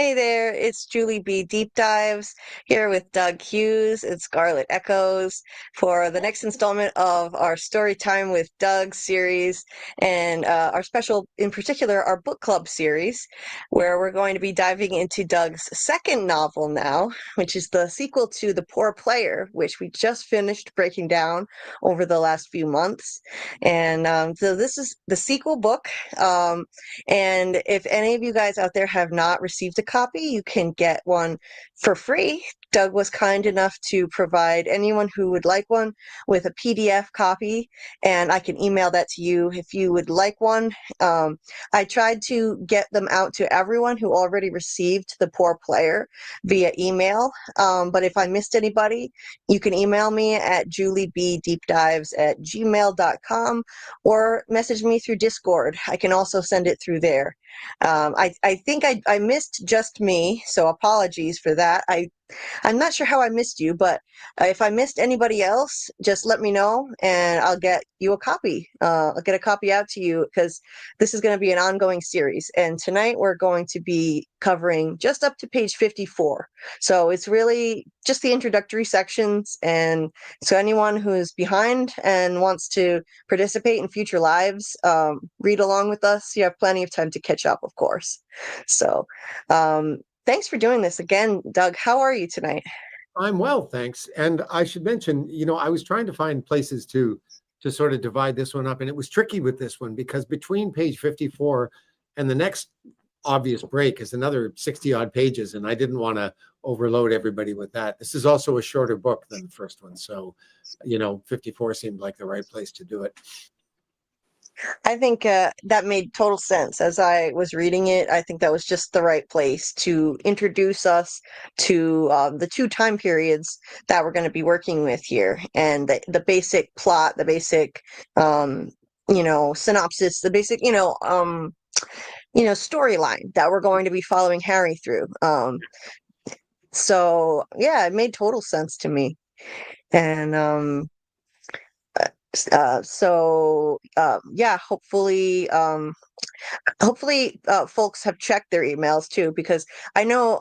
Hey there, it's Julie B. Deep Dives here with Doug Hughes and Scarlet Echoes for the next installment of our Story Time with Doug series and our special, in particular, our book club series, where we're going to be diving into Doug's second novel now, which is the sequel to The Poor Player, which we just finished breaking down over the last few months. And so this is the sequel book. And if any of you guys out there have not received a copy, you can get one for free. Doug was kind enough to provide anyone who would like one with a PDF copy, and I can email that to you if you would like one. I tried to get them out to everyone who already received The Poor Player via email, but if I missed anybody, you can email me at juliebdeepdives@gmail.com or message me through Discord. I can also send it through there. I think I missed just me, so apologies for that. I'm not sure how I missed you, but if I missed anybody else, just let me know and I'll get you a copy. I'll get a copy out to you because this is going to be an ongoing series. And tonight we're going to be covering just up to page 54. So it's really just the introductory sections. And so anyone who's behind and wants to participate in future lives, read along with us. You have plenty of time to catch up, of course. So, thanks for doing this again, Doug. How are you tonight? I'm well, thanks. And I should mention, I was trying to find places to sort of divide this one up, and it was tricky with this one because between page 54 and the next obvious break is another 60 odd pages, and I didn't want to overload everybody with that. This is also a shorter book than the first one, so 54 seemed like the right place to do it. I think that made total sense. As I was reading it, I think that was just the right place to introduce us to the two time periods that we're going to be working with here, and the basic plot, the basic, synopsis, the basic, storyline that we're going to be following Harry through. So yeah, it made total sense to me, and yeah, hopefully folks have checked their emails too, because I know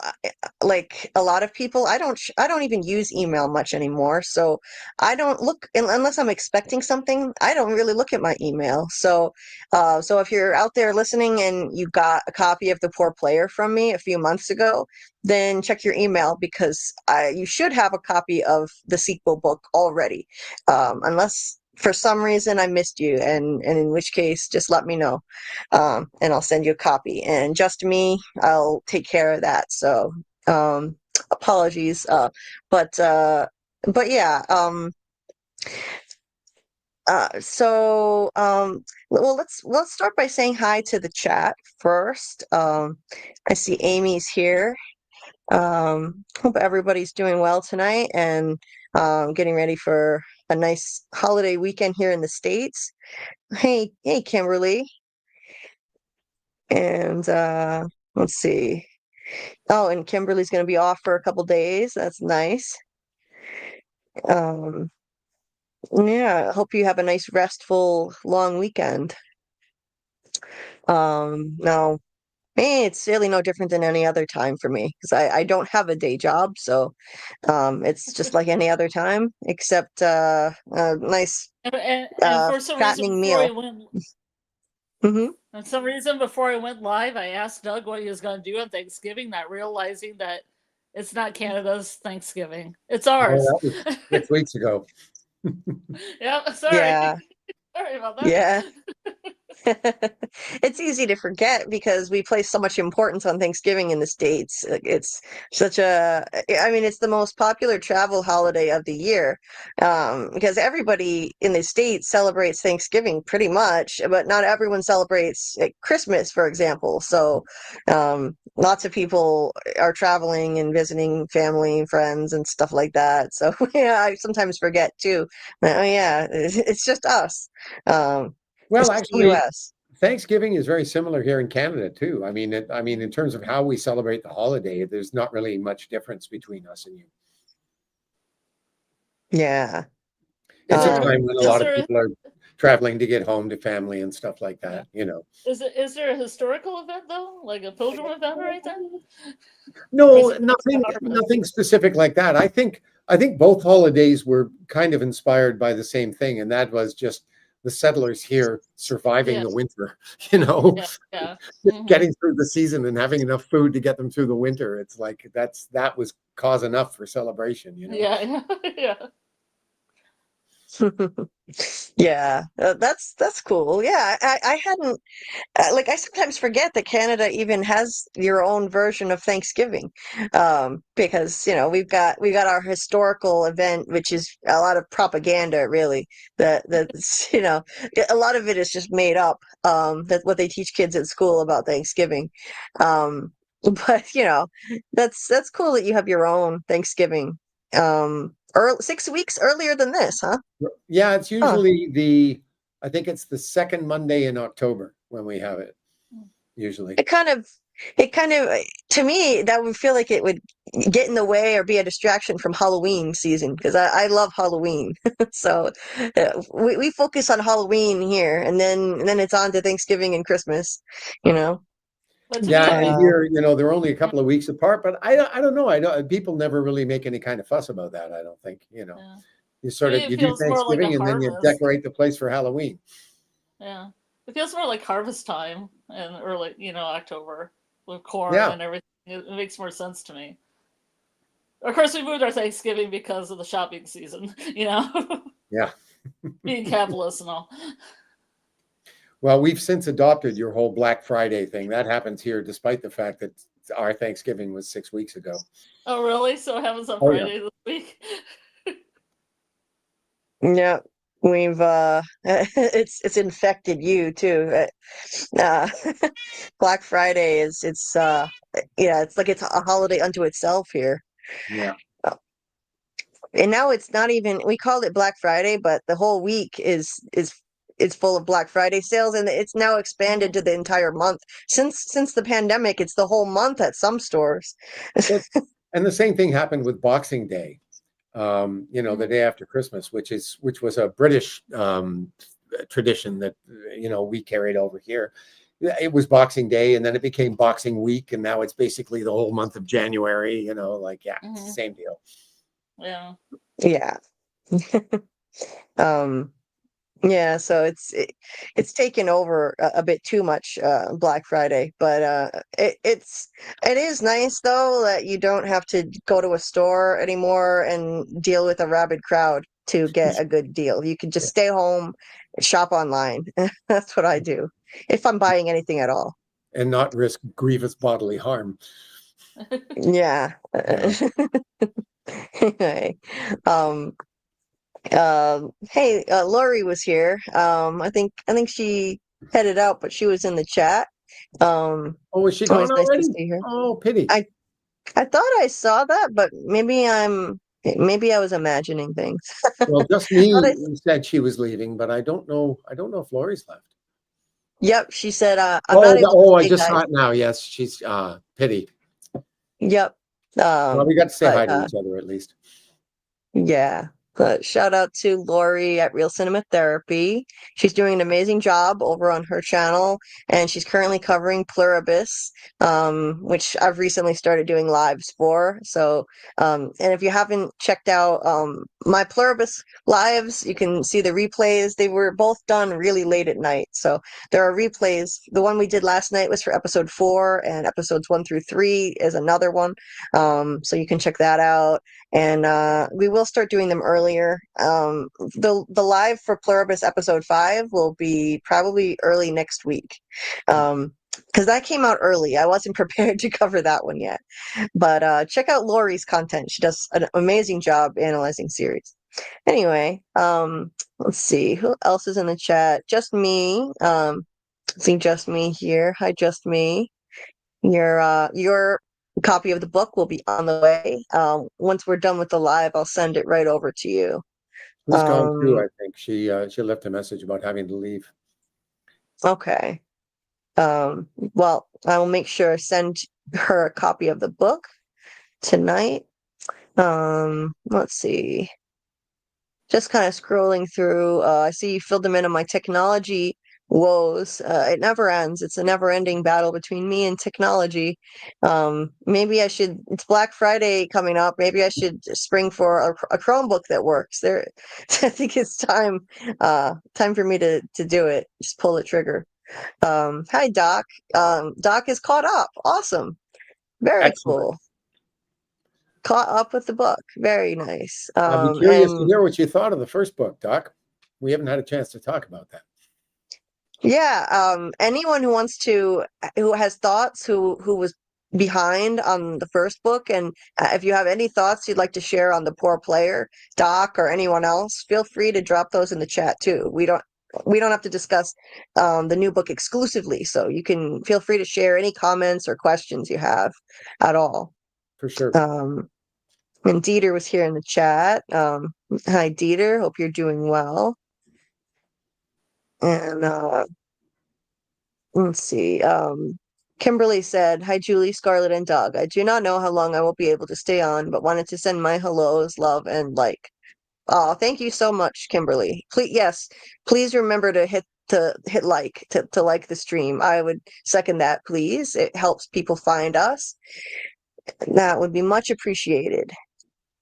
like a lot of people, I don't even use email much anymore, so I don't look unless I'm expecting something. I don't really look at my email. So if you're out there listening and you got a copy of The Poor Player from me a few months ago, then check your email, because you should have a copy of the sequel book already, unless for some reason I missed you, and in which case just let me know, and I'll send you a copy. And just me, I'll take care of that. So apologies, but yeah. Well, let's start by saying hi to the chat first. I see Amy's here. Hope everybody's doing well tonight and getting ready for a nice holiday weekend here in the States. Hey, Kimberly. And let's see. Oh, and Kimberly's going to be off for a couple days. That's nice. Yeah, I hope you have a nice, restful, long weekend. No, it's really no different than any other time for me, because I don't have a day job, so it's just like any other time, except a nice and for some reason fattening before meal. I went Mm-hmm. and some reason before I went live, I asked Doug what he was going to do on Thanksgiving, not realizing that it's not Canada's Thanksgiving, it's ours. Oh, that was 6 weeks ago. Yeah, sorry. Yeah. Sorry about that. Yeah. It's easy to forget because we place so much importance on Thanksgiving in the States. It's it's the most popular travel holiday of the year, because everybody in the States celebrates Thanksgiving pretty much, but not everyone celebrates Christmas, for example. So lots of people are traveling and visiting family and friends and stuff like that. So yeah, I sometimes forget too. Oh yeah, it's just us. Well, It's the actually, US. Thanksgiving is very similar here in Canada too. I mean, in terms of how we celebrate the holiday, there's not really much difference between us and you. Yeah. It's a there- time when a is lot of there people are traveling to get home to family and stuff like Yeah. that, you know. is there a historical event though, like a pilgrim event or anything? Or No, is it just the nothing harvest? specific like that. I think both holidays were kind of inspired by the same thing, and that was just the settlers here surviving Yeah, the winter, you know, yeah. just Hmm. getting through the season and having enough food to get them through the winter. It's like that was cause enough for celebration, you know. Yeah, yeah. Yeah, that's cool. Yeah, I hadn't like I sometimes forget that Canada even has your own version of Thanksgiving, because we got our historical event, which is a lot of propaganda, really. That a lot of it is just made up. That's what they teach kids at school about Thanksgiving. Um, but that's cool that you have your own Thanksgiving. 6 weeks earlier than this, huh? Yeah, it's Huh. usually I think it's the second Monday in October when we have it, usually. It kind of, to me, that would feel like it would get in the way or be a distraction from Halloween season because I love Halloween. So we focus on Halloween here, and then it's on to Thanksgiving and Christmas. You know. But to Yeah, me, and Uh, here, they're only a couple of weeks apart, but I don't know. I don't people never really make any kind of fuss about that, I don't think, yeah. You To sort me, of it you do feels more like a Thanksgiving and then you harvest. decorate the place for Halloween. Yeah, it feels more like harvest time in early, October with corn Yeah, and everything. It makes more sense to me. Of course, we moved our Thanksgiving because of the shopping season. yeah. Being capitalist and all. Well, we've since adopted your whole Black Friday thing. That happens here despite the fact that our Thanksgiving was 6 weeks ago. Oh, really? So it happens on Oh yeah. Friday this week? yeah, we've it's infected you too. Uh, Black Friday it's like it's a holiday unto itself here. Yeah. And now it's not even, we call it Black Friday, but the whole week is full of Black Friday sales, and it's now expanded Mhm. to the entire month. Since the pandemic, it's the whole month at some stores. Well, and the same thing happened with Boxing Day. The Mhm. day after Christmas, which was a British tradition that we carried over here. It was Boxing Day, and then it became Boxing Week, and now it's basically the whole month of January. It's the Mhm. same deal. Yeah. Yeah. Um, yeah, so it's taken over a bit too much, Black Friday, but it is nice though that you don't have to go to a store anymore and deal with a rabid crowd to get a good deal. You can just stay home, shop online. That's what I do if I'm buying anything at all. And not risk grievous bodily harm. Yeah. Yeah. Anyway, um, hey, Lori was here. I think she headed out, but she was in the chat. Oh, is she Always gone nice to already? see her. Oh, pity. I I thought I saw that, but maybe I was imagining things. Well, just I thought me I, said she was leaving, but I don't know. I don't know if Lori's left. yep, she said, I'm not Oh, able to I stay, just saw guys. it now. Yes, she's pity. Yep. Well, we got to say But hi to each other at least. Yeah. Shout out to Lori at Real Cinema Therapy. She's doing an amazing job over on her channel, and she's currently covering Pluribus, which I've recently started doing lives for. So, and if you haven't checked out my Pluribus lives, you can see the replays. They were both done really late at night. So there are replays. The one we did last night was for episode 4, and episodes 1 through 3 is another one. So you can check that out, and we will start doing them earlier. The live for Pluribus episode 5 will be probably early next week, because that came out early. I wasn't prepared to cover that one yet, but check out Lori's content. She does an amazing job analyzing series. Anyway, let's see who else is in the chat. Just me. See, just me here. Hi, just me. Your copy of the book will be on the way. Once we're done with the live, I'll send it right over to you. She's gone too, Um, I think. She left a message about having to leave. okay. Well, I will make sure I send her a copy of the book tonight. Let's see. just kind of scrolling through. I see you filled them in on my technology woes. It never ends. It's a never-ending battle between me and technology. Maybe I should. It's Black Friday coming up. Maybe I should spring for a Chromebook that works. There, I think it's time. Time for me to do it. Just pull the trigger. Hi, Doc. Doc is caught up. Awesome. Very Excellent. cool. Caught up with the book. Very nice. I'll be curious to And hear what you thought of the first book, Doc. We haven't had a chance to talk about that. yeah, anyone who wants to, who has thoughts, who was behind on the first book, and if you have any thoughts you'd like to share on the poor player, Doc, or anyone else, feel free to drop those in the chat too. We don't have to discuss the new book exclusively, so you can feel free to share any comments or questions you have at all. For sure. And Dieter was here in the chat. Hi, Dieter. Hope you're doing well. And let's see. Kimberly said, "Hi, Julie, Scarlett, and Doug. I do not know how long I will be able to stay on, but wanted to send my hellos, love, and like." Oh, thank you so much, Kimberly. Please, yes, please remember to hit like to like the stream. I would second that, please. It helps people find us. That would be much appreciated.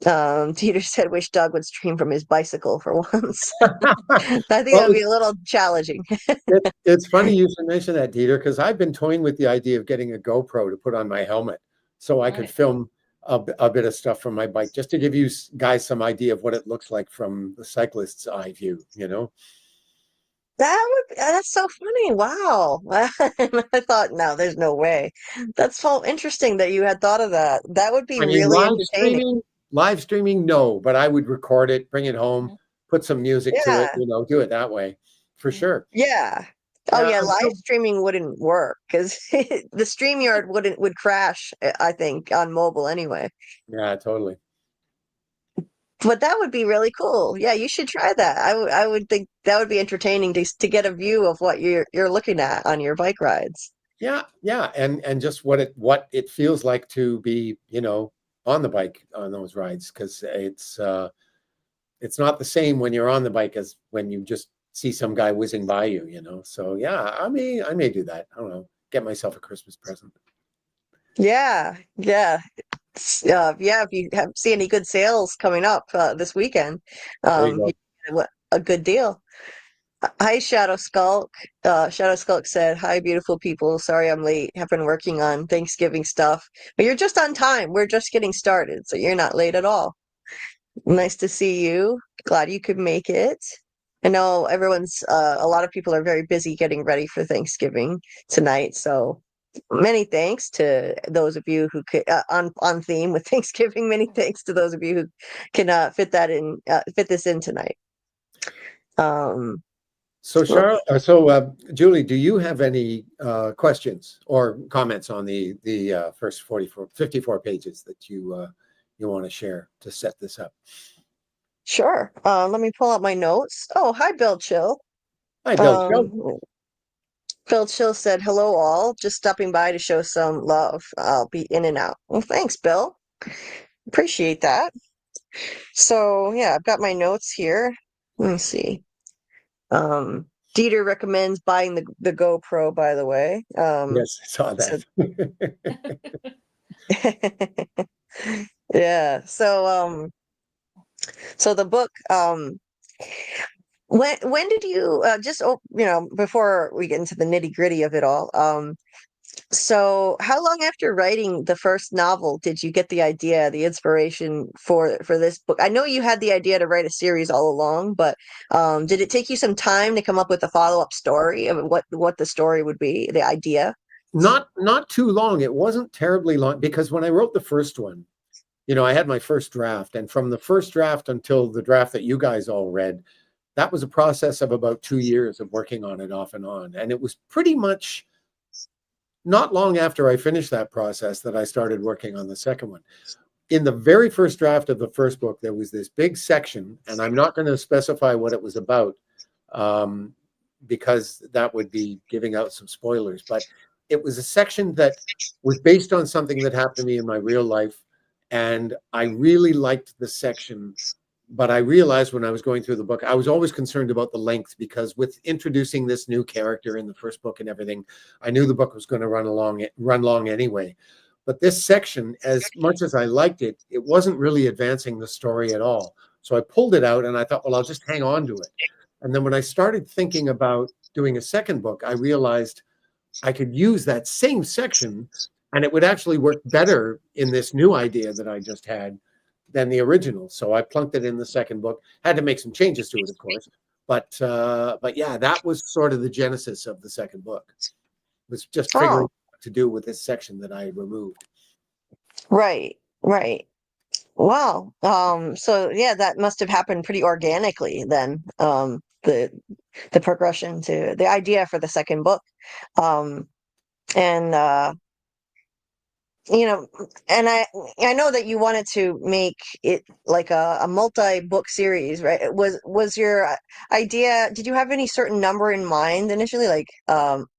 Teeter said, "Wish Doug would stream from his bicycle for once." I think Well, that would be a little challenging. it's funny you should mention that, Dieter, because I've been toying with the idea of getting a GoPro to put on my helmet so I could Right. film a bit of stuff from my bike, just to give you guys some idea of what it looks like from the cyclist's eye view, you know? That's so funny. Wow. I thought, no, there's no way. That's so interesting that you had thought of that. That would be I mean, really entertaining. live streaming, no, but I would record it, bring it home, put some music to it, Yeah. do it that way for sure. Yeah. Oh Yeah, yeah, I'm live still, streaming wouldn't work because the StreamYard would crash, I think, on mobile anyway. yeah, totally. But that would be really cool. Yeah, you should try that. I would think that would be entertaining to get a view of what you're looking at on your bike rides. Yeah, yeah, and just what it feels like to be, on the bike on those rides, because it's not the same when you're on the bike as when you just see some guy whizzing by you. So yeah, I may do that. I don't know, get myself a Christmas present. Yeah, yeah. Yeah, if you see any good sales coming up this weekend, There you you go. get a good deal. Hi, Shadow Skulk. Shadow Skulk said, "Hi, beautiful people. Sorry I'm late. Have been working on Thanksgiving stuff, but you're just on time. We're just getting started, so you're not late at all. Nice to see you. Glad you could make it. I know a lot of people are very busy getting ready for Thanksgiving tonight, so many thanks to those of you who could on theme with Thanksgiving. Many thanks to those of you who can fit this in tonight. Um, So, Julie, do you have any questions or comments on the first 54 pages that you want to share to set this up? Sure. Let me pull out my notes. Oh, hi, Bill Chill. Hi, Bill. Bill Chill said, "Hello, all. Just stopping by to show some love. I'll be in and out." Well, thanks, Bill. Appreciate that. So, yeah, I've got my notes here. Let me see. Dieter recommends buying the GoPro, by the way. Yes, I saw So, that. yeah. So the book, when did you before we get into the nitty-gritty of it all, so how long after writing the first novel did you get the idea, the inspiration for this book? I know you had the idea to write a series all along, but did it take you some time to come up with a follow-up story of what the story would be, the idea? Not too long. It wasn't terribly long, because when I wrote the first one, I had my first draft, and from the first draft until the draft that you guys all read, that was a process of about 2 years of working on it off and on. And it was pretty much not long after I finished that process that I started working on the second one. In the very first draft of the first book, there was this big section, and I'm not going to specify what it was about, because that would be giving out some spoilers, but it was a section that was based on something that happened to me in my real life. And I really liked the section But I realized when I was going through the book, I was always concerned about the length, because with introducing this new character in the first book and everything, I knew the book was going to run long anyway. But this section, as much as I liked it, it wasn't really advancing the story at all. So I pulled it out and I thought, well, I'll just hang on to it. And then when I started thinking about doing a second book, I realized I could use that same section and it would actually work better in this new idea that I just had than the original. So I plunked it in the second book. Had to make some changes to it, of course. But yeah, that was sort of the genesis of the second book. It was just figuring Oh, out what to do with this section that I removed. right, right. Wow. So yeah, that must have happened pretty organically then. The progression to the idea for the second book. Um, and you know, and I know that you wanted to make it like a multi-book series, right? Was your idea, did you have any certain number in mind initially, like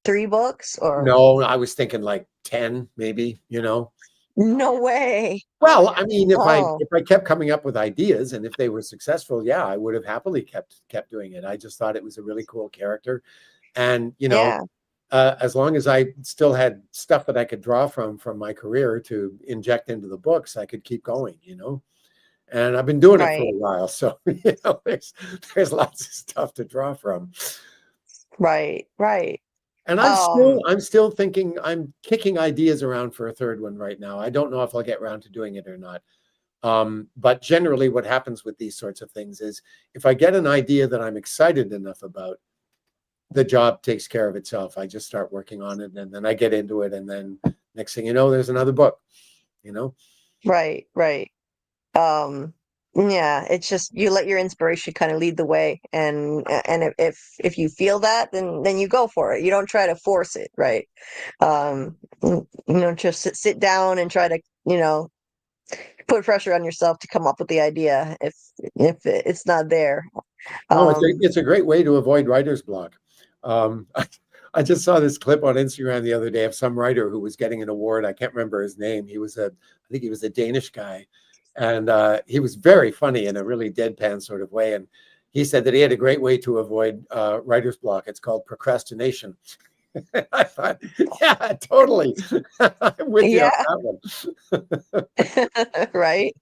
3 books or No, I was thinking like 10, maybe, no way? Well, I mean, if I Oh, if I kept coming up with ideas and if they were successful, yeah, I would have happily kept doing it. I just thought it was a really cool character. And, yeah, as long as I still had stuff that I could draw from my career to inject into the books, I could keep going. And I've been doing it for a right, while, so there's lots of stuff to draw from. right, right. And I'm still Um, I'm still thinking, I'm kicking ideas around for a third one right now. I don't know if I'll get around to doing it or not. But generally, what happens with these sorts of things is if I get an idea that I'm excited enough about, the job takes care of itself. I just start working on it and then I get into it. And then next thing you know, there's another book, you know? right, right. Um, yeah, it's just you let your inspiration kind of lead the way, and if you feel that, then you go for it. You don't try to force it, right? Just sit down and try to, put pressure on yourself to come up with the idea if it's not there. No, it's a, Um, it's a great way to avoid writer's block. I just saw this clip on Instagram the other day of some writer who was getting an award. I can't remember his name. I think he was a Danish guy. And he was very funny in a really deadpan sort of way. And he said that he had a great way to avoid writer's block. It's called procrastination. I thought, yeah, totally. I'm with you on yeah, that one. right.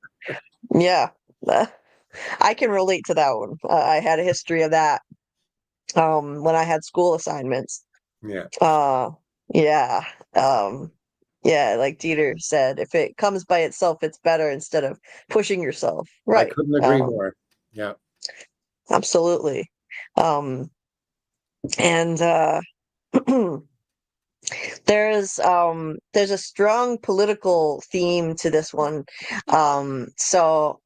Yeah. Uh, I can relate to that one. I had a history of that when I had school assignments. Yeah, Uh, yeah. Um, yeah, like Dieter said, if it comes by itself, it's better instead of pushing yourself. I Right. couldn't agree more. Yeah. Absolutely. Um, and there's a strong political theme to this one. So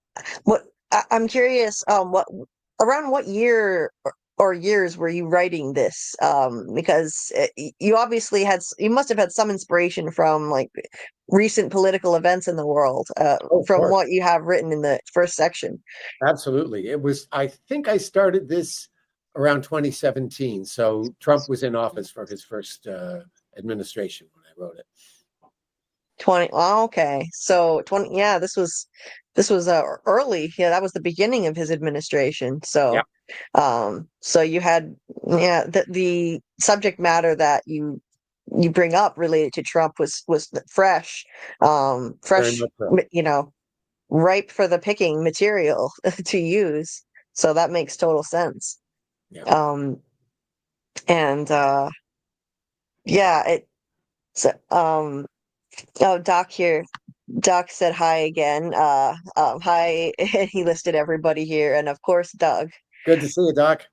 what I'm curious, what around what year or years were you writing this? Because you obviously you must have had some inspiration from like recent political events in the world, Oh, of from course. what you have written in the first section. Absolutely. I think I started this around 2017. So Trump was in office for his first administration when I wrote it. 20. Oh, okay. So 20, yeah, this was early. Yeah, that was the beginning of his administration. Yeah, So you had, yeah, the subject matter that you bring up related to Trump was fresh, very fresh, much so. ripe for the picking material to use. So that makes total sense. Yeah. Um, and yeah, oh, Doc here. Doc said hi again. Hi. He listed everybody here, and of course, Doug. Good to see you, Doc.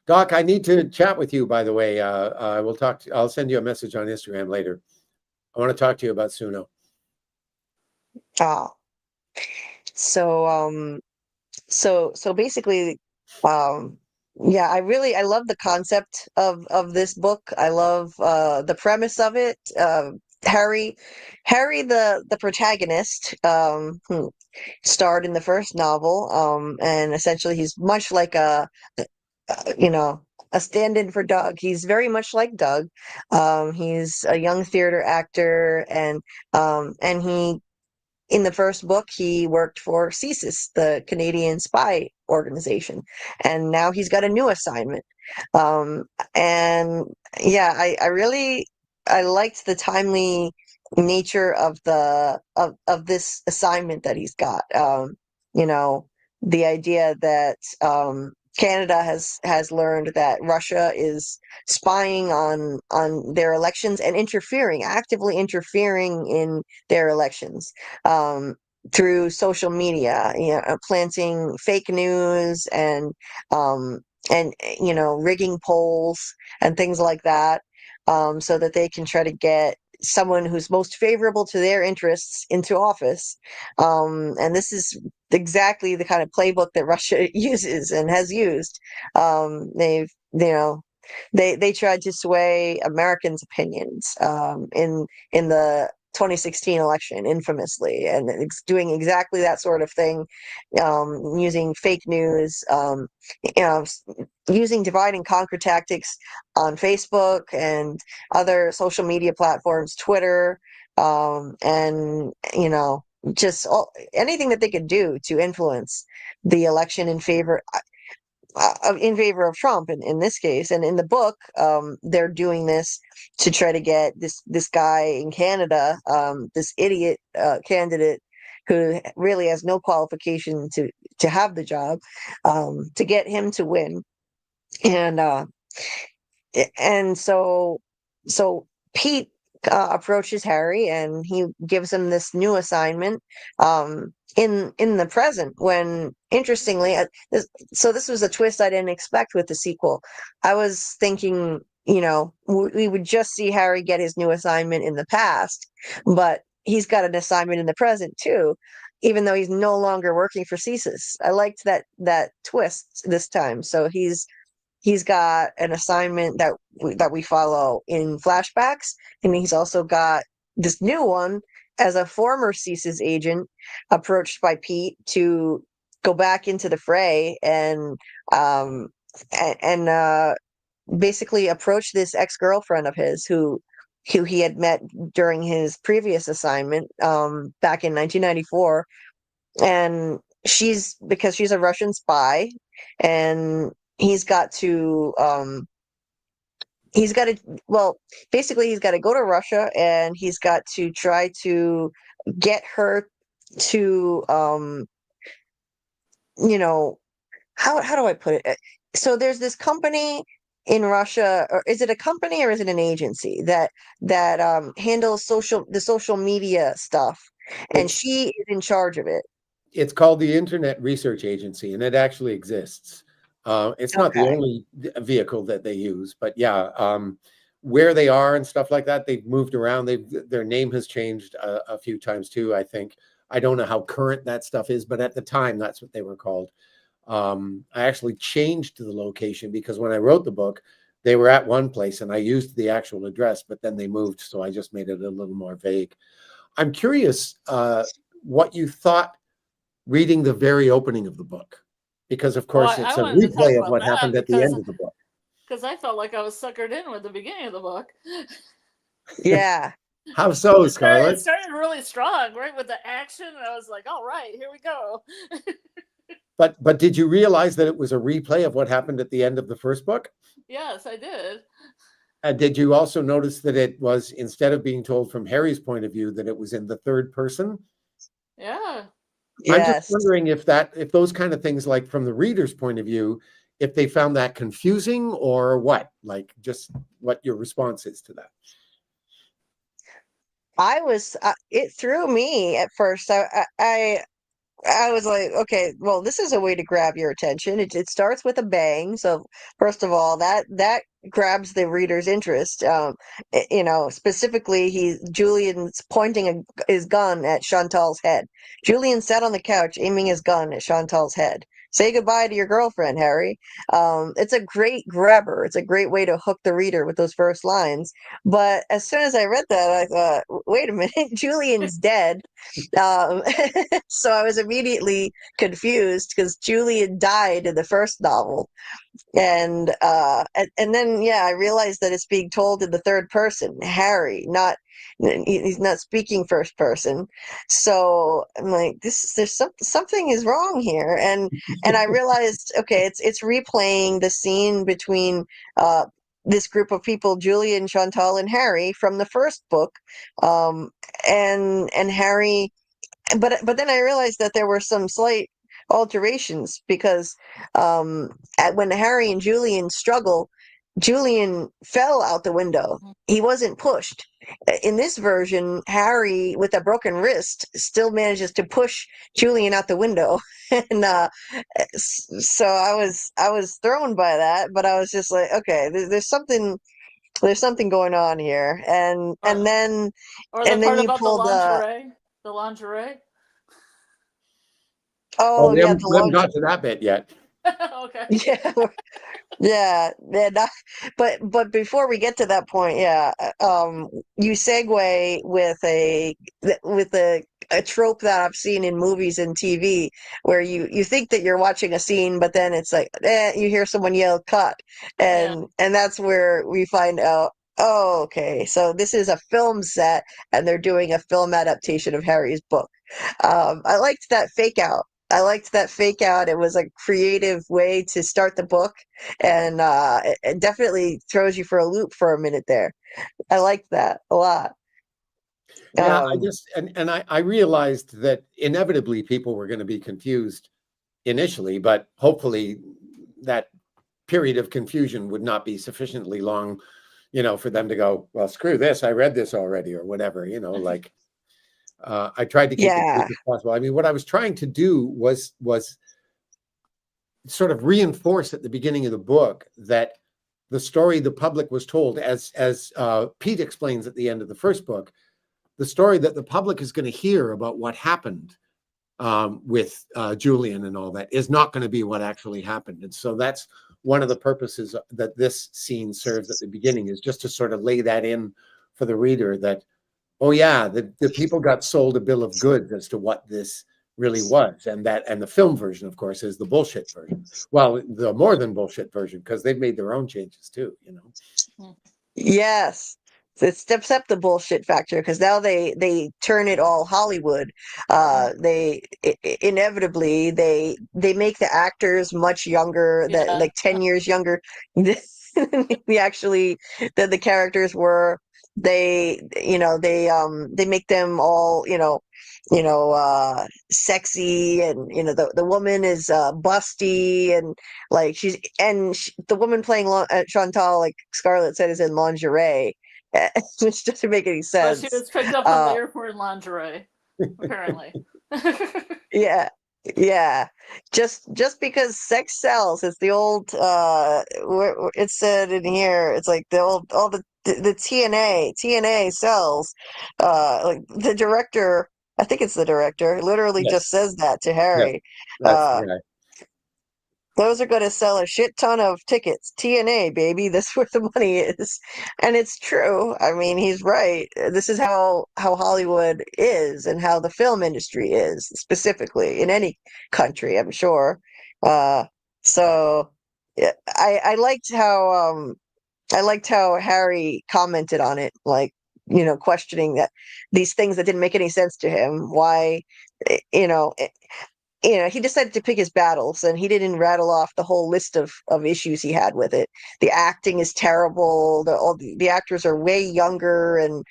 Doc, I need to chat with you, by the way. I'll send you a message on Instagram later. I want to talk to you about Suno. Ah, so so basically, um, yeah, I love the concept of this book. I love the premise of it. Harry, Harry, the protagonist, who starred in the first novel, and essentially he's much like you know, a stand-in for Doug. He's very much like Doug. He's a young theater actor, and he in the first book, he worked for CSIS, the Canadian spy organization, and now he's got a new assignment. Um, and yeah, I really I liked the timely nature of of this assignment that he's got. You know, the idea that Canada has learned that Russia is spying on their elections and actively interfering in their elections. Through social media, planting fake news um, and rigging polls and things like that, so that they can try to get someone who's most favorable to their interests into office. And this is exactly the kind of playbook that Russia uses and has used. They've they tried to sway Americans' opinions in the 2016 election, infamously, and it's doing exactly that sort of thing, using fake news, you know, s- using divide and conquer tactics on Facebook and other social media platforms, Twitter, and just anything that they could do to influence the election in favor of Trump in this case. And in the book, they're doing this to try to get this guy in Canada, this idiot candidate who really has no qualification to have the job, to get him to win. And so Pete approaches Harry, and he gives him this new assignment, in the present, when, interestingly, this was a twist I didn't expect with the sequel. I was thinking, we would just see Harry get his new assignment in the past, but he's got an assignment in the present too, even though he's no longer working for CSIS. I liked that twist this time. So he's got an assignment that we follow in flashbacks, and he's also got this new one as a former CSIS agent, approached by Pete to go back into the fray um and basically approach this ex-girlfriend of his who he had met during his previous assignment, back in 1994. And because she's a Russian spy, and he's got to he's got to well basically he's got to go to Russia, and he's got to try to get her to you know how do I put it? So there's this company in Russia, or is it a company or is it an agency that handles the social media stuff, and It's she is in charge of it. it's called the Internet Research Agency, and it actually exists. It's not the Okay. only vehicle that they use, but yeah, where they are and stuff like that, they've moved around. Their name has changed a few times too, I think. I don't know how current that stuff is, but at the time, that's what they were called. I actually changed the location because when I wrote the book, they were at one place and I used the actual address, but then they moved, so I just made it a little more vague. I'm curious what you thought reading the very opening of the book, because of Well, course I it's a wanted to talk replay of about what that happened at the end of the book. because I felt like I was suckered in with the beginning of the book. Yeah. How so, It Scarlett? started really strong, right, with the action, and I was like, "All right, here we go." But did you realize that it was a replay of what happened at the end of the first book? Yes, I did. Did you also notice that it was, instead of being told from Harry's point of view, that it was in the third person? Yeah. I'm just Yes. wondering if those kind of things, like from the reader's point of view, if they found that confusing or what, like just what your response is to that. It threw me at first. I was like, okay, well, this is a way to grab your attention. It starts with a bang. So first of all, that grabs the reader's interest. Specifically, Julian's pointing his gun at Chantal's head. Julian sat on the couch aiming his gun at Chantal's head. Say goodbye to your girlfriend, Harry. It's a great grabber. It's a great way to hook the reader with those first lines. But as soon as I read that, I thought, wait a minute, Julian's dead. Um, so I was immediately confused because Julian died in the first novel, and then, yeah, I realized that it's being told in the third person, Harry, not He's not speaking first person. So I'm like, something is wrong here. And I realized, okay, it's replaying the scene between this group of people, Julian, Chantal, and Harry from the first book. And Harry, but then I realized that there were some slight alterations because when Harry and Julian struggle, Julian fell out the window. He wasn't pushed. In this version, Harry, with a broken wrist, still manages to push Julian out the window, and so I was thrown by that. But I was just like, okay, there's something going on here, and then or the and then part you about pulled the lingerie. Oh, oh we yeah, haven't got to that bit yet. Okay. yeah. Yeah, but before we get to that point, yeah, you segue with a trope that I've seen in movies and TV, where you think that you're watching a scene, but then it's like, you hear someone yell "cut," Yeah. and that's where we find out, oh, okay, so this is a film set, and they're doing a film adaptation of Harry's book. I liked that fake out. I liked that fake out. It was a creative way to start the book, and it definitely throws you for a loop for a minute there. I liked that a lot. Yeah, I Um, just and I realized that inevitably people were going to be confused initially, but hopefully that period of confusion would not be sufficiently long, for them to go, well, screw this, I read this already, or whatever, like I tried to keep it brief yeah, as possible. I mean, what I was trying to do was sort of reinforce at the beginning of the book that the story the public was told, as Pete explains at the end of the first book, the story that the public is going to hear about what happened with Julian and all that is not going to be what actually happened. And so that's one of the purposes that this scene serves at the beginning, is just to sort of lay that in for the reader that, oh yeah, the people got sold a bill of goods as to what this really was. And the film version, of course, is the bullshit version. Well, the more than bullshit version, because they've made their own changes too. yes. It steps up the bullshit factor because now they turn it all Hollywood. Inevitably they make the actors much younger, that Yeah. like 10 years younger. We actually the characters were. They make them all sexy, and the woman is busty, and like the woman playing Chantal, like Scarlett said, is in lingerie, which doesn't make any But she sense. was picked up from the airport in lingerie, apparently. Yeah, yeah. Just because sex sells, it's the old it said in here, it's like the old all the TNA sells. Like the director, I think it's the director, literally Yes, just says that to yes, Harry. that's the guy. Those are going to sell a shit ton of tickets. TNA, baby. That's where the money is. And it's true. I mean, he's right. This is how Hollywood is, and how the film industry is, specifically in any country, I'm sure. Uh, so yeah, I liked how Harry commented on it, like, questioning that these things that didn't make any sense to him. Why, eh, you know, he decided to pick his battles, and he didn't rattle off the whole list of issues he had with it. The acting is terrible. The actors are way younger, and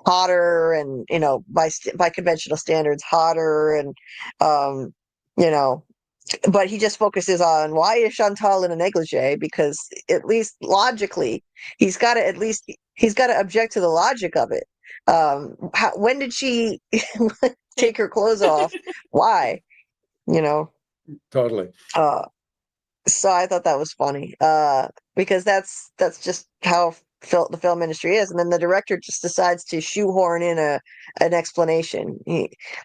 hotter, and by conventional standards, hotter, and um, you know but he just focuses on, why is Chantal in a negligee, because at least logically he's got to object to the logic of it. When did she take her clothes off? Why? You know. Totally. Uh, so I thought that was funny, because that's just how the film industry is. And then the director just decides to shoehorn in an explanation.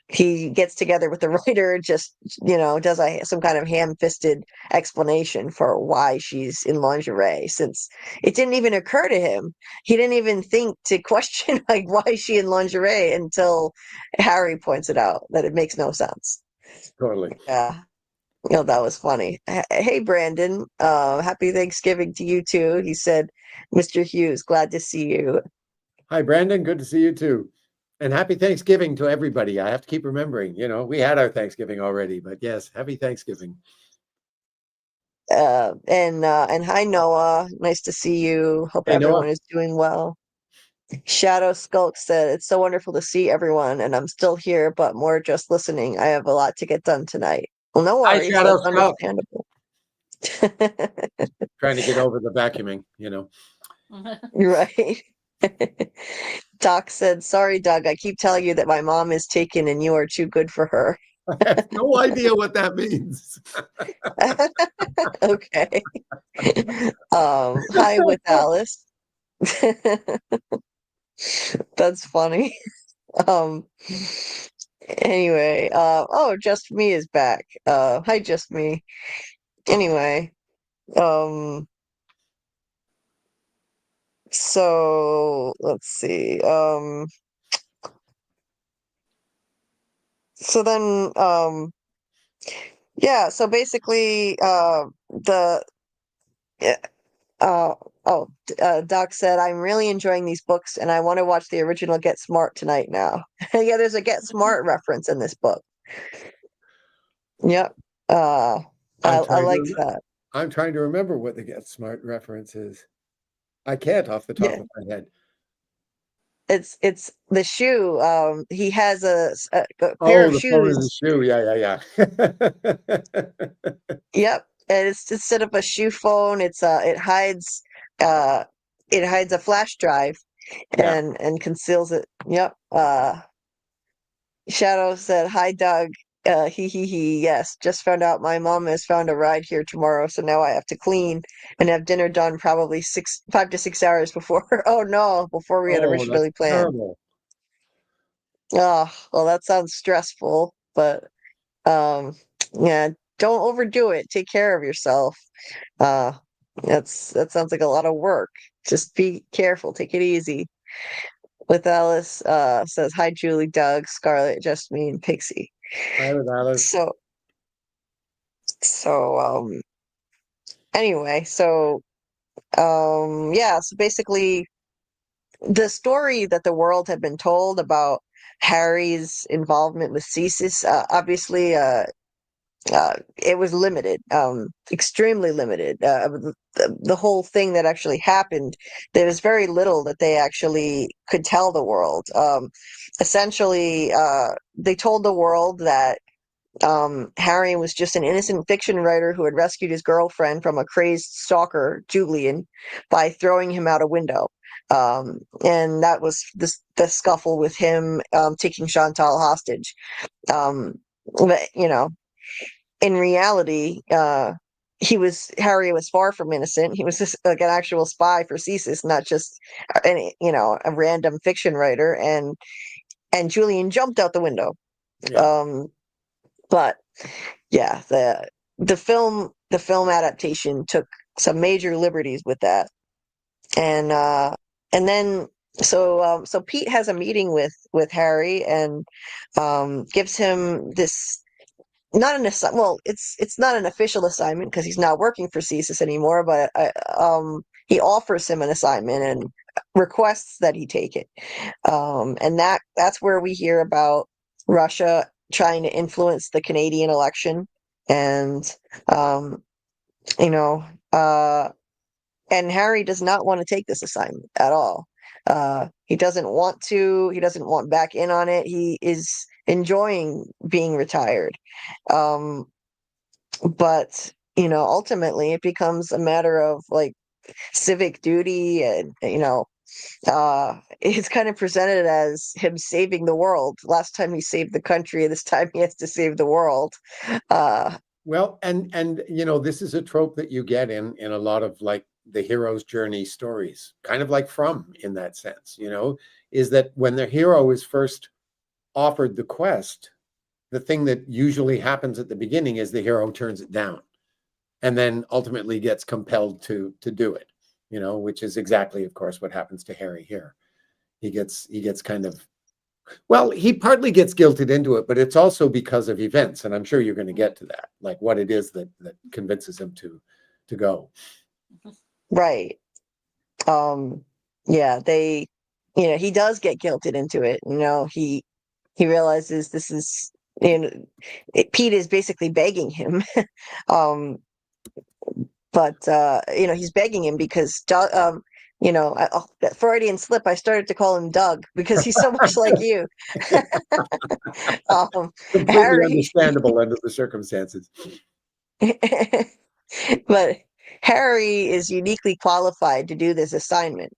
He gets together with the writer, just does some kind of ham-fisted explanation for why she's in lingerie, since it didn't even occur to him. He didn't even think to question, like, why is she in lingerie, until Harry points it out that it makes no sense. Totally. Yeah. That was funny. Hey, Brandon. Happy Thanksgiving to you too. He said, Mr. Hughes, glad to see you. Hi, Brandon. Good to see you too. And happy Thanksgiving to everybody. I have to keep remembering, we had our Thanksgiving already, but yes, happy Thanksgiving. And hi Noah, nice to see you. Hope Hey, Noah. everyone is doing well. Shadow Skulk said, "It's so wonderful to see everyone, and I'm still here, but more just listening. I have a lot to get done tonight." Well, no Hi, worries, Shadow that's Scout. understandable. Trying to get over the vacuuming, Right. Doc said, "Sorry, Doug, I keep telling you that my mom is taken and you are too good for her." I have no idea what that means. Okay. Hi with Alice. That's funny. Um, anyway, oh, Just Me is back. Hi, Just Me. Anyway, um, so let's see. So then, yeah, so basically, the, yeah, Doc said, "I'm really enjoying these books and I want to watch the original Get Smart tonight now." Yeah, there's a Get Smart reference in this book. Yep. Uh, I like that. I'm trying to remember what the Get Smart reference is. I can't off the top Yeah. of my head. It's the shoe. He has a pair Oh, of the phone in the shoes. shoe. Yeah. Yep. And it's instead of a shoe phone, uh it hides a flash drive Yeah. and conceals it. Yep. Shadow said, "Hi, Doug. He. Yes, just found out my mom has found a ride here tomorrow, so now I have to clean and have dinner done probably 5 to 6 hours before." Oh no, before we had Oh, that's originally planned. terrible. Oh, well, that sounds stressful, but um, yeah, don't overdo it. Take care of yourself. Uh, that sounds like a lot of work. Just be careful. Take it easy. With Alice, says, "Hi, Julie, Doug, Scarlett, Just Me, and Pixie." Hi, with Alice. So, so anyway, yeah, so basically the story that the world had been told about Harry's involvement with CSIS, obviously, it was limited, extremely limited. The whole thing that actually happened, there was very little that they actually could tell the world. Essentially, they told the world that Harry was just an innocent fiction writer who had rescued his girlfriend from a crazed stalker, Julian, by throwing him out a window. And that was the scuffle with him taking Chantal hostage. But, in reality, Harry was far from innocent. He was just like an actual spy for CSIS, not just a random fiction writer. And Julian jumped out the window. Yeah. But yeah, the film adaptation took some major liberties with that, and then so Pete has a meeting with Harry and gives him this, not an well, it's not an official assignment because he's not working for CSIS anymore, but he offers him an assignment and requests that he take it, and that's where we hear about Russia trying to influence the Canadian election, and um, you know, uh, and Harry does not want to take this assignment at all. He doesn't want to. He doesn't want back in on it. He is enjoying being retired. Um, but ultimately, it becomes a matter of like civic duty, and it's kind of presented as him saving the world. Last time he saved the country, this time he has to save the world. Uh, Well, and this is a trope that you get in a lot of like the hero's journey stories, kind of like From in that sense, is that when the hero is first offered the quest, the thing that usually happens at the beginning is the hero turns it down and then ultimately gets compelled to do it, which is exactly, of course, what happens to Harry here. He gets kind of, well, he partly gets guilted into it, but it's also because of events, and I'm sure you're going to get to that, like what it is that convinces him to go. right. Yeah, they, he does get guilted into it. He realizes this is, Pete is basically begging him. um, but he's begging him because Doug, that Freudian slip. I started to call him Doug because he's so much like you. um, Completely Harry, understandable under the circumstances. but Harry is uniquely qualified to do this assignment,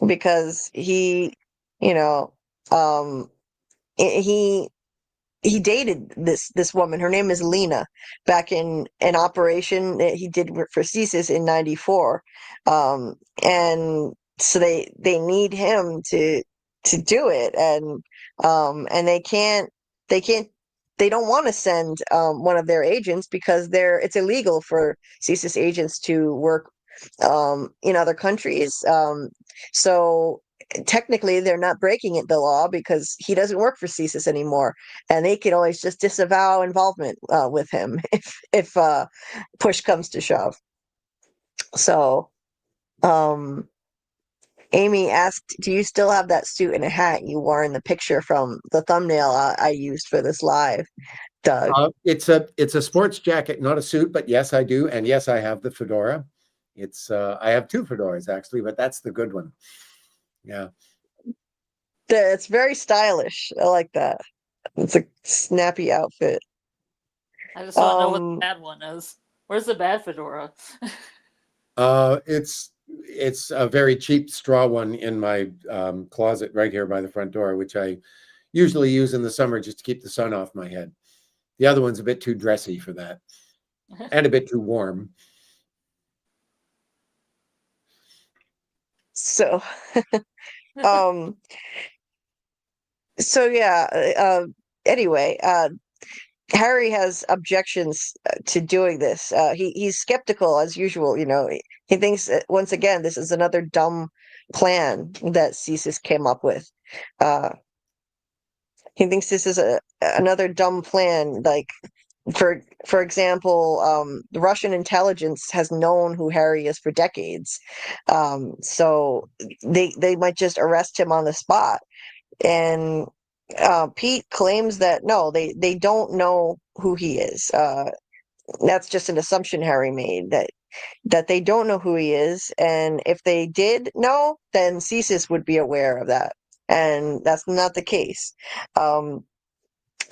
because you know, um, he he dated this woman. Her name is Lena. Back in an operation that he did for CSIS in '94, and so they need him to do it, and they can't they don't want to send one of their agents because it's illegal for CSIS agents to work in other countries. So technically they're not breaking the law because he doesn't work for CSIS anymore, and they can always just disavow involvement with him if push comes to shove. So, Amy asked, "Do you still have that suit and a hat you wore in the picture from the thumbnail I used for this live, Doug?" It's a sports jacket, not a suit, but yes, I do, and yes, I have the fedora. I have two fedoras actually, but that's the good one. Yeah. It's very stylish. I like that. It's a snappy outfit. I just want to know what the bad one is. Where's the bad fedora? It's a very cheap straw one in my closet right here by the front door, which I usually use in the summer just to keep the sun off my head. The other one's a bit too dressy for that, and a bit too warm. So, um, yeah. Anyway, Harry has objections to doing this. He's skeptical as usual. He thinks once again this is another dumb plan that CSIS came up with. He thinks this is another dumb plan. Like, for example, the Russian intelligence has known who Harry is for decades, so they might just arrest him on the spot. And Pete claims that no, they don't know who he is. That's just an assumption Harry made, that they don't know who he is, and if they did know, then CSIS would be aware of that, and that's not the case.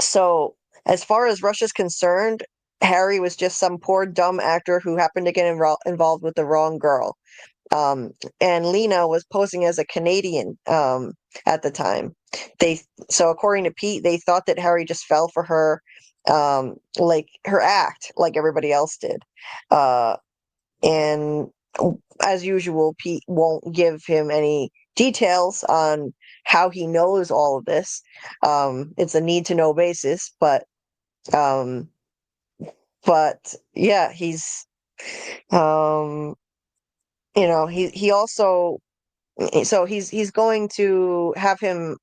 So as far as Russia's concerned, Harry was just some poor dumb actor who happened to get involved with the wrong girl. And Lena was posing as a Canadian at the time. So according to Pete, they thought that Harry just fell for her, like her act, like everybody else did. And as usual, Pete won't give him any details on how he knows all of this. It's a need to know basis, um, but yeah, um, he also, so he's going to have him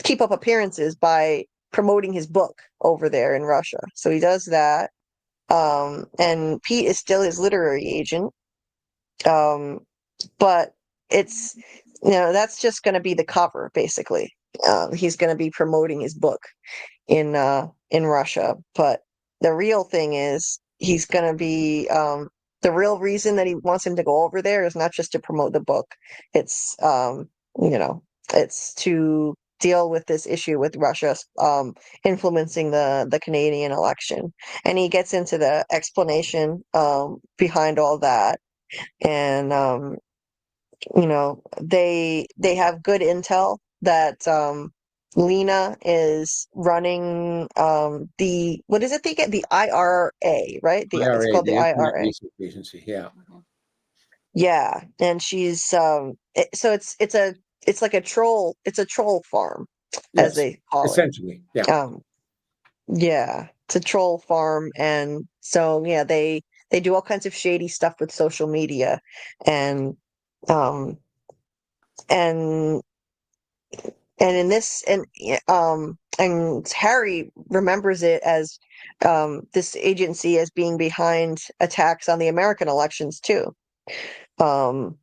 keep up appearances by promoting his book over there in Russia. So he does that. And Pete is still his literary agent. But it's, that's just going to be the cover, basically. He's going to be promoting his book in Russia, but the real thing is he's going to be the real reason that he wants him to go over there is not just to promote the book. It's it's to deal with this issue with Russia influencing the Canadian election, and he gets into the explanation behind all that. And they have good intel that Lena is running what is it they get? The IRA, right? It's IRA, called the the Internet IRA. Research Agency. Yeah. Yeah, and she's so it's like a troll. It's a troll farm, as Yes. they call it. Essentially. Yeah. Yeah, it's a troll farm, and so yeah, they do all kinds of shady stuff with social media, and um and in this, and Harry remembers it as this agency as being behind attacks on the American elections too, um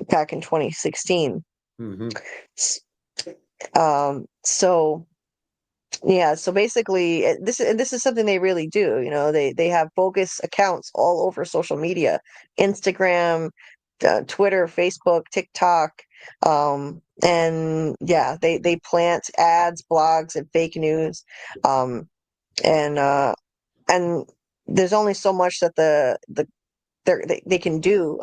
back in 2016. Hmm. S- so yeah, so basically this is something they really do. They have bogus accounts all over social media, Instagram, Twitter, Facebook, TikTok, and yeah, they plant ads, blogs, and fake news, and and there's only so much that they can do.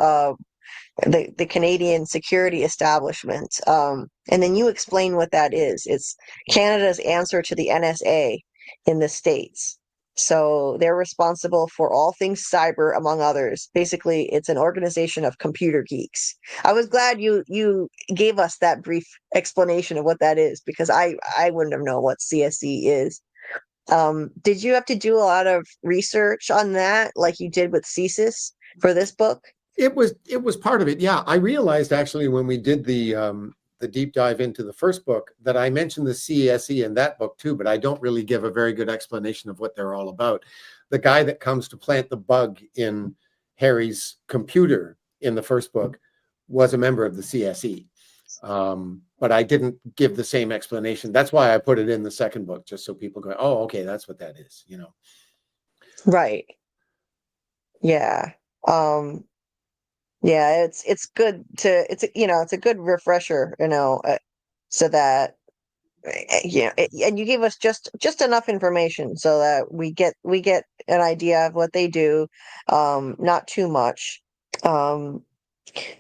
The Canadian security establishment. And then you explain what that is. It's Canada's answer to the NSA in the States. So they're responsible for all things cyber, among others. Basically, it's an organization of computer geeks. I was glad you gave us that brief explanation of what that is, because I wouldn't have known what CSE is. Did you have to do a lot of research on that, like you did with CSIS for this book? It was part of it. Yeah, I realized actually when we did the deep dive into the first book that I mentioned the CSE in that book too, but I don't really give a very good explanation of what they're all about. The guy that comes to plant the bug in Harry's computer in the first book was a member of the CSE. But I didn't give the same explanation. That's why I put it in the second book, just so people go, oh, okay, that's what that is, Right. Yeah. Um, yeah, it's good to it's a good refresher, so that and you gave us just enough information so that we get an idea of what they do, not too much. Um,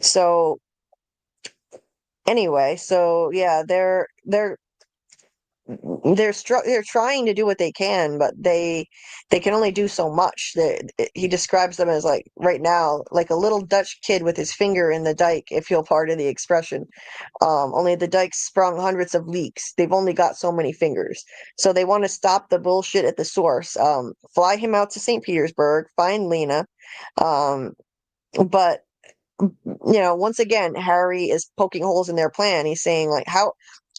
so anyway, so yeah, they're trying to do what they can, but they can only do so much. He describes them as, like, right now, like a little Dutch kid with his finger in the dike, if you'll pardon the expression. Only the dike sprung hundreds of leaks. They've only got so many fingers. So they want to stop the bullshit at the source. Fly him out to St. Petersburg, find Lena. Um, but once again, Harry is poking holes in their plan. He's saying, like,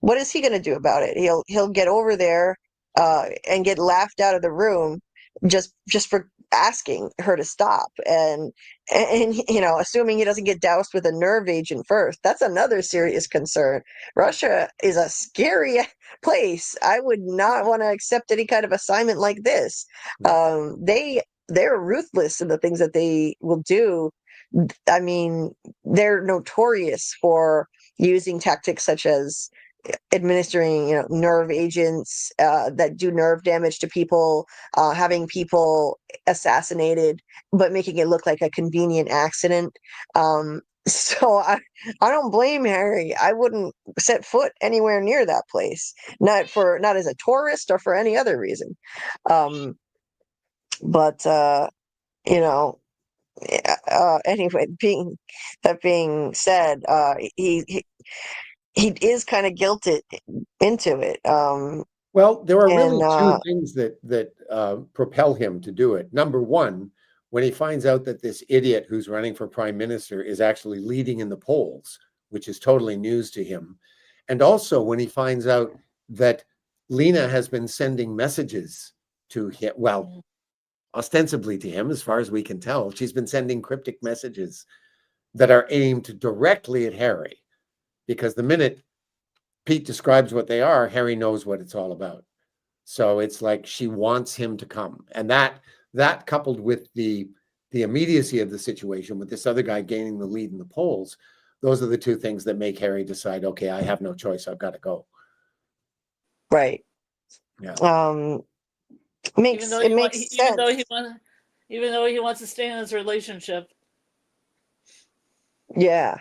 what is he going to do about it? He'll get over there, and get laughed out of the room just for asking her to stop, and assuming he doesn't get doused with a nerve agent first. That's another serious concern. Russia is a scary place. I would not want to accept any kind of assignment like this. They're ruthless in the things that they will do. I mean, they're notorious for using tactics such as administering, nerve agents that do nerve damage to people, having people assassinated, but making it look like a convenient accident. So I don't blame Harry. I wouldn't set foot anywhere near that place, not as a tourist or for any other reason. But you know, anyway, being said, he is kind of guilted into it. Well, there are And really two things that propel him to do it. Number one, when he finds out that this idiot who's running for prime minister is actually leading in the polls, which is totally news to him. And also when he finds out that Lena has been sending messages to him, well, ostensibly to him, as far as we can tell. She's been sending cryptic messages that are aimed directly at Harry, because the minute Pete describes what they are, Harry knows what it's all about. So it's like she wants him to come. And that coupled with the immediacy of the situation, with this other guy gaining the lead in the polls, those are the two things that make Harry decide, okay, I have no choice. I've got to go. right. Yeah. Even though It makes sense. Even though he wants to stay in his relationship. Yeah.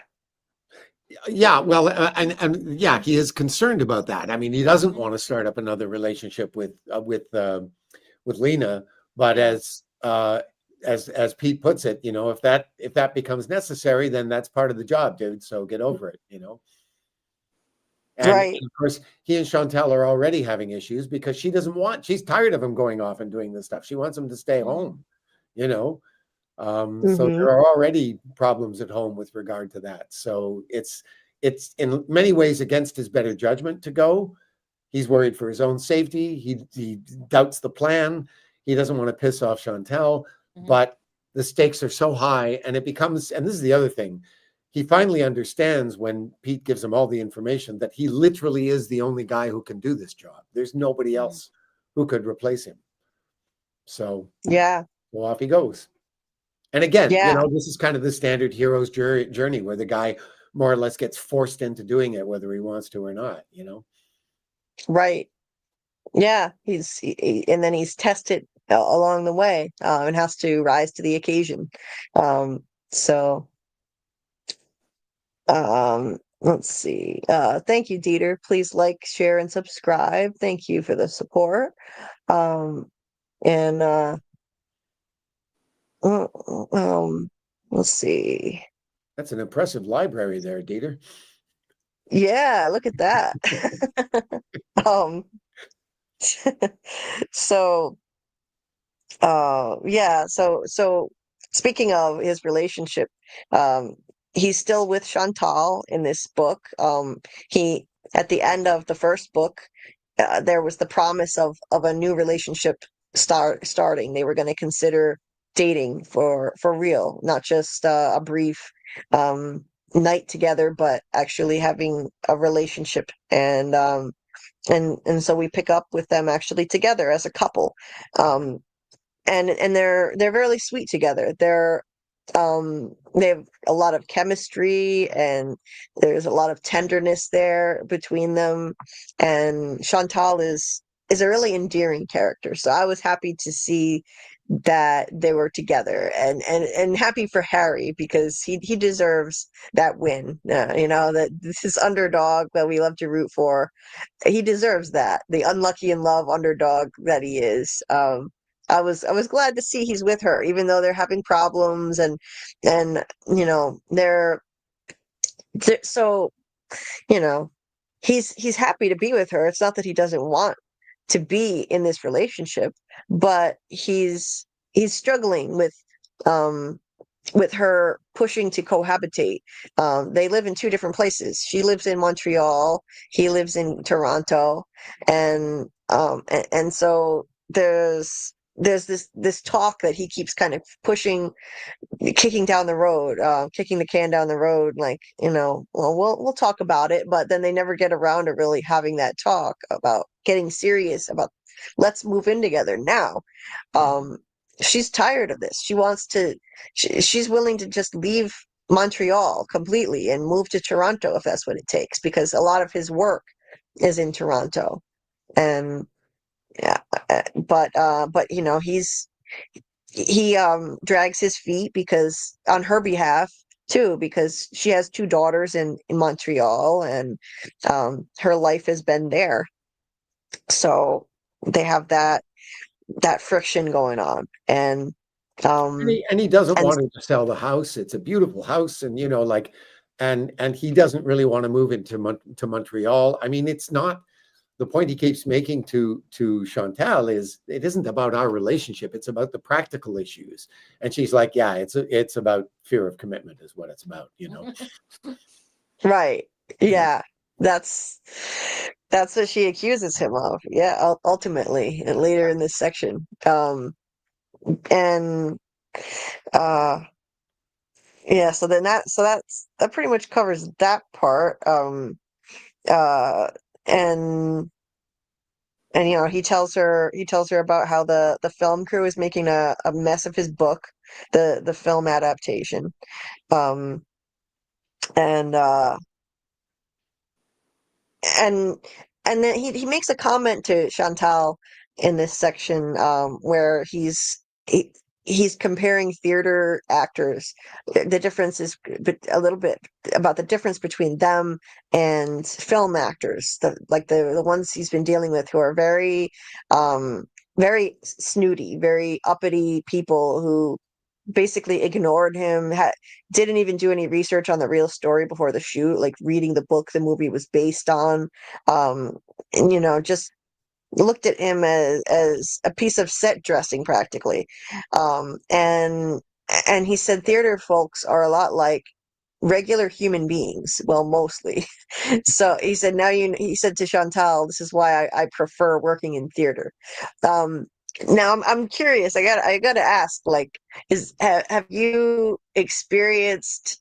Yeah, well, and yeah, he is concerned about that. I mean, he doesn't want to start up another relationship with Lena, but as Pete puts it, if that becomes necessary, then that's part of the job, dude. So get over it, And Right. of course, he and Chantal are already having issues because she's tired of him going off and doing this stuff. She wants him to stay home, So there are already problems at home with regard to that. So it's in many ways against his better judgment to go. He's worried for his own safety. He doubts the plan. He doesn't want to piss off Chantal, but the stakes are so high, and it becomes, and this is the other thing, he finally understands when Pete gives him all the information that he literally is the only guy who can do this job. There's nobody else who could replace him. So Yeah. well, off he goes. And again, Yeah. this is kind of the standard hero's journey where the guy more or less gets forced into doing it, whether he wants to or not, Right. Yeah. And then he's tested along the way, and has to rise to the occasion. So, let's see. Thank you, Dieter. Please like, share, and subscribe. Thank you for the support. And let's see. That's an impressive library there, Dieter. Yeah, look at that. Um, so yeah, so speaking of his relationship, um he's still with Chantal in this book. He At the end of the first book, there was the promise of a new relationship starting. They were going to consider dating for real, not just a brief night together, but actually having a relationship. And so we pick up with them actually together as a couple. And they're really sweet together. They have a lot of chemistry, and there's a lot of tenderness there between them. And Chantal is a really endearing character, so I was happy to see that they were together, and happy for Harry, because he deserves that win. That this is underdog that we love to root for. He deserves that, the unlucky in love underdog that he is. I was glad to see he's with her, even though they're having problems, and so he's happy to be with her. It's not that he doesn't want to be in this relationship, but he's struggling with her pushing to cohabitate. They live in two different places. She lives in Montreal, he lives in Toronto, and so there's this talk that he keeps kind of pushing, kicking down the road, kicking the can down the road, like, well, we'll talk about it, but then they never get around to really having that talk about getting serious about, let's move in together now. Um, she's tired of this. She wants to, she's willing to just leave Montreal completely and move to Toronto if that's what it takes, because a lot of his work is in Toronto. And yeah, but he drags his feet, because on her behalf too, because she has two daughters in Montreal, and her life has been there, so they have that friction going on. And Um he doesn't and want her to sell the house. It's a beautiful house, and and he doesn't really want to move to Montreal. I mean, it's not the point he keeps making to Chantal is it isn't about our relationship. It's about the practical issues. And she's like, yeah, it's about fear of commitment is what it's about, right, Yeah. yeah, that's that's what she accuses him of, yeah, ultimately, and later in this section. And uh Yeah, so then that pretty much covers that part. Uh and he tells her about how the film crew is making a mess of his book, the film adaptation. Um and and and then he makes a comment to Chantal in this section, where he's comparing theater actors. The difference is a little bit about the difference between them and film actors, the ones he's been dealing with, who are very snooty, very uppity people who basically ignored him, didn't even do any research on the real story before the shoot, like reading the book the movie was based on, and just looked at him as a piece of set dressing practically. And he said theater folks are a lot like regular human beings, well, mostly. So he said, he said to Chantal, this is why I prefer working in theater. um Now I'm curious. I gotta ask, like, have you experienced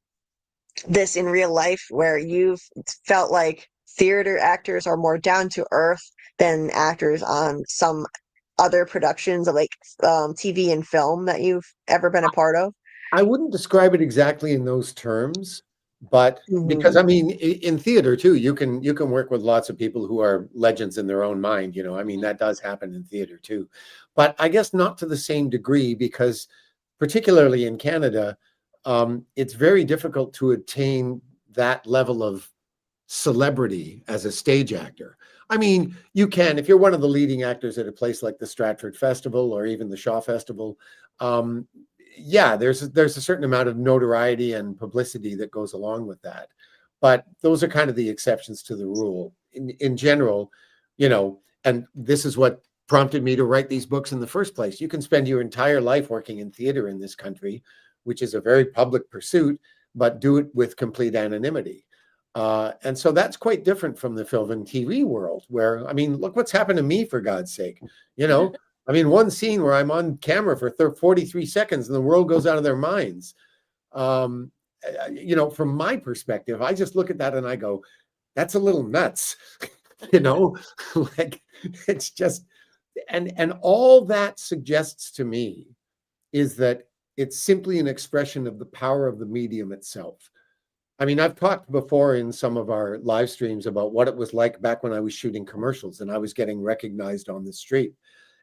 this in real life where you've felt like theater actors are more down to earth than actors on some other productions of like TV and film that you've ever been a part of? I wouldn't describe it exactly in those terms, but because Hmm. I mean, in theater too, you can work with lots of people who are legends in their own mind. You know, I mean, that does happen in theater too, but I guess not to the same degree because, particularly in Canada, it's very difficult to attain that level of celebrity as a stage actor. I mean, you can, if you're one of the leading actors at a place like the Stratford Festival or even the Shaw Festival, um, yeah, there's a certain amount of notoriety and publicity that goes along with that. But those are kind of the exceptions to the rule. In general, you know, and this is what prompted me to write these books in the first place. You can spend your entire life working in theater in this country, which is a very public pursuit, but do it with complete anonymity. And so that's quite different from the film and TV world, where, I mean, look what's happened to me, for God's sake. You know, I mean, one scene where I'm on camera for 43 seconds and the world goes out of their minds. Um, you know, from my perspective, I just look at that and I go, that's a little nuts, you know, like it's just, and all that suggests to me is that it's simply an expression of the power of the medium itself. I mean, I've talked before in some of our live streams about what it was like back when I was shooting commercials and I was getting recognized on the street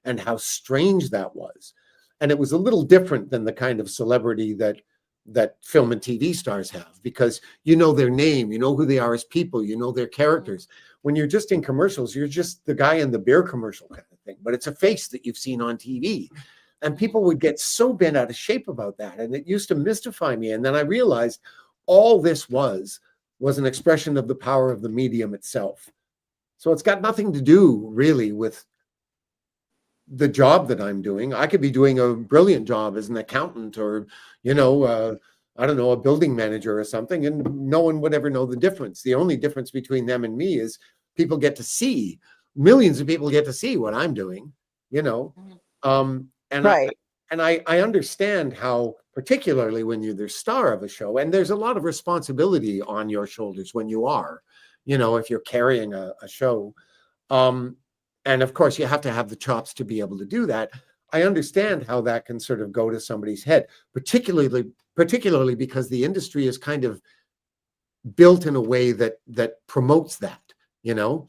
and how strange that was. And it was a little different than the kind of celebrity that film and TV stars have, because you know their name, you know who they are as people, you know their characters. When you're just in commercials, you're just the guy in the beer commercial kind of thing, but it's a face that you've seen on TV. And people would get so bent out of shape about that. And it used to mystify me. And then I realized all this was an expression of the power of the medium itself. So it's got nothing to do really with the job that I'm doing. I could be doing a brilliant job as an accountant or, you know, I don't know, a building manager or something, and no one would ever know the difference. The only difference between them and me is people get to see, millions of people get to see what I'm doing, you know. And Right. I understand how, particularly when you're the star of a show, and there's a lot of responsibility on your shoulders when you are, you know, if you're carrying a show. Um, and of course, you have to have the chops to be able to do that. I understand how that can sort of go to somebody's head, particularly because the industry is kind of built in a way that promotes that, you know.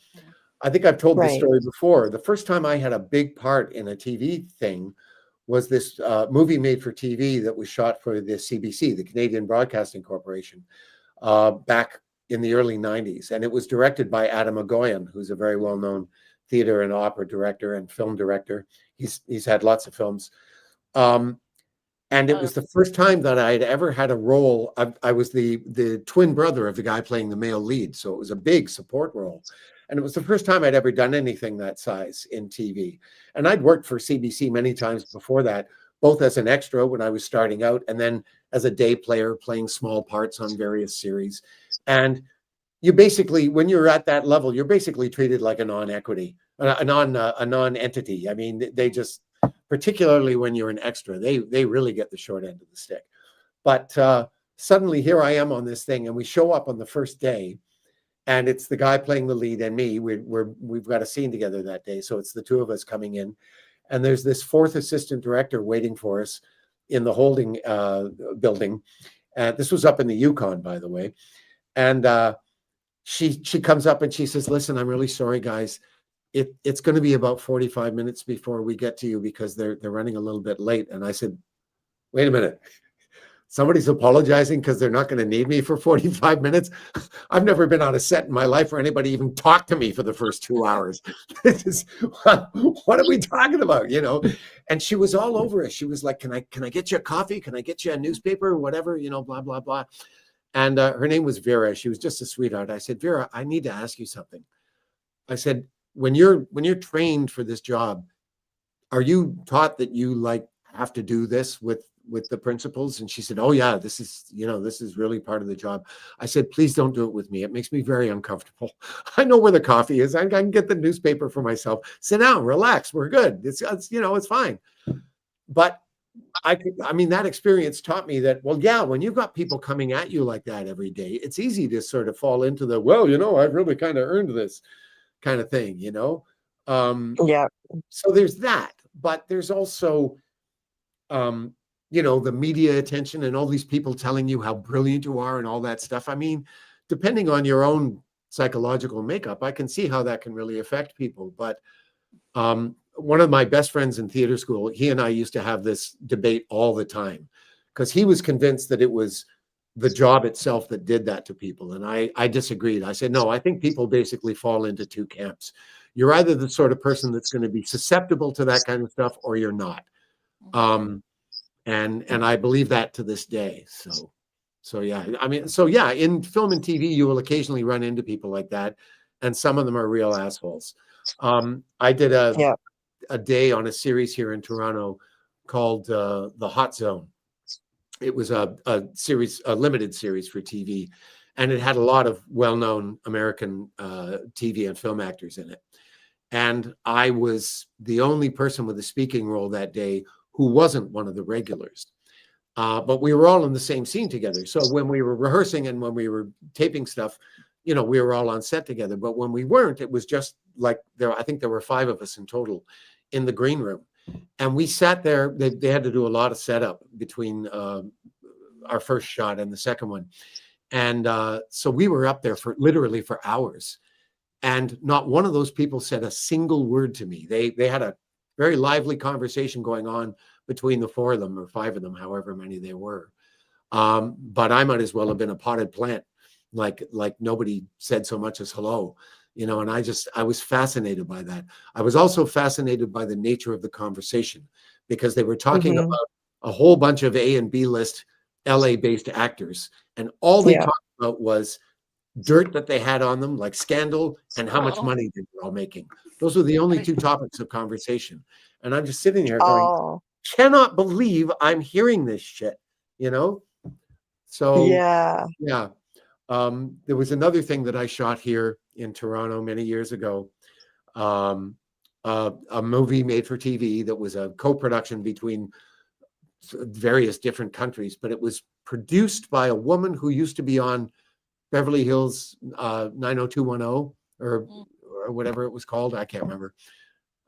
I think I've told this Right. story before. The first time I had a big part in a TV thing was this movie made for TV that was shot for the CBC, the Canadian Broadcasting Corporation, back in the early 90s. And it was directed by Adam Agoyan, who's a very well-known theater and opera director and film director. He's had lots of films. And it was the first time that I had ever had a role. I was the twin brother of the guy playing the male lead. So it was a big support role. And it was the first time I'd ever done anything that size in TV. And I'd worked for CBC many times before that, both as an extra when I was starting out, and then as a day player playing small parts on various series. And you basically, when you're at that level, you're basically treated like a non-equity, a non-entity. I mean, they just, particularly when you're an extra, they really get the short end of the stick. But suddenly here I am on this thing, and we show up on the first day, and it's the guy playing the lead and me. We've got a scene together that day, so it's the two of us coming in, and there's this fourth assistant director waiting for us in the holding building. This was up in the Yukon, by the way, and she comes up and she says, "Listen, I'm really sorry, guys. It's going to be about 45 minutes before we get to you because they're running a little bit late." And I said, "Wait a minute. Somebody's apologizing because they're not going to need me for 45 minutes. I've never been on a set in my life where anybody even talked to me for the first 2 hours. This is, what are we talking about? You know?" And she was all over us. She was like, can I get you a coffee? Can I get you a newspaper or whatever? You know, blah, blah, blah. And her name was Vera. She was just a sweetheart. I said, "Vera, I need to ask you something." I said, when you're trained for this job, are you taught that you like have to do this with the principals? And she said, "Oh yeah, this is really part of the job." I said, "Please don't do it with me. It makes me very uncomfortable. I know where the coffee is. I can get the newspaper for myself. Sit down, relax. We're good. It's fine." But I mean, that experience taught me that, well, yeah, when you've got people coming at you like that every day, it's easy to sort of fall into the, well, I've really kind of earned this kind of thing, Yeah. So there's that, but there's also, the media attention and all these people telling you how brilliant you are and all that stuff. I mean, depending on your own psychological makeup, I can see how that can really affect people. But one of my best friends in theater school, he and I used to have this debate all the time because he was convinced that it was the job itself that did that to people. And I disagreed. I said, no, I think people basically fall into two camps. You're either the sort of person that's going to be susceptible to that kind of stuff or you're not. And I believe that to this day. So yeah, I mean, so yeah, in film and TV, you will occasionally run into people like that. And some of them are real assholes. I did a day on a series here in Toronto called The Hot Zone. It was a limited series for TV, and it had a lot of well-known American TV and film actors in it. And I was the only person with a speaking role that day who wasn't one of the regulars. But we were all in the same scene together. So when we were rehearsing and when we were taping stuff, we were all on set together. But when we weren't, it was just like I think there were 5 of us in total in the green room. And we sat there. They had to do a lot of setup between our first shot and the second one. And so we were up there literally for hours. And not one of those people said a single word to me. They had a very lively conversation going on between the 4 of them or 5 of them, however many they were. But I might as well have been a potted plant. Like nobody said so much as hello, and I was fascinated by that. I was also fascinated by the nature of the conversation because they were talking about a whole bunch of A and B list LA-based actors. And all they talked about was dirt that they had on them, like scandal, and how much money they were all making. Those were the only 2 topics of conversation. And I'm just sitting here going, cannot believe I'm hearing this shit, So Yeah. There was another thing that I shot here in Toronto many years ago. A movie made for TV that was a co-production between various different countries, but it was produced by a woman who used to be on Beverly Hills 90210 or whatever it was called. I can't remember.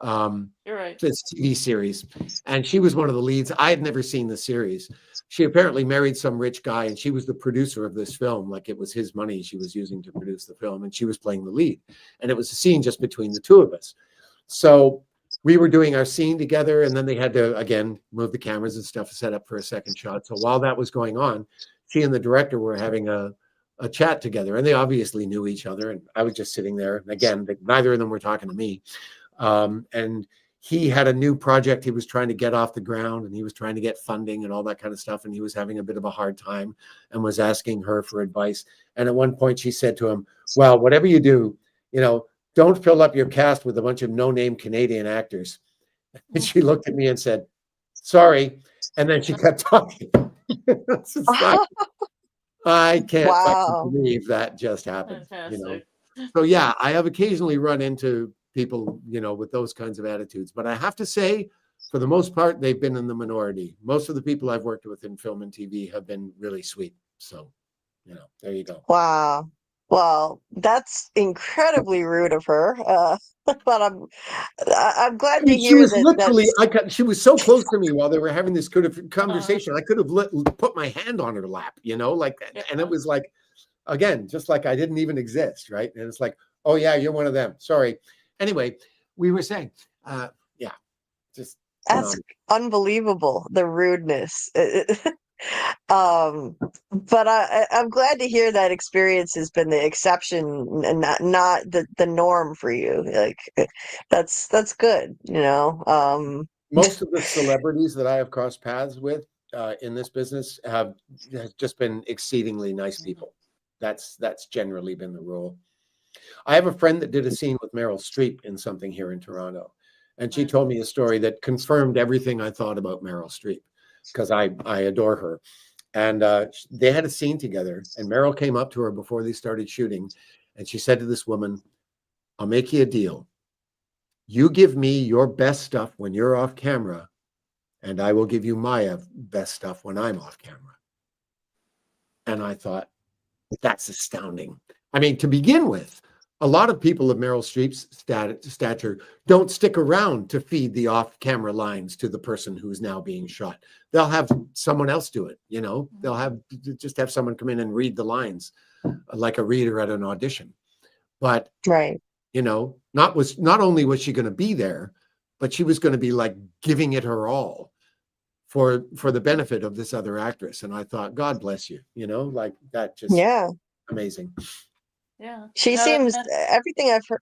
You're right. This TV series, and she was one of the leads. I had never seen the series. She apparently married some rich guy, and she was the producer of this film. Like it was his money she was using to produce the film, and she was playing the lead. And it was a scene just between the 2 of us. So we were doing our scene together, and then they had to again move the cameras and stuff set up for a second shot. So while that was going on, she and the director were having a chat together, and they obviously knew each other. And I was just sitting there. And again, neither of them were talking to me. And he had a new project he was trying to get off the ground, and he was trying to get funding and all that kind of stuff. And he was having a bit of a hard time and was asking her for advice. And at one point she said to him, well, whatever you do, don't fill up your cast with a bunch of no-name Canadian actors. And she looked at me and said, sorry. And then she kept talking. I can't fucking believe that just happened. So yeah, I have occasionally run into people, with those kinds of attitudes. But I have to say, for the most part, they've been in the minority. Most of the people I've worked with in film and TV have been really sweet. So, there you go. Wow. Well, that's incredibly rude of her. But I'm glad to hear she was that. Literally, she was so close to me while they were having this conversation. I could have put my hand on her lap, and it was like, again, just like I didn't even exist, right? And it's like, oh yeah, you're one of them. Sorry. Anyway, we were saying, just that's unbelievable, the rudeness. But I'm glad to hear that experience has been the exception and not the norm for you. Like that's good, Most of the celebrities that I have crossed paths with in this business has just been exceedingly nice people. That's generally been the rule. I have a friend that did a scene with Meryl Streep in something here in Toronto, and she told me a story that confirmed everything I thought about Meryl Streep because I adore her. And they had a scene together, and Meryl came up to her before they started shooting, and she said to this woman, I'll make you a deal. You give me your best stuff when you're off camera, and I will give you my best stuff when I'm off camera. And I thought, that's astounding. I mean, to begin with, a lot of people of Meryl Streep's stature don't stick around to feed the off-camera lines to the person who's now being shot. They'll have someone else do it, you know. They'll just have someone come in and read the lines like a reader at an audition. But, Right. you know, not only was she going to be there, but she was going to be like giving it her all for the benefit of this other actress. And I thought, God bless you, you know, like that just Yeah. amazing. Yeah. She seems everything I've heard.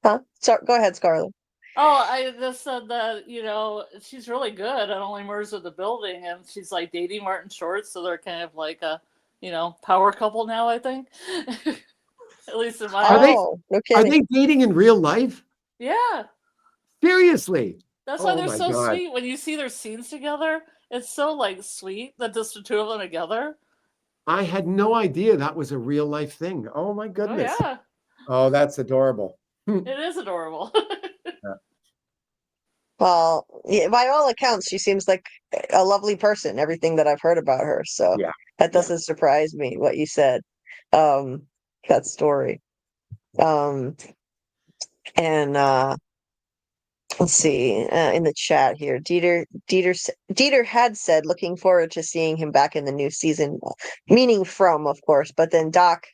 Huh? Sorry, go ahead, Scarlett. Oh, I just said that, you know, she's really good at Only Murders of the Building, and she's like dating Martin Short, so they're kind of like a, you know, power couple now, I think. At least in my eyes. No Are kidding. they dating in real life? Yeah. Seriously? That's why Oh they're my so God. sweet. When you see their scenes together, it's so like sweet that just the two of them together. I had no idea that was a real life thing. Oh my Oh goodness. yeah, Oh, that's adorable. it is adorable. Well, yeah, by all accounts, she seems like a lovely person, everything that I've heard about her. So Yeah. that doesn't surprise me, what you said. That story. And let's see, in the chat here, Dieter had said looking forward to seeing him back in the new season, meaning From, of course. But then Doc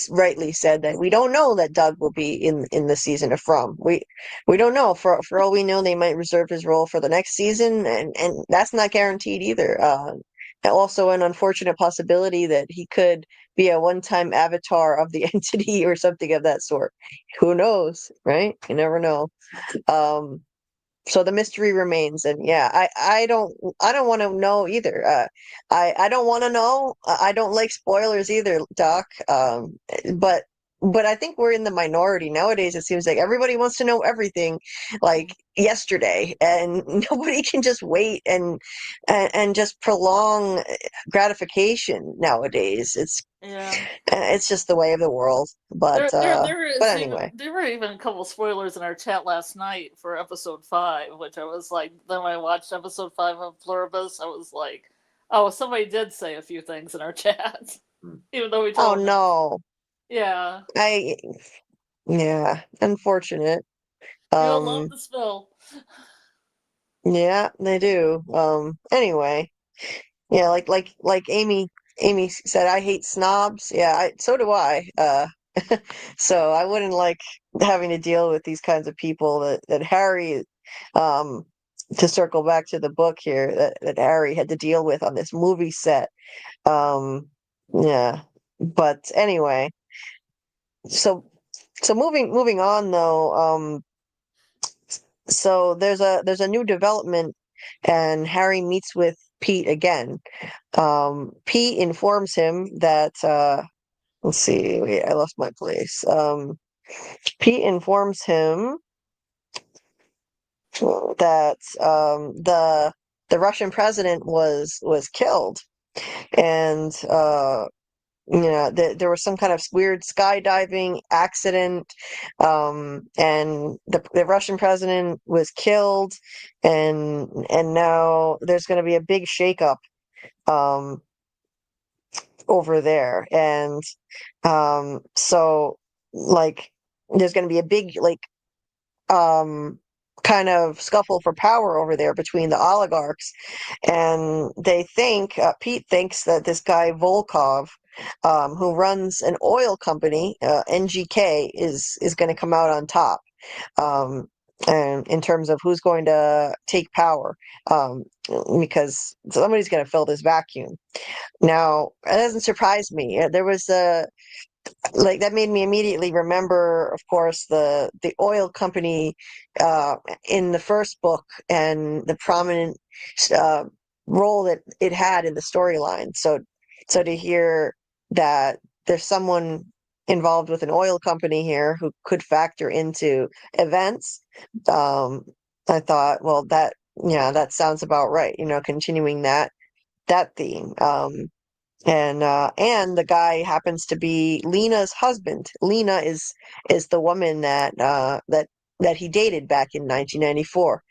rightly said that we don't know that Doug will be in the season of From. We don't know. For all we know, they might reserve his role for the next season, and that's not guaranteed either. Also, an unfortunate possibility that he could be a one-time avatar of the entity or something of that sort. Who knows, right? You never know. So the mystery remains, and yeah, I don't want to know either. I don't want to know. I don't like spoilers either, Doc. But I think we're in the minority nowadays. It seems like everybody wants to know everything, like yesterday, and nobody can just wait and just prolong gratification nowadays. Yeah. It's just the way of the world. But anyway. There were even a couple spoilers in our chat last night for episode 5, which I was like, then when I watched episode 5 of Pluribus, I was like, oh, somebody did say a few things in our chat, even though we told Oh them. no. Yeah. Yeah, unfortunate. People love the spill. Yeah, they do. Anyway, yeah, like Amy said, I hate snobs. Yeah, so do I. So I wouldn't like having to deal with these kinds of people that Harry, um, to circle back to the book here, that Harry had to deal with on this movie set. Yeah, but anyway, so moving on though, so there's a new development, and Harry meets with Pete again. Pete informs him that let's see, wait, I lost my place. Pete informs him that the Russian president was killed, and there was some kind of weird skydiving accident, and the Russian president was killed, and now there's going to be a big shakeup um, over there, and so like there's going to be a big um, kind of scuffle for power over there between the oligarchs, and they think Pete thinks that this guy Volkov, who runs an oil company, NGK, is going to come out on top, and in terms of who's going to take power, because somebody's going to fill this vacuum. Now, it doesn't surprise me. There was a that made me immediately remember, of course, the oil company in the first book, and the prominent uh, role that it had in the storyline. So to hear that there's someone involved with an oil company here who could factor into events, I thought, well, that sounds about right. Continuing that theme. And the guy happens to be Lena's husband. Lena is the woman that he dated back in 1994.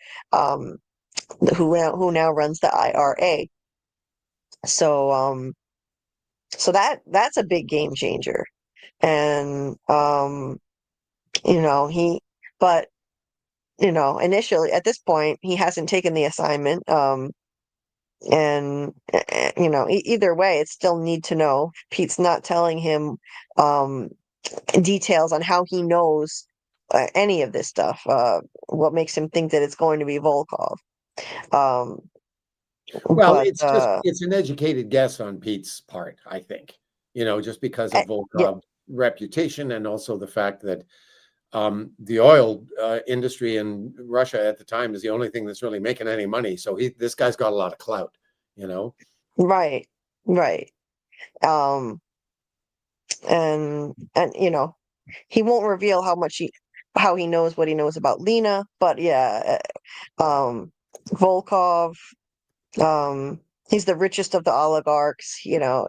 who now runs the IRA. So so that's a big game changer. And he but initially at this point he hasn't taken the assignment. And either way, it's still need to know. Pete's not telling him details on how he knows any of this stuff. What makes him think that it's going to be Volkov? Um, Well, but it's an educated guess on Pete's part, I think. Just because of yeah, Volkov's reputation, and also the fact that the oil industry in Russia at the time is the only thing that's really making any money. So this guy's got a lot of clout. right, right. Um, and he won't reveal how he knows what he knows about Lena, but yeah, Volkov, he's the richest of the oligarchs, uh,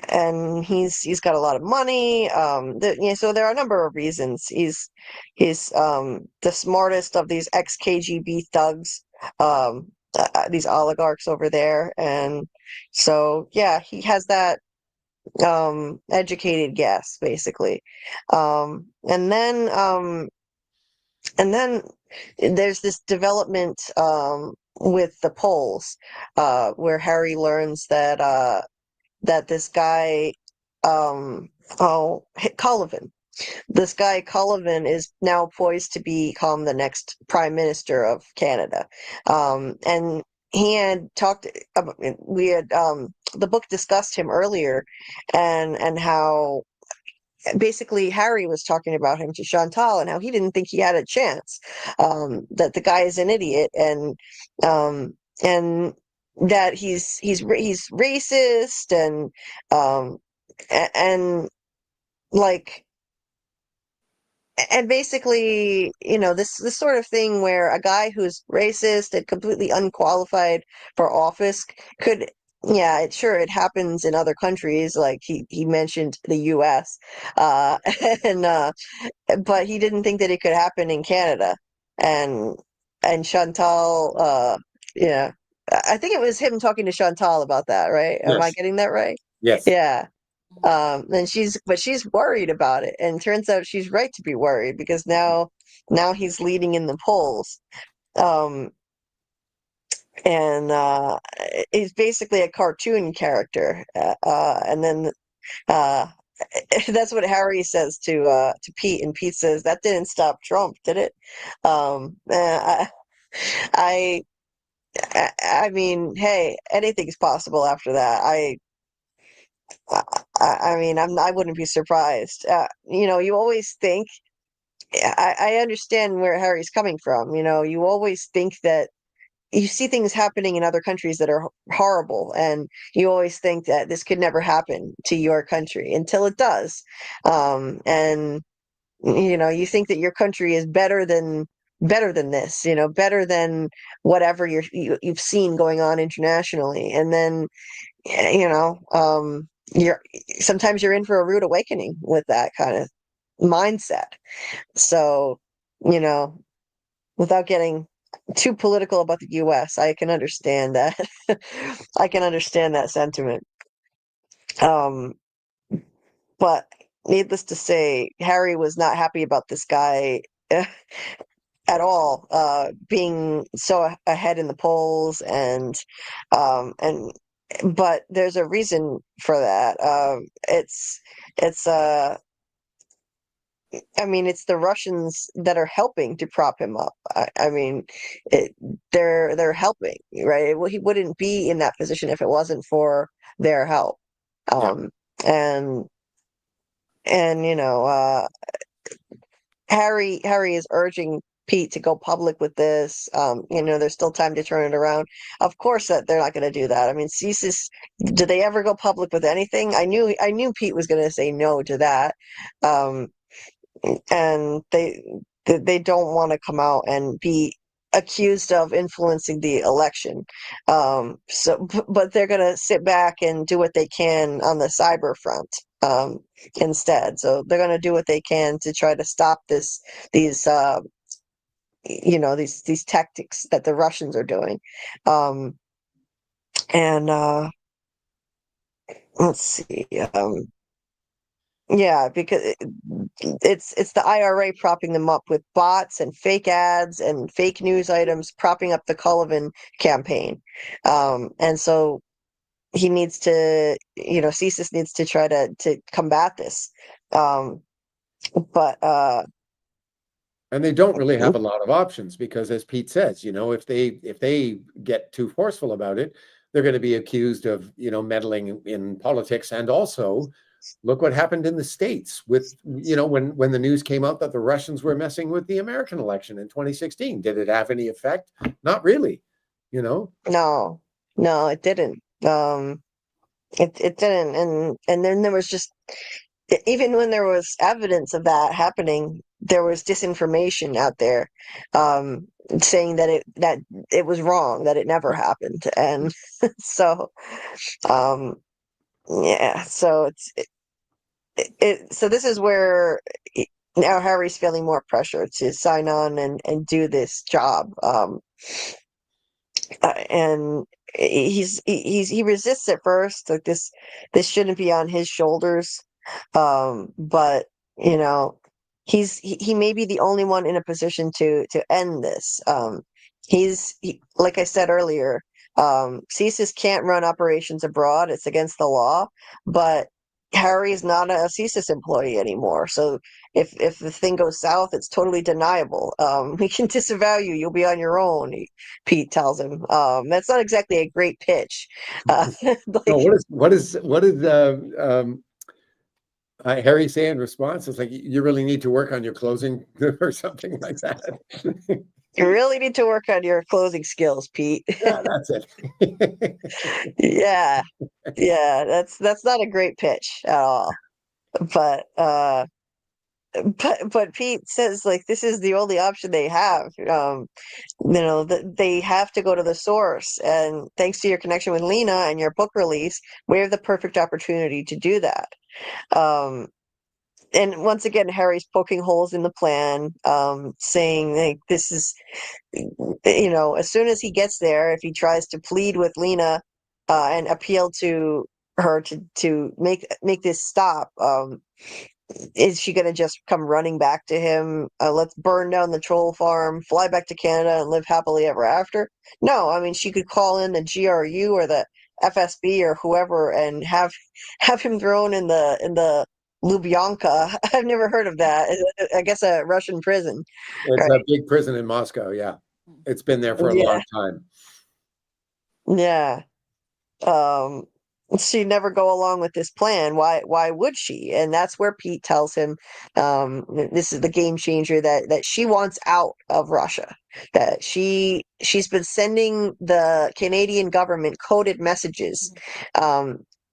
and he's got a lot of money. So there are a number of reasons. He's the smartest of these ex-KGB thugs, these oligarchs over there, and so yeah, he has that educated guess basically. And then there's this development with the Poles, where Harry learns that this guy, Cullivan, this guy Cullivan is now poised to become the next Prime Minister of Canada. And he had talked about, we had the book discussed him earlier, and how basically Harry was talking about him to Chantal and how he didn't think he had a chance, that the guy is an idiot, and that he's racist, um, and like and basically, this sort of thing where a guy who's racist and completely unqualified for office could, yeah, it happens in other countries, like he mentioned the US, uh, and but he didn't think that it could happen in Canada, and Chantal, yeah, I think it was him talking to Chantal about that, right? Am I Yes. getting that right? Yes. Yeah. And she's worried about it, and turns out she's right to be worried because now he's leading in the polls. Um, and he's basically a cartoon character. And then uh, that's what Harry says to Pete, and Pete says that didn't stop Trump, did it? I, I mean, hey, anything's possible after that. I mean, I wouldn't be surprised. You always think, I understand where Harry's coming from. You always think that you see things happening in other countries that are horrible, and you always think that this could never happen to your country until it does. And you think that your country is better than this, better than whatever you've seen going on internationally, and then you're sometimes you're in for a rude awakening with that kind of mindset. So, you know, without getting too political about the US, I can understand that. I can understand that sentiment. Um, but needless to say, Harry was not happy about this guy at all, being so ahead in the polls, and but there's a reason for that. It's I mean, it's the Russians that are helping to prop him up. I mean, they're helping, right? Well, he wouldn't be in that position if it wasn't for their help. Yeah. Um, and Harry is urging Pete to go public with this. There's still time to turn it around. Of course that they're not going to do that. I mean, CSIS, do they ever go public with anything? I knew Pete was going to say no to that. Um, and they don't want to come out and be accused of influencing the election. But they're going to sit back and do what they can on the cyber front, instead. So they're going to do what they can to try to stop these these tactics that the Russians are doing. And let's see. Yeah, because it's the IRA propping them up with bots and fake ads and fake news items propping up the Cullivan campaign. And so he needs to, CSIS needs to try to combat this. But And they don't really have a lot of options because, as Pete says, if they get too forceful about it, they're going to be accused of, meddling in politics. And also, look what happened in the States with, when the news came out that the Russians were messing with the American election in 2016. Did it have any effect? Not really, no, it didn't. It didn't. And then there was just, even when there was evidence of that happening, there was disinformation out there, saying that it was wrong, that it never happened. And so, yeah, so so this is where now Harry's feeling more pressure to sign on and do this job. And he resists at first, like this shouldn't be on his shoulders. But he may be the only one in a position to end this. Like I said earlier, CSIS can't run operations abroad. It's against the law, but Harry is not a CSIS employee anymore. So if the thing goes south, it's totally deniable. We can disavow you. You'll be on your own, Pete tells him. That's not exactly a great pitch. No, what is Harry say in response? It's like, you really need to work on your closing or something like that. You really need to work on your closing skills, Pete. Yeah, that's it. Yeah, that's not a great pitch at all. But Pete says, like, this is the only option they have. They have to go to the source, and thanks to your connection with Lena and your book release, we have the perfect opportunity to do that. And once again, Harry's poking holes in the plan, saying, like, this is, as soon as he gets there, if he tries to plead with Lena and appeal to her to make this stop, is she going to just come running back to him? Let's burn down the troll farm, fly back to Canada, and live happily ever after? No, I mean, she could call in the GRU or the FSB or whoever and have him thrown in the Lubyanka. I've never heard of that. I guess a Russian prison. It's Right. a big prison in Moscow. Yeah, it's been there for a long time. Yeah. She'd never go along with this plan. Why would she? And that's where Pete tells him, this is the game changer, that she wants out of Russia. That she's been sending the Canadian government coded messages,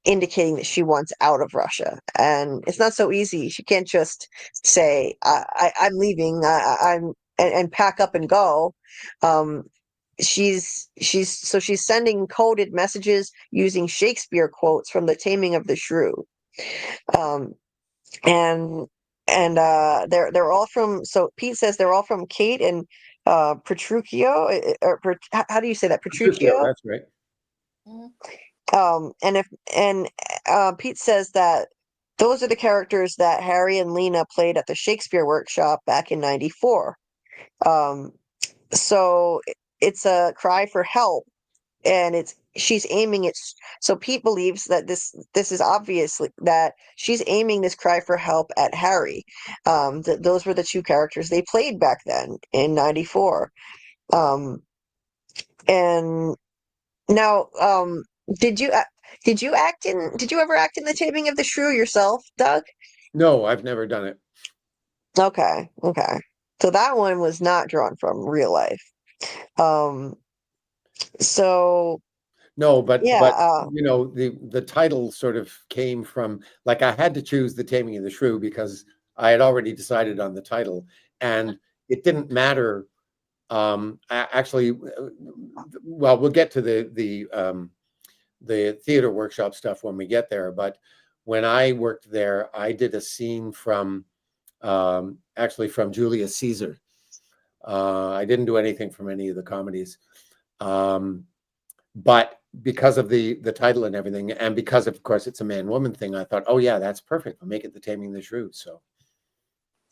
indicating that she wants out of Russia. And it's not so easy. She can't just say, I'm leaving, and pack up and go. She's sending coded messages using Shakespeare quotes from The Taming of the Shrew. And they're all from, so Pete says they're all from Kate and Petruchio, how do you say that? Petruchio? That's right. Pete says that those are the characters that Harry and Lena played at the Shakespeare workshop back in '94. So it's a cry for help, and she's aiming it. So Pete believes that this is obviously that she's aiming this cry for help at Harry. Those were the two characters they played back then in '94. And now, did you ever act in The Taming of the Shrew yourself, Doug? No, I've never done it. Okay. So that one was not drawn from real life. So no, but yeah, the title sort of came from, like, I had to choose The Taming of the Shrew because I had already decided on the title, and it didn't matter. Actually, well, we'll get to the theater workshop stuff when we get there. But when I worked there, I did a scene from actually from Julius Caesar. I didn't do anything from any of the comedies. But because of the title and everything, and because of course it's a man-woman thing, I thought, oh yeah, that's perfect. I'll make it The Taming of the Shrew. So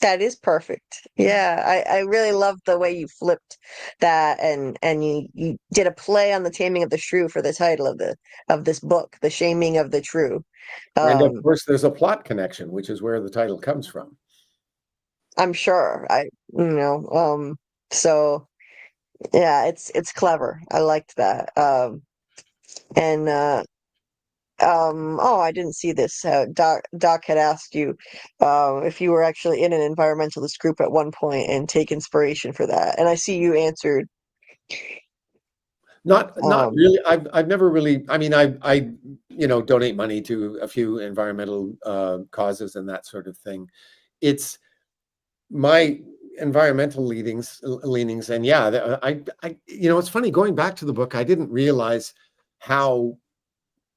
That is perfect. Yeah, I really love the way you flipped that, and you did a play on the taming of the shrew for the title of this book, The Shaming of the Shrew. and of Um, course there's a plot connection, which is where the title comes from. I'm sure. So yeah, it's clever. I liked that. And oh, I didn't see this. Doc had asked you if you were actually in an environmentalist group at one point and take inspiration for that. And I see you answered. Not Um, really. I've never really. I mean, I donate money to a few environmental causes and that sort of thing. It's my environmental leanings, and yeah, it's funny going back to the book. I didn't realize how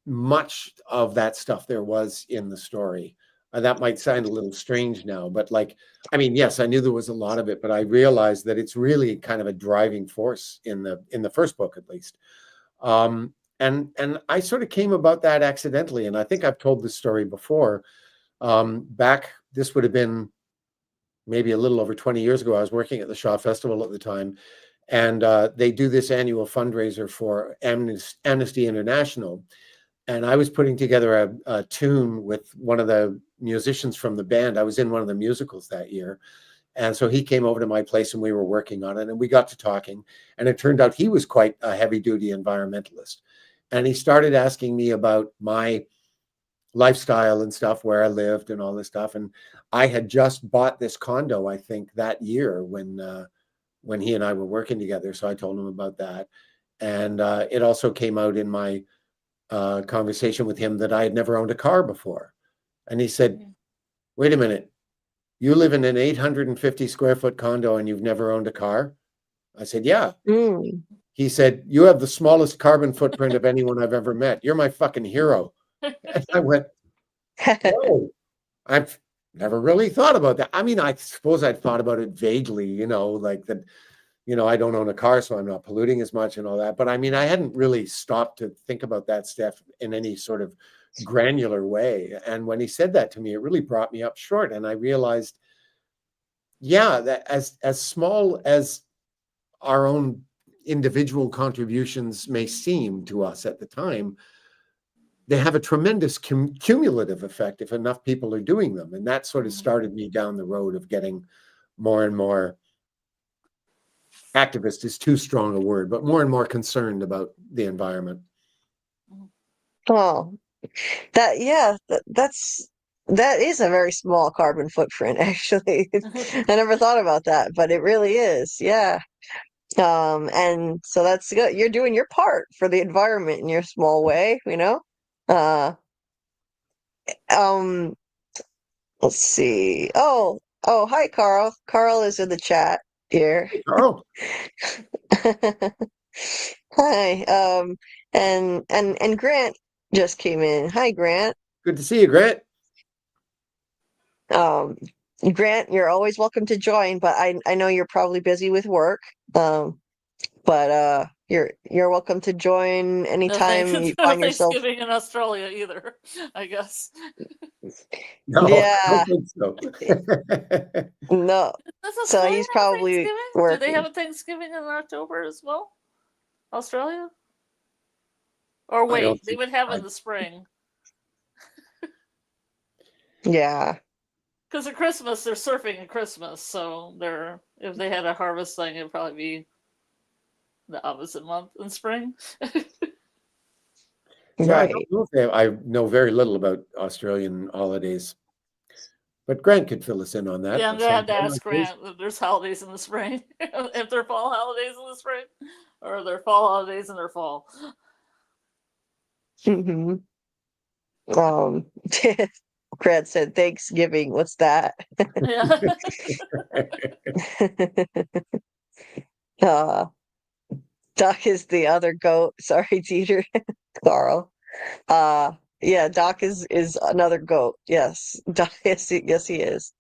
much of that stuff there was in the story. That might sound a little strange now, but I mean, yes, I knew there was a lot of it, but I realized that it's really kind of a driving force in the first book, at least. And I sort of came about that accidentally, and I think I've told this story before. This would have been maybe a little over 20 years ago. I was working at the Shaw Festival at the time, and they do this annual fundraiser for Amnesty International. And I was putting together a tune with one of the musicians from the band. I was in one of the musicals that year. And so he came over to my place and we were working on it, and we got to talking. And it turned out he was quite a heavy duty environmentalist. And he started asking me about my lifestyle and stuff, where I lived and all this stuff. And I had just bought this condo, I think, that year when he and I were working together. So I told him about that. And it also came out in my conversation with him that I had never owned a car before. And he said, wait a minute, you live in an 850 square foot condo and you've never owned a car? I said, yeah. mm. He said, you have the smallest carbon footprint of anyone I've ever met. You're my fucking hero. And I went, whoa, I've never really thought about that. I mean, I suppose I'd thought about it vaguely, like that, I don't own a car, so I'm not polluting as much and all that. But I mean, I hadn't really stopped to think about that stuff in any sort of granular way. And when he said that to me, it really brought me up short. And I realized, yeah, that as small as our own individual contributions may seem to us at the time, they have a tremendous cumulative effect if enough people are doing them. And that sort of started me down the road of getting more and more, activist is too strong a word, but more and more concerned about the environment. Oh, that is a very small carbon footprint, actually. I never thought about that, but it really is. Yeah. And so that's good. You're doing your part for the environment in your small way, Uh, um, let's see. Hi, Carl. Carl is in the chat here. Hey, Carl. Hi. And Grant just came in. Hi, Grant. Good to see you, Grant. Um, Grant, you're always welcome to join, but I know you're probably busy with work. But you're welcome to join anytime you No find yourself. Thanksgiving in Australia either, I guess. No, I Yeah, don't think so. no. Does So Australia he's have probably Thanksgiving? Do they working. have a Thanksgiving in October as well? Australia? Or I don't wait, they think would have it I, in the spring. Yeah. Because at Christmas, they're surfing at Christmas, so if they had a harvest thing, it'd probably be the opposite month in spring. yeah, I Right. don't know if I know very little about Australian holidays, but Grant could fill us in on that Yeah, I'm at gonna some have to point, I ask suppose. Grant if there's holidays in the spring, if they're fall holidays in the spring, or they're fall holidays in their fall. hmm Um, Grant said Thanksgiving. What's that? Yeah. uh, Doc is the other goat. Sorry, Dieter. Carl. Uh, yeah, Doc is another goat. Yes, Doc. Yes, he is.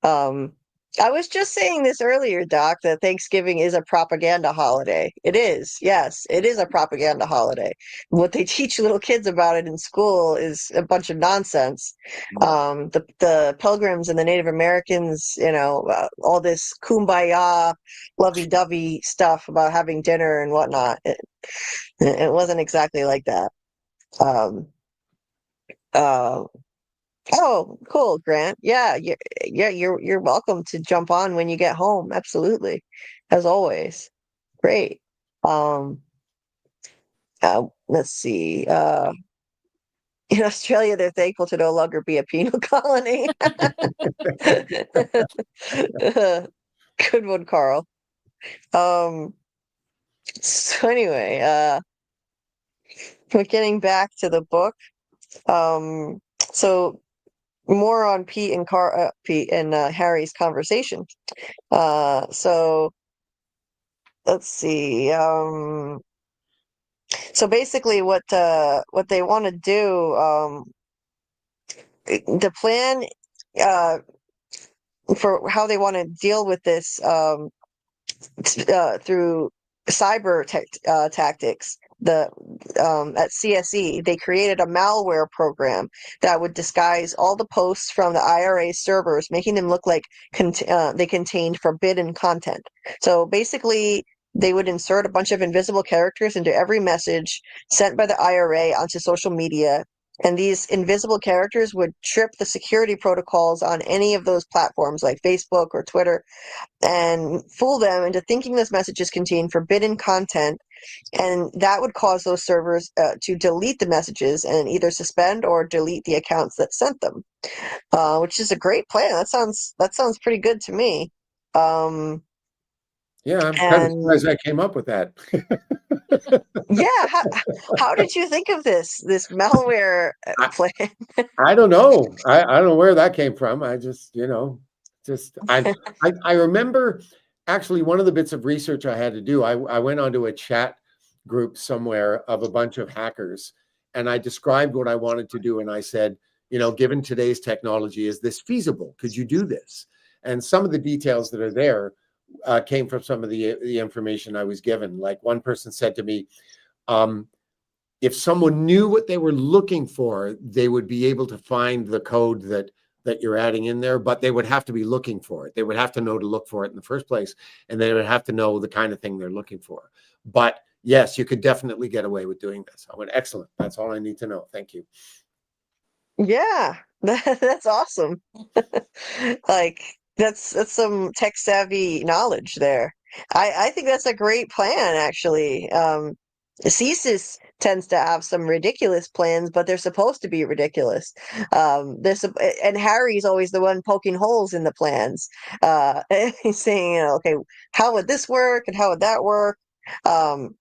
Um, I was just saying this earlier, Doc, that Thanksgiving is a propaganda holiday. It is. Yes, it is a propaganda holiday. What they teach little kids about it in school is a bunch of nonsense. The Pilgrims and the Native Americans, all this kumbaya, lovey-dovey stuff about having dinner and whatnot. It wasn't exactly like that. Um, uh, Oh, cool, Grant. Yeah, you're welcome to jump on when you get home. Absolutely. As always. Great. Um, let's see. In Australia, they're thankful to no longer be a penal colony. Good one, Carl. Um, so anyway, we're getting back to the book. So more on Pete and Harry's conversation. So let's see. So basically, what they want to do, the plan uh, for how they want to deal with this through tactics. At CSE, they created a malware program that would disguise all the posts from the IRA servers, making them look like they contained forbidden content. So basically, they would insert a bunch of invisible characters into every message sent by the IRA onto social media. And these invisible characters would trip the security protocols on any of those platforms like Facebook or Twitter and fool them into thinking those messages contain forbidden content, and that would cause those servers to delete the messages and either suspend or delete the accounts that sent them, which is a great plan. That sounds pretty good to me. Um, Yeah, I'm kind of and surprised I came up with that. yeah, how did you think of this malware I, plan? I don't know. I don't know where that came from. I just, just I remember actually one of the bits of research I had to do. I went onto a chat group somewhere of a bunch of hackers, and I described what I wanted to do, and I said, given today's technology, is this feasible? Could you do this? And some of the details that are there came from some of the information I was given. Like one person said to me, if someone knew what they were looking for, they would be able to find the code that you're adding in there, but they would have to be looking for it. They would have to know to look for it in the first place, and they would have to know the kind of thing they're looking for. But yes, you could definitely get away with doing this. I went, excellent. That's all I need to know. Thank you. Yeah, that's awesome. Like that's some tech savvy knowledge there. I think that's a great plan, actually. CSIS tends to have some ridiculous plans, but they're supposed to be ridiculous. And Harry's always the one poking holes in the plans. He's saying, okay, how would this work and how would that work? Um,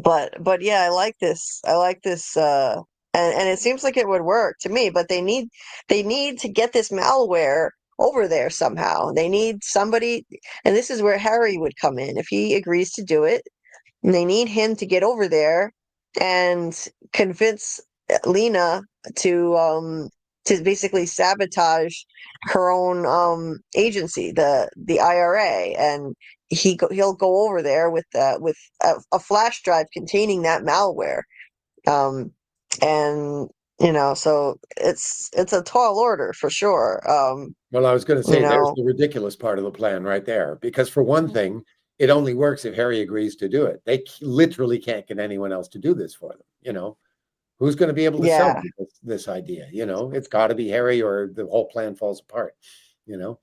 but yeah, I like this. I like this and it seems like it would work to me, but they need to get this malware over there somehow. They need somebody, and this is where Harry would come in if he agrees to do it. And they need him to get over there and convince Lena to basically sabotage her own agency, the IRA, and he'll go over there with a flash drive containing that malware, um, and so it's a tall order for sure. Well, I was going to You say there's know, the ridiculous part of the plan right there, because for one thing, it only works if Harry agrees to do it. They literally can't get anyone else to do this for them. Who's going to be able to sell yeah, them this idea? It's got to be Harry, or the whole plan falls apart. You know,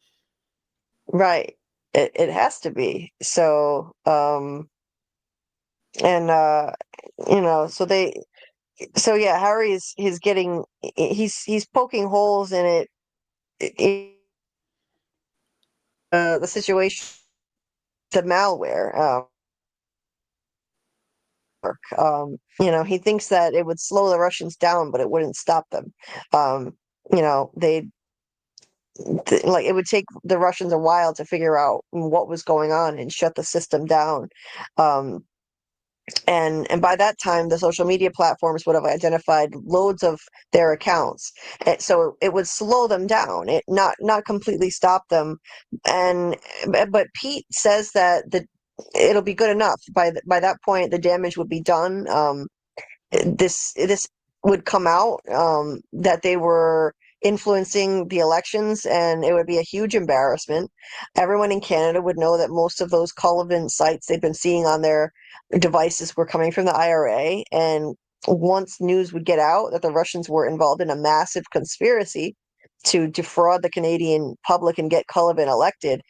right. It has to be. So, and so yeah, he's getting he's poking holes in it, the situation, the malware. He thinks that it would slow the Russians down, but it wouldn't stop them. They like it would take the Russians a while to figure out what was going on and shut the system down. Um, and by that time the social media platforms would have identified loads of their accounts, and so it would slow them down, it not completely stop them. And but Pete says that it'll be good enough by that point. The damage would be done. This would come out, that they were influencing the elections, and it would be a huge embarrassment. Everyone in Canada would know that most of those Cullivan sites they've been seeing on their devices were coming from the IRA. And once news would get out that the Russians were involved in a massive conspiracy to defraud the Canadian public and get Cullivan elected,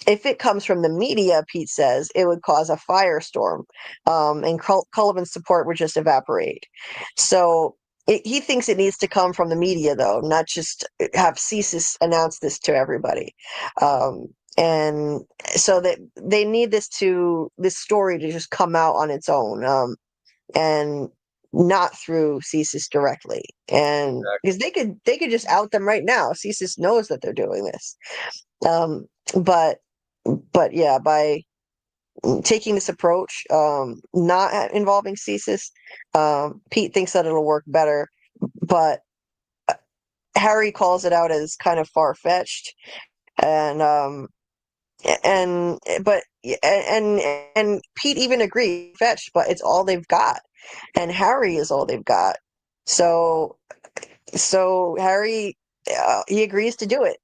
if it comes from the media, Pete says, it would cause a firestorm, and Cullivan's support would just evaporate. So he thinks it needs to come from the media, though, not just have CSIS announce this to everybody. And so that they need this story to just come out on its own, and not through CSIS directly. And because they could just out them right now. CSIS knows that they're doing this. But yeah, by taking this approach, not involving CSIS, Pete thinks that it'll work better, but Harry calls it out as kind of far-fetched, and but and Pete even agrees, fetched, but it's all they've got, and Harry is all they've got. So Harry, he agrees to do it.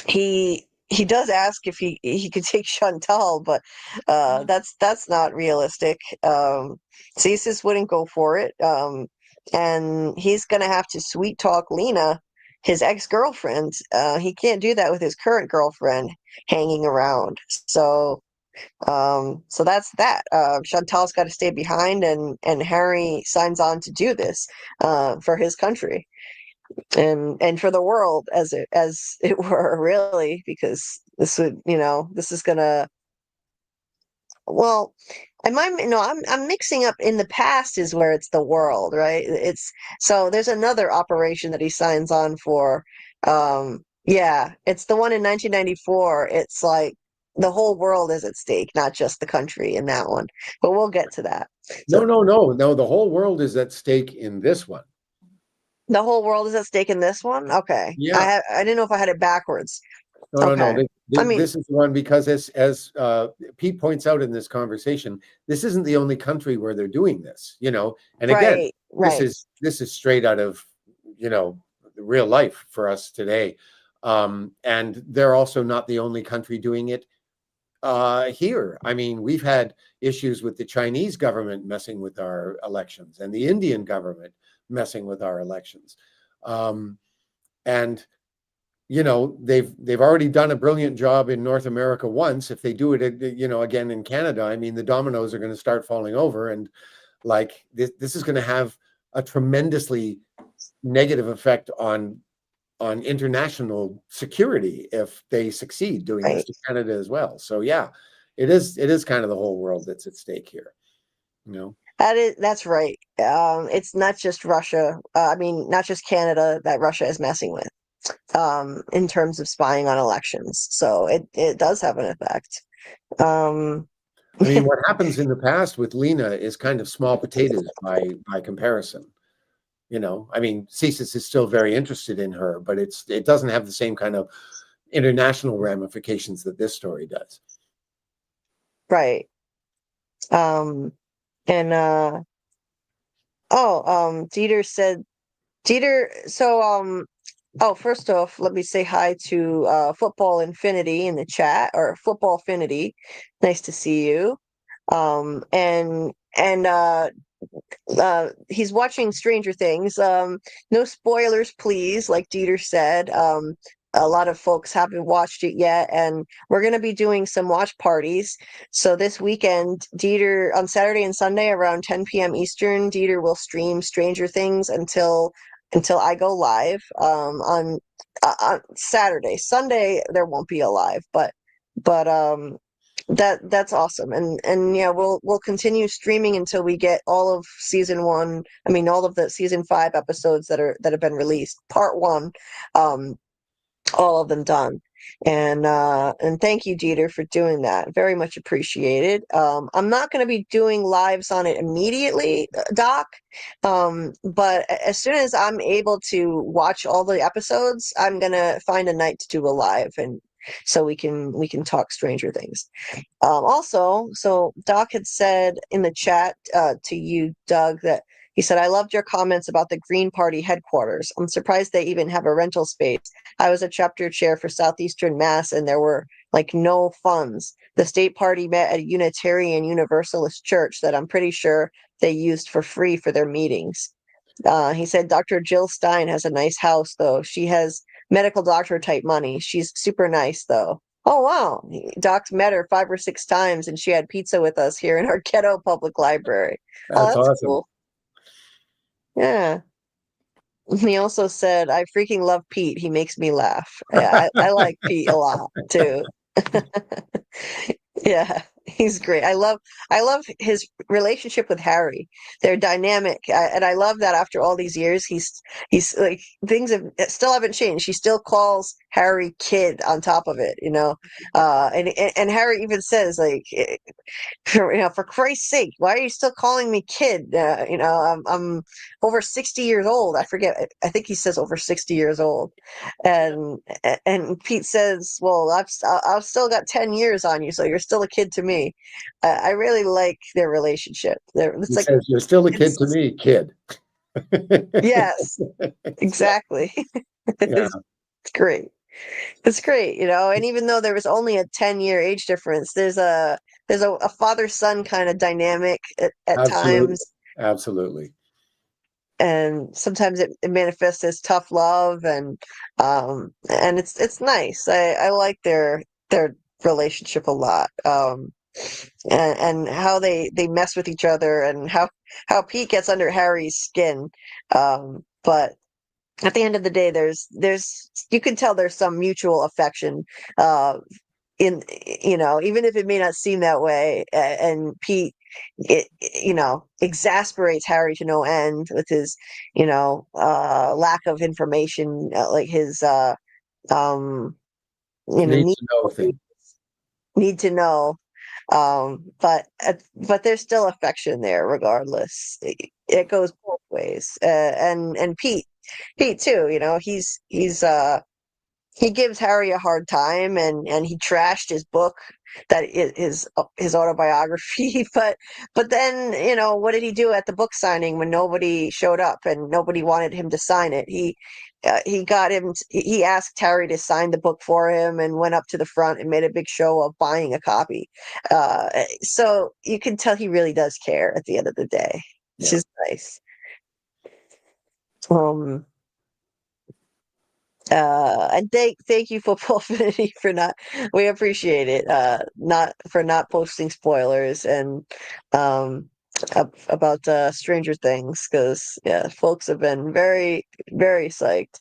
He does ask if he could take Chantal, but that's not realistic. CSIS wouldn't go for it, and he's gonna have to sweet talk Lena, his ex-girlfriend. He can't do that with his current girlfriend hanging around. So that's that. Chantal's got to stay behind, and Harry signs on to do this for his country. And for the world, as it were, really, because this is gonna, well, I'm mixing up. In the past is where it's the world, right? So there's another operation that he signs on for. Yeah, it's the one in 1994. It's like the whole world is at stake, not just the country in that one, but we'll get to that. No, the whole world is at stake in this one. The whole world is at stake in this one? Okay. Yeah. I didn't know if I had it backwards. No. I mean, This is one, because as Pete points out in this conversation, this isn't the only country where they're doing this, and again, right. this is straight out of, real life for us today. And they're also not the only country doing it here. I mean, we've had issues with the Chinese government messing with our elections, and the Indian government messing with our elections. And they've already done a brilliant job in North America once. If they do it, again in Canada, I mean, the dominoes are going to start falling over, and like this is going to have a tremendously negative effect on international security if they succeed doing this to Canada as well. So yeah, it is kind of the whole world that's at stake here. That's right. It's not just Russia. I mean, not just Canada that Russia is messing with, in terms of spying on elections. So it does have an effect. I mean, what happens in the past with Lena is kind of small potatoes by comparison. I mean, CSIS is still very interested in her, but it doesn't have the same kind of international ramifications that this story does. Right. And Dieter, so first off, let me say hi to Football Infinity in the chat, or Football Affinity. Nice to see you. And he's watching Stranger Things. No spoilers, please, like Dieter said. A lot of folks haven't watched it yet, and we're going to be doing some watch parties. So this weekend, Dieter, on Saturday and Sunday around 10 p.m. Eastern, Dieter will stream Stranger Things until I go live on Saturday. Sunday there won't be a live, but that's awesome. And yeah, we'll continue streaming until we get all of season 1. I mean, all of the season 5 episodes that have been released, part 1, all of them done. And thank you, Dieter, for doing that. Very much appreciated. I'm not going to be doing lives on it immediately, Doc. But as soon as I'm able to watch all the episodes, I'm going to find a night to do a live, and so we can talk Stranger Things. Also, so Doc had said in the chat to you, Doug, that he said, I loved your comments about the Green Party headquarters. I'm surprised they even have a rental space. I was a chapter chair for Southeastern Mass, and there were like no funds. The state party met at a Unitarian Universalist church that I'm pretty sure they used for free for their meetings. He said, Dr. Jill Stein has a nice house, though. She has medical doctor type money. She's super nice, though. Oh, wow. Doc's met her 5 or 6 times, and she had pizza with us here in our ghetto public library. Oh, That's that's awesome. cool. Yeah. He also said, I freaking love Pete. He makes me laugh. I like Pete a lot, too. Yeah, he's great. I love his relationship with Harry. They're dynamic, and I love that after all these years, he's like things have still haven't changed. She still calls Harry kid on top of it, you know. And Harry even says like, for Christ's sake, why are you still calling me kid? I'm over 60 years old. I forget. I think he says over 60 years old. And Pete says, well, I've still got 10 years on you, so you're still a kid to me. I really like their relationship. It's He like, says, you're still a kid to it's, me, kid. yes, exactly. Yeah, It's great. It's great, and even though there was only a 10-year age difference, there's a father-son kind of dynamic at absolutely. times, Absolutely. and sometimes it manifests as tough love, and it's nice. I like their relationship a lot. And how they mess with each other, and how Pete gets under Harry's skin. But at the end of the day, there's you can tell there's some mutual affection, uh in even if it may not seem that way. And Pete, exasperates Harry to no end with his lack of information, like his um Needs need, to know things. need to know. But there's still affection there regardless. It goes both ways. And Pete too, he gives Harry a hard time, and he trashed his book, that his autobiography. But then, what did he do at the book signing when nobody showed up and nobody wanted him to sign it? He asked Harry to sign the book for him, and went up to the front and made a big show of buying a copy. So you can tell he really does care at the end of the day, which Yeah. is nice. And thank you for Affinity for not, we appreciate it, not posting spoilers, and about Stranger Things, because yeah, folks have been very, very psyched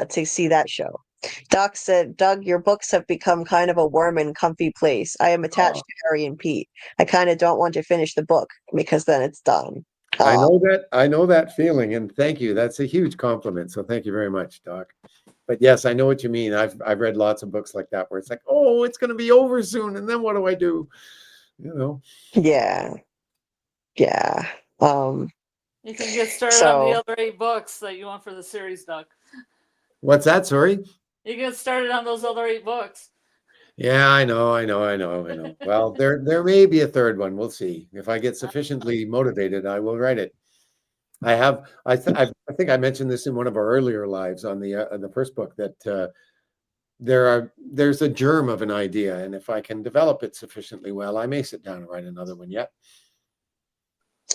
to see that show. Doc said, Doug, your books have become kind of a warm and comfy place. I am attached Oh, to Harry and Pete. I kind of don't want to finish the book because then it's done. I know that feeling, and thank you. That's a huge compliment. So thank you very much, Doc. But yes, I know what you mean. I've read lots of books like that where it's like, oh, it's going to be over soon, and then what do I do? Yeah, yeah. You can get started on the So other 8 books that you want for the series, Doug. What's that? Sorry. You get started on those other 8 books. Yeah, I know. Well, there may be a third one. We'll see. If I get sufficiently motivated, I will write it. I think I mentioned this in one of our earlier lives on the first book, that there's a germ of an idea, and if I can develop it sufficiently well, I may sit down and write another one yet.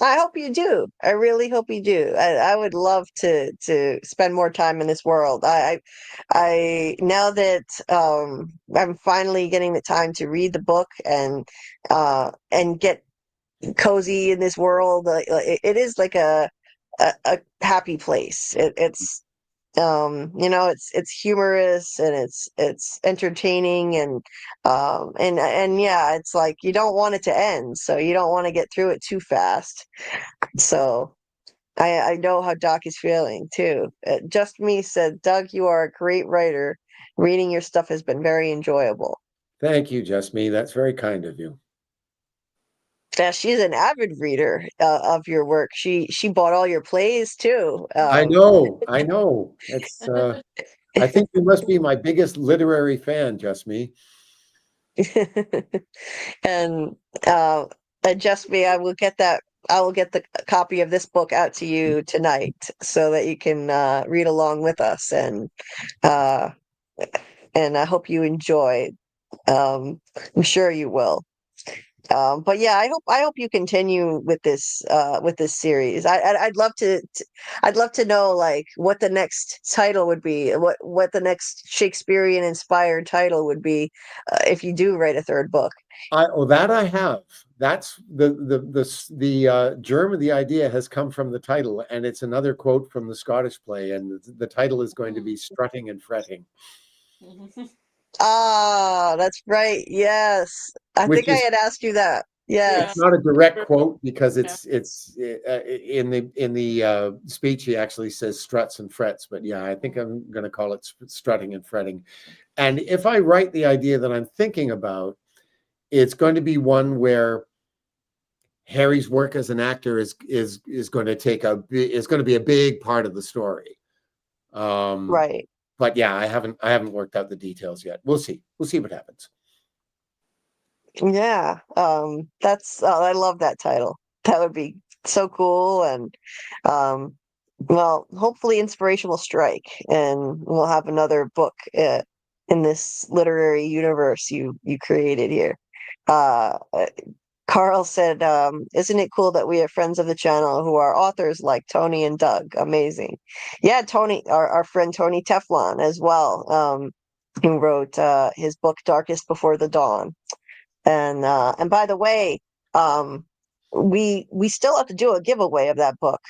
I hope you do. I really hope you do. I would love to spend more time in this world. I now that I'm finally getting the time to read the book, and get cozy in this world. It is like a happy place. It's humorous, and it's entertaining, and yeah, it's like you don't want it to end, so you don't want to get through it too fast. So I know how Doc is feeling too. Just Me said, Doug, you are a great writer. reading your stuff has been very enjoyable. Thank you, Just Me. That's very kind of you. Yeah, she's an avid reader of your work. She bought all your plays too. I know. It's I think you must be my biggest literary fan, Just Me. And just me, I will get the copy of this book out to you tonight so that you can read along with us, uh, and I hope you enjoy. I'm sure you will. But yeah, I hope you continue with this series. I'd love I'd love to know like what the next title would be, what the next Shakespearean inspired title would be, if you do write a third book. That I have. That's the germ of the idea has come from the title, and it's another quote from the Scottish play, and the title is going to be Strutting and Fretting. Ah, that's right. Yes. I Which think I is had asked you that. Yeah. it's Yes. not a direct quote because it's in the speech he actually says struts and frets, but yeah, I think I'm going to call it strutting and fretting. And if I write the idea that I'm thinking about, it's going to be one where Harry's work as an actor is going to be a big part of the story. Right. But yeah, I haven't worked out the details yet. We'll see what happens. Yeah. I love that title. That would be so cool. And well, hopefully inspiration will strike and we'll have another book in this literary universe you created here. Uh Carl said, isn't it cool that we have friends of the channel who are authors like Tony and Doug? Amazing. Yeah, Tony, our friend Tony Teflon as well, who wrote his book Darkest Before the Dawn. And by the way, we still have to do a giveaway of that book.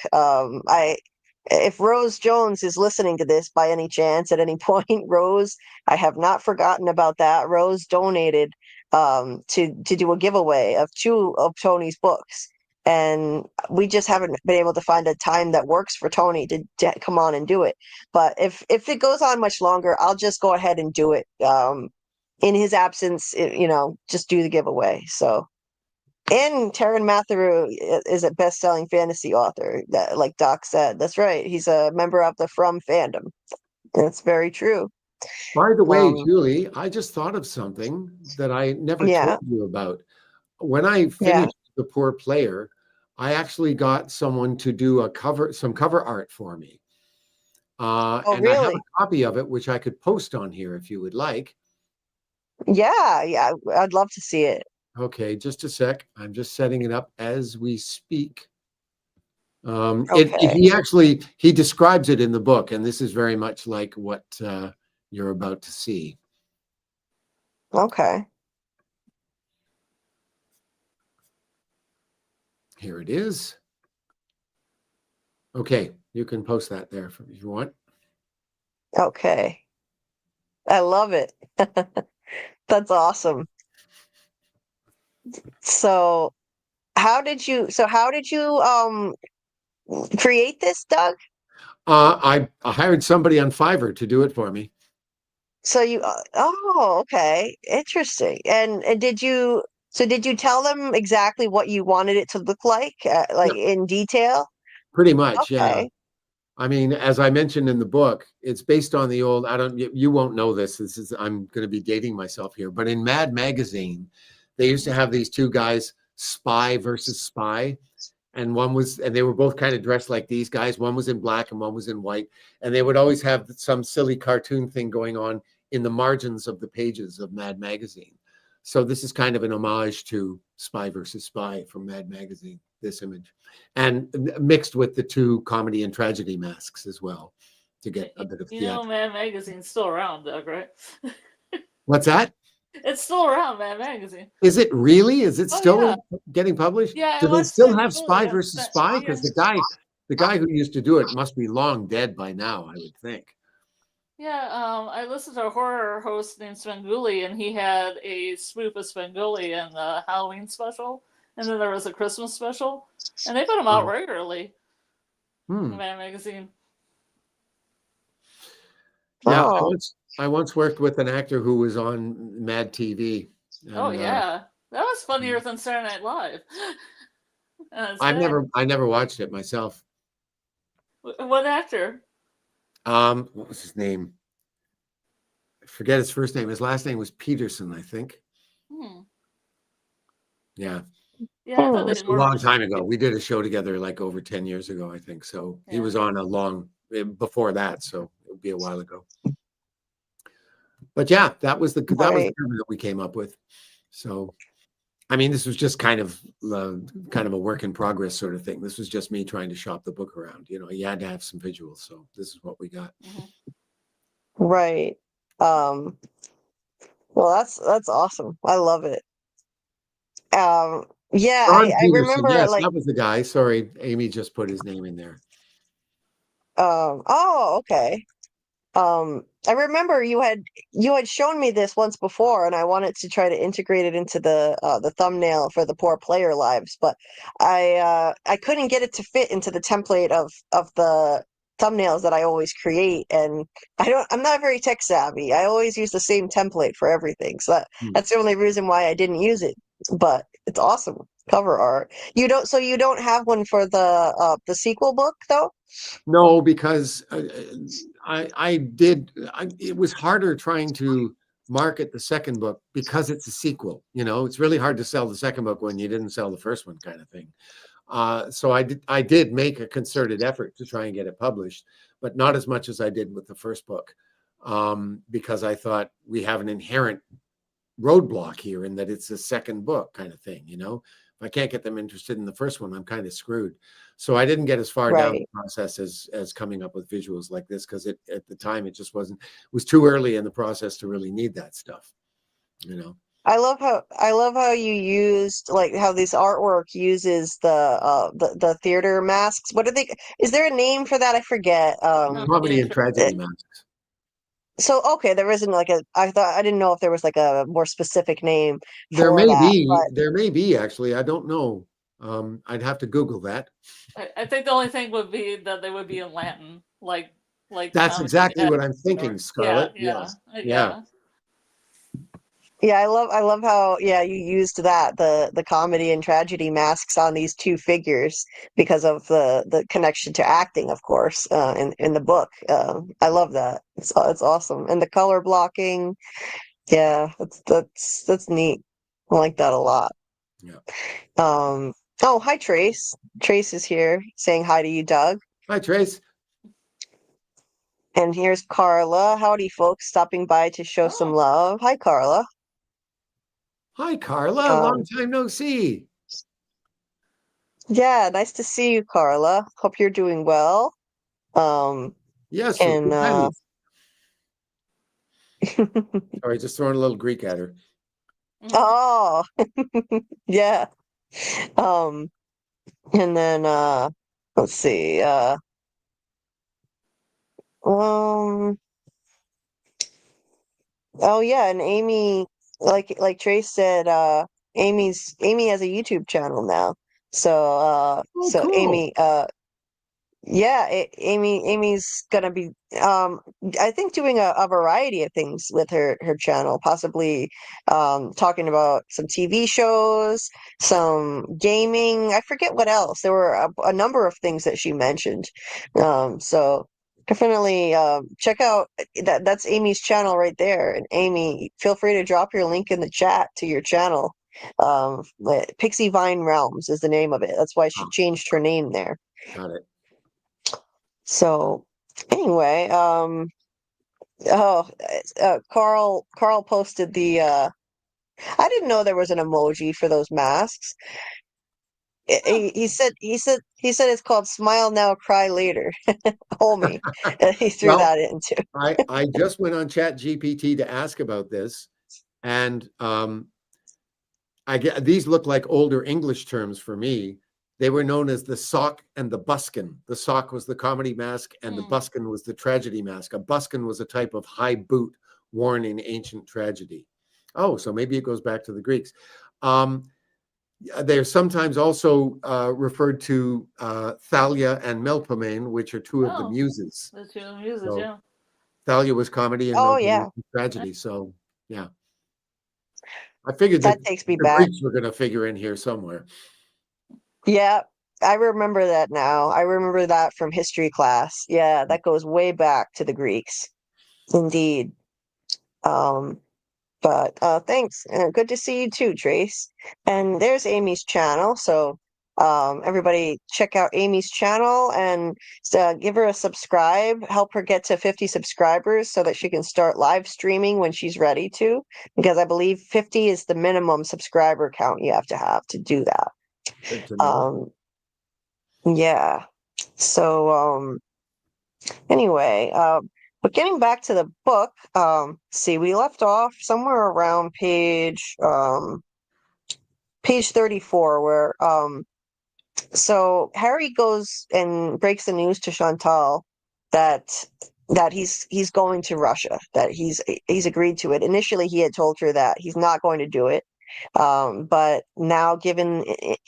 If Rose Jones is listening to this by any chance at any point, Rose, I have not forgotten about that. Rose donated to do a giveaway of 2 of Tony's books. And we just haven't been able to find a time that works for Tony to come on and do it. But if it goes on much longer, I'll just go ahead and do it. In his absence, just do the giveaway. So, and Taran Matharu is a best-selling fantasy author, that, like Doc said. That's right. He's a member of the From fandom. That's very true. By the way, Um, Julie, I just thought of something that I never yeah, told you about. When I yeah. finished The Poor Player, I actually got someone to do some cover art for me. Oh, And I have a really? copy of it, which I could post on here if you would like. Yeah, yeah. I'd love to see it. Okay, just a sec. I'm just setting it up as we speak. Okay. He describes it in the book, and this is very much like what you're about to see. Okay. Here it is. Okay, you can post that there if you want. Okay. I love it. That's awesome. So, how did you create this, Doug? I hired somebody on Fiverr to do it for me. So okay, interesting. And did you tell them exactly what you wanted it to look like Yeah, in detail? pretty much. Yeah. Okay. I mean, as I mentioned in the book, it's based on the old, you won't know this. I'm going to be dating myself here, but in Mad Magazine, they used to have these 2 guys, spy versus spy. And they were both kind of dressed like these guys. One was in black and one was in white. And they would always have some silly cartoon thing going on in the margins of the pages of Mad Magazine. So this is kind of an homage to Spy versus Spy from Mad Magazine, this image, and mixed with the 2 comedy and tragedy masks as well to get a bit of theater. Mad Magazine's still around, Doug, right? What's that? It's still around, Mad Magazine. Is it really? Is it still yeah. getting published? Yeah, Do it they was still Spy have Spy yeah, versus Spy? Because the guy who used to do it must be long dead by now, I would think. Yeah, I listened to a horror host named Svengoolie, and he had a spoof of Svengoolie in the Halloween special, and then there was a Christmas special, and they put them out regularly in Mad Magazine. Yeah, Oh. I once worked with an actor who was on Mad TV. Oh And yeah, that was funnier than Saturday Night Live. I never watched it myself. What actor? What was his name? I forget his first name. His last name was Peterson, I think. Hmm. Yeah. Yeah, I thought Hmm. they It's did a more. long time ago. We did a show together like over 10 years ago, I think. So he Yeah. was on a long before that, so it would be a while ago. But yeah, that was the Right. cover that we came up with. So I mean, this was just kind of a work in progress sort of thing. This was just me trying to shop the book around. You know, you had to have some visuals, so this is what we got. Right. Um, well, that's awesome. I love it. Yeah, Ron I Peterson, remember yes, like that was the guy. Sorry, Amy just put his name in there. oh, okay. I remember you had shown me this once before, and I wanted to try to integrate it into the thumbnail for the Poor Player Lives, but I couldn't get it to fit into the template of the thumbnails that I always create, and I'm not very tech savvy. I always use the same template for everything, so that's the only reason why I didn't use it. But it's awesome cover art. You don't have one for the sequel book though? No, because it was harder trying to market the second book because it's a sequel. You know, it's really hard to sell the second book when you didn't sell the first one, kind of thing. So I did make a concerted effort to try and get it published, but not as much as I did with the first book, because I thought we have an inherent roadblock here in that it's a second book kind of thing. You know, if I can't get them interested in the first one, I'm kind of screwed. So I didn't get as far down the Right. process as coming up with visuals like this, because at the time it just wasn't, it was too early in the process to really need that stuff. You know. I love how you used like how this artwork uses the theater masks. What are they? Is there a name for that? I forget. Comedy and tragedy masks. So okay, there isn't like I didn't know if there was like a more specific name There for may that, be, but there may be actually. I don't know. I'd have to Google that. I think the only thing would be that they would be in Latin, like That's comedy. exactly what I'm Or, thinking, yeah, Scarlett. yeah, Yes. Yeah. yeah. yeah, I love how you used the comedy and tragedy masks on these two figures because of the connection to acting, of course, in the book. I love that. It's awesome, and the color blocking. Yeah, that's neat. I like that a lot. Yeah. Oh, hi Trace. Trace is here saying hi to you, Doug. Hi, Trace. And here's Carla. Howdy, folks, stopping by to show some Oh, love. Hi, Carla. Hi, Carla. Long Um, time no see. yeah, nice to see you, Carla. Hope you're doing well. Um, Yes, and sorry, just throwing a little Greek at her. oh, yeah. Um, and then let's see. Um, oh yeah, and Amy, like Trace said, Amy has a YouTube channel now. So Oh, so cool. Amy, yeah, Amy's gonna be I think doing a variety of things with her channel, possibly talking about some TV shows, some gaming. I forget what else. There were a number of things that she mentioned. So definitely check out that's Amy's channel right there. And Amy, feel free to drop your link in the chat to your channel. Pixie Vine Realms is the name of it. That's why she Oh, changed her name there. got it. So anyway, oh, Carl posted the I didn't know there was an emoji for those masks. He said it's called Smile Now, Cry Later. Homie. And he threw Well, that in too. I just went on Chat GPT to ask about this, and I get these look like older English terms for me. They were known as the sock and the buskin. The sock was the comedy mask, and the buskin was the tragedy mask. A buskin was a type of high boot worn in ancient tragedy. Oh, so maybe it goes back to the Greeks. They're sometimes also referred to Thalia and Melpomene, which are two of the oh, muses. the two muses, So, yeah. Thalia was comedy and Oh Nobody yeah, was tragedy. So yeah, I figured that that takes me the back. Greeks were going to figure in here somewhere. Yeah, I remember that now. I remember that from history class. Yeah, that goes way back to the Greeks. Indeed. Um, but thanks. Good to see you too, Trace. And there's Amy's channel. So everybody check out Amy's channel and give her a subscribe. Help her get to 50 subscribers so that she can start live streaming when she's ready to. Because I believe 50 is the minimum subscriber count you have to do that. Good to know. Yeah. So anyway, but getting back to the book, see, we left off somewhere around page 34 where so Harry goes and breaks the news to Chantal that he's going to Russia, that he's agreed to it. Initially he had told her that he's not going to do it. But now given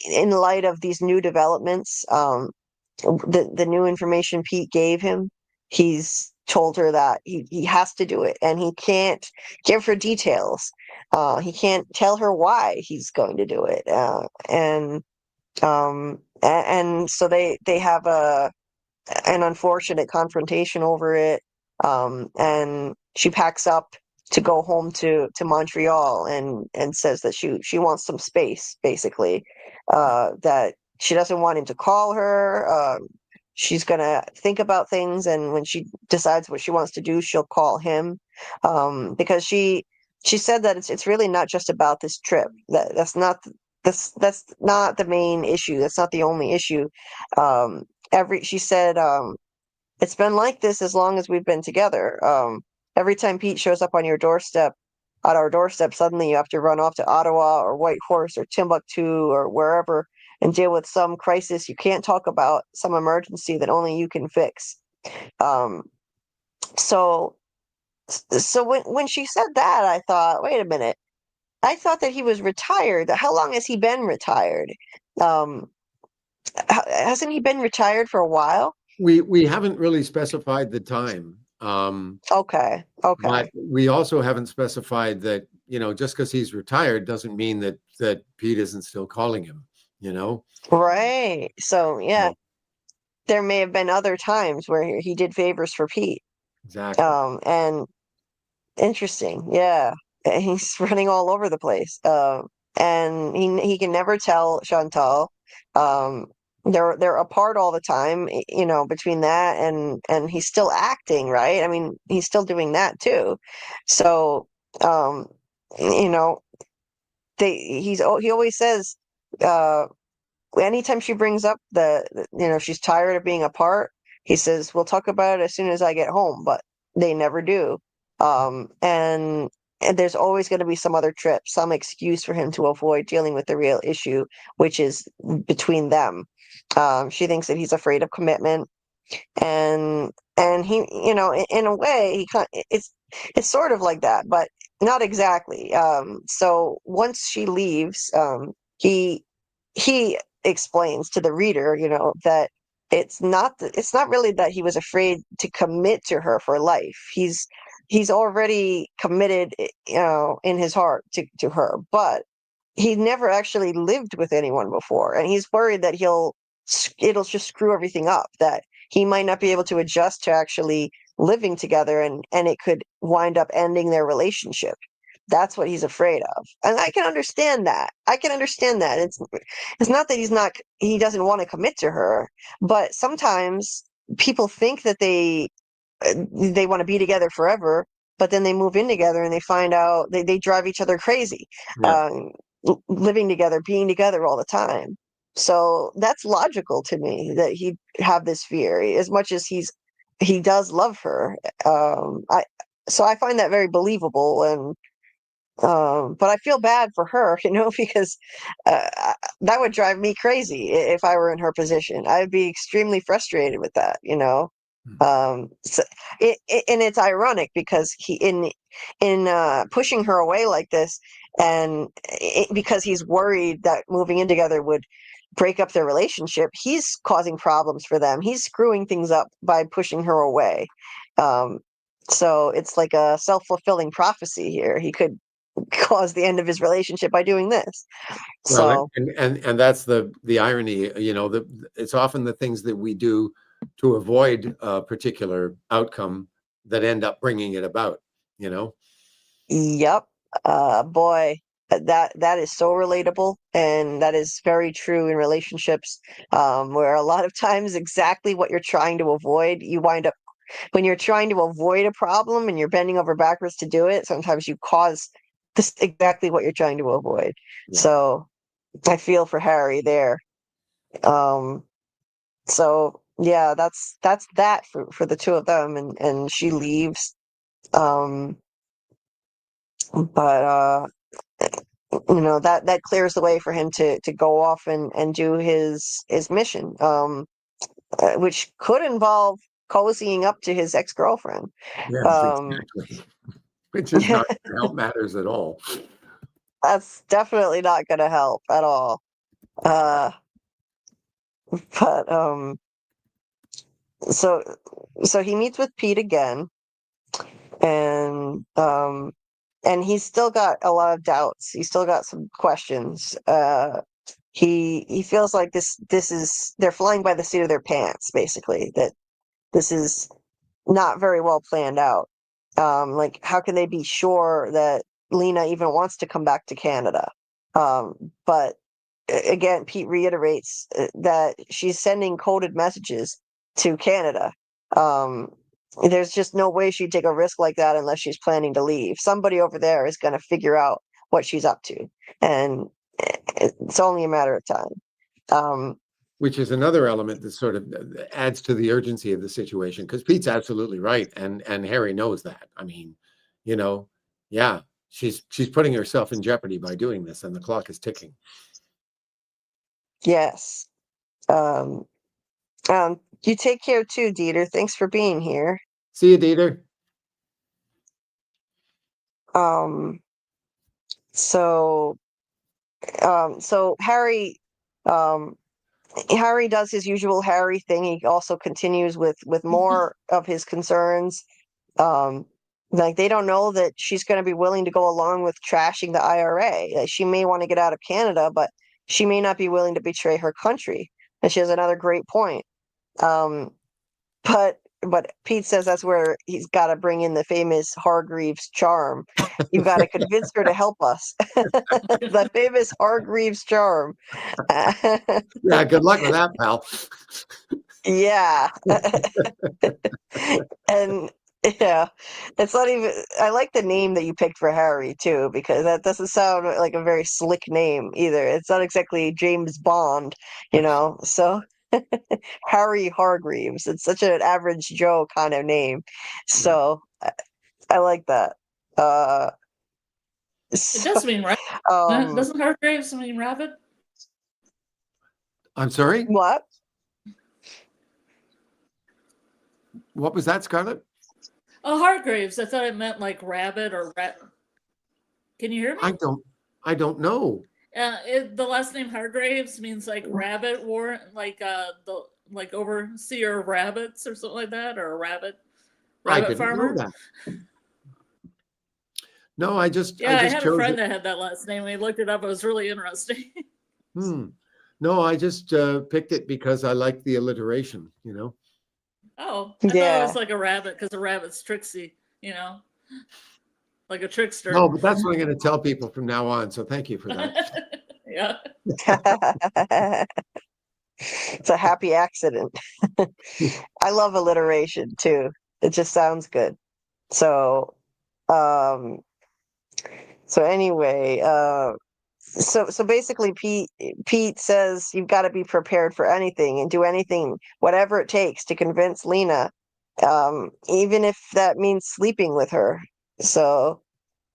in light of these new developments, the new information Pete gave him, he's told her that he has to do it and he can't give her details. He can't tell her why he's going to do it. And so they have an unfortunate confrontation over it. And she packs up to go home to Montreal and says that she wants some space, basically. That she doesn't want him to call her. She's gonna think about things, and when she decides what she wants to do, she'll call him. Because she said that it's really not just about this trip. That's not the main issue. That's not the only issue. She said, it's been like this as long as we've been together. Every time Pete shows up on your doorstep, at our doorstep, suddenly you have to run off to Ottawa or Whitehorse or Timbuktu or wherever and deal with some crisis you can't talk about, some emergency that only you can fix. Um, so so when she said that, I thought, wait a minute. I thought that he was retired. How long has he been retired? Um, hasn't he been retired for a while? We haven't really specified the time. Okay. But we also haven't specified that, just because he's retired doesn't mean that Pete isn't still calling him, Right. So yeah, So, there may have been other times where he did favors for Pete. exactly. And interesting. Yeah. He's running all over the place. And he can never tell Chantal. Um, they're apart all the time, between that and he's still acting, right? I mean, he's still doing that too. So, um, you know, he always says, anytime she brings up she's tired of being apart, he says, we'll talk about it as soon as I get home, but they never do. And there's always going to be some other trip, some excuse for him to avoid dealing with the real issue, which is between them. She thinks that he's afraid of commitment, and he, in a way, it's sort of like that, but not exactly. So once she leaves, he he explains to the reader, that it's not really that he was afraid to commit to her for life. He's already committed, in his heart to her, but he never actually lived with anyone before, and he's worried that it'll just screw everything up, that he might not be able to adjust to actually living together, and it could wind up ending their relationship. That's what he's afraid of. And I can understand that. It's not that he doesn't want to commit to her, but sometimes people think that they want to be together forever, but then they move in together and they find out they drive each other crazy. Yeah. Living together, being together all the time. So that's logical to me that he'd have this fear as much as he does love her. I find that very believable, and but I feel bad for her, because that would drive me crazy if I were in her position. I'd be extremely frustrated with that. So and it's ironic because he in pushing her away like this, and because he's worried that moving in together would break up their relationship, he's causing problems for them. He's screwing things up by pushing her away. Um, So it's like a self-fulfilling prophecy here. He could cause the end of his relationship by doing this. Well, So and that's the irony, it's often the things that we do to avoid a particular outcome that end up bringing it about, you know? yep. Boy, that is so relatable, and that is very true in relationships, where a lot of times exactly what you're trying to avoid, you wind up when you're trying to avoid a problem and you're bending over backwards to do it, sometimes you cause this exactly what you're trying to avoid. Yeah. So I feel for Harry there. Um, so yeah, that's that for the two of them, and she leaves. Um, but that clears the way for him to go off and do his mission, which could involve cozying up to his ex-girlfriend. Yes, exactly. Which is not going to help matters at all. That's definitely not going to help at all. Uh, but so so he meets with Pete again, and he's still got a lot of doubts. He's still got some questions. He feels like this is they're flying by the seat of their pants, basically. That this is not very well planned out. Like, how can they be sure that Lena even wants to come back to Canada? But again, Pete reiterates that she's sending coded messages to Canada. Um, there's just no way she'd take a risk like that unless she's planning to leave. Somebody over there is going to figure out what she's up to, and it's only a matter of time. Which is another element that sort of adds to the urgency of the situation, because Pete's absolutely right, and Harry knows that. I mean, yeah, she's putting herself in jeopardy by doing this, and the clock is ticking. Yes. Um, you take care too, Dieter. Thanks for being here. See you, Dieter. Um, so, so Harry does his usual Harry thing. He also continues with more of his concerns. Um, like, they don't know that she's going to be willing to go along with trashing the IRA. Like, she may want to get out of Canada, but she may not be willing to betray her country. And she has another great point. Um, but Pete says that's where he's got to bring in the famous Hargreaves charm. You've got to convince her to help us. The famous Hargreaves charm. Yeah, good luck with that, pal. Yeah. And yeah, it's not even, I like the name that you picked for Harry too, because that doesn't sound like a very slick name either. It's not exactly James Bond, so Harry Hargreaves. It's such an average Joe kind of name. So I like that. It So, does mean rabbit. Doesn't Hargraves mean rabbit? I'm sorry? what? What was that, Scarlett? Oh, Hargraves. I thought it meant like rabbit or rat. Can you hear me? I don't know. The last name Hargraves means like rabbit warren, like the like overseer of rabbits or something like that, or a rabbit I didn't farmer. know that. No, I just I had a chose friend it. that had that last name. We looked it up. It was really interesting. No, I just picked it because I like the alliteration, Oh, I thought it Yeah. was like a rabbit because a rabbit's tricksy, like a trickster. No, but that's what I'm going to tell people from now on. So thank you for that. Yeah. It's a happy accident. I love alliteration too. It just sounds good. So, um, so anyway, so basically Pete says you've got to be prepared for anything and do anything, whatever it takes to convince Lena, even if that means sleeping with her. So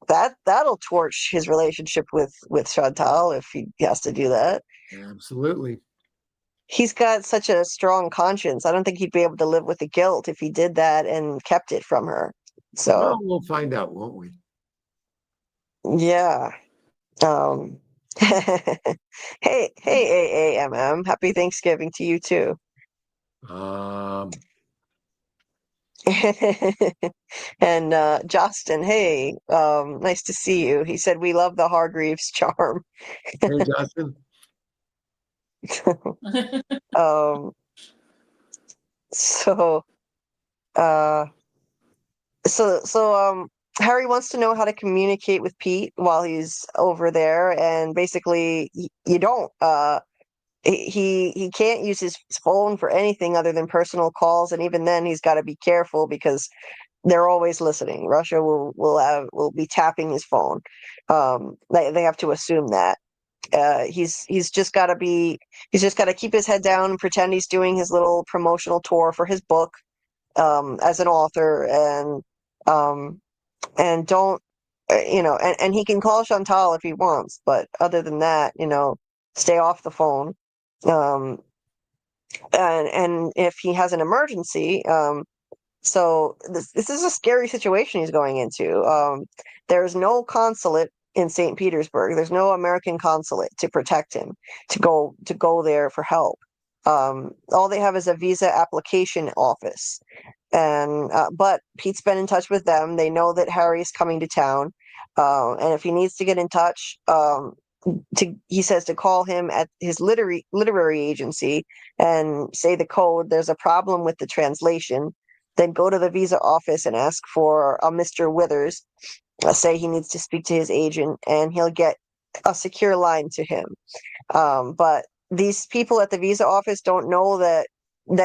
that'll torch his relationship with Chantal if he has to do that. Absolutely. He's got such a strong conscience. I don't think he'd be able to live with the guilt if he did that and kept it from her. Well, So we'll find out, won't we? yeah. Um, hey, AAMM. Happy Thanksgiving to you too. Um, And Justin, hey, nice to see you. He said we love the Hargreaves charm. Hey, Justin. Um, so uh so Harry wants to know how to communicate with Pete while he's over there, and basically you don't. He can't use his phone for anything other than personal calls, and even then he's got to be careful because they're always listening. Russia will be tapping his phone. They have to assume that. He's just got to be he's just got to keep his head down and pretend he's doing his little promotional tour for his book as an author, um, and don't and he can call Chantal if he wants, but other than that, stay off the phone. Um, and if he has an emergency, so this is a scary situation he's going into. There's no consulate in St. Petersburg. There's no American consulate to protect him, to go there for help. All they have is a visa application office, and but Pete's been in touch with them. They know that Harry's coming to town, and if he needs to get in touch, he says to call him at his literary agency and say the code. There's a problem with the translation. Then go to the visa office and ask for a Mr. Withers. Say he needs to speak to his agent, and he'll get a secure line to him. But these people at the visa office don't know that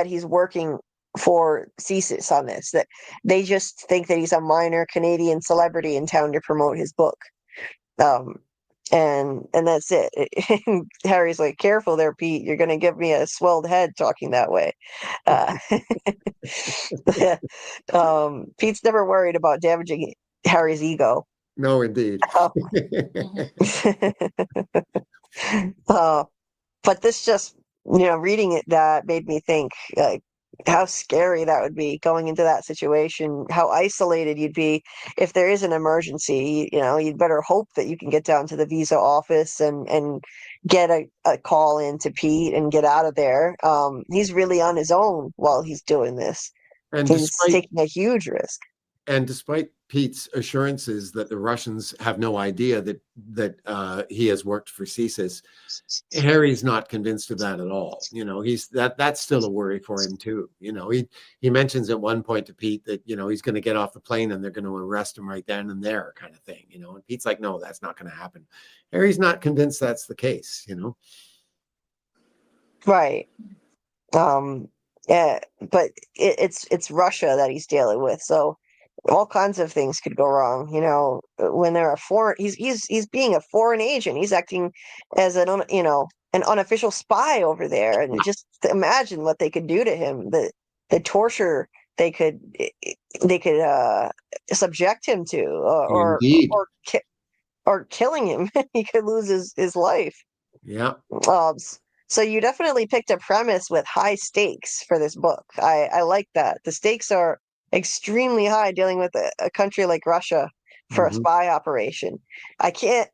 he's working for CSIS on this. That they just think that he's a minor Canadian celebrity in town to promote his book. Um, and that's it. Harry's like, "Careful there, Pete. You're going to give me a swelled head talking that way." Uh, Pete's never worried about damaging Harry's ego. No, indeed. Uh, but this just, reading it, that made me think how scary that would be going into that situation, how isolated you'd be if there is an emergency. You'd better hope that you can get down to the visa office and get a call in to Pete and get out of there. He's really on his own while he's doing this. And He's taking a huge risk. And despite Pete's assurances that the Russians have no idea that he has worked for CSIS, Harry's not convinced of that at all. That's still a worry for him too. He mentions at one point to Pete that he's going to get off the plane and they're going to arrest him right then and there, kind of thing. And Pete's like, no, that's not going to happen. Harry's not convinced that's the case. Right. Yeah, but it's Russia that he's dealing with, so all kinds of things could go wrong. When they're a foreign, he's being a foreign agent. He's acting as an unofficial spy over there, and just imagine what they could do to him. The torture they could subject him to, Indeed. or killing him. He could lose his life. Yeah. So you definitely picked a premise with high stakes for this book. I like that. The stakes are extremely high dealing with a country like Russia for a spy operation. I can't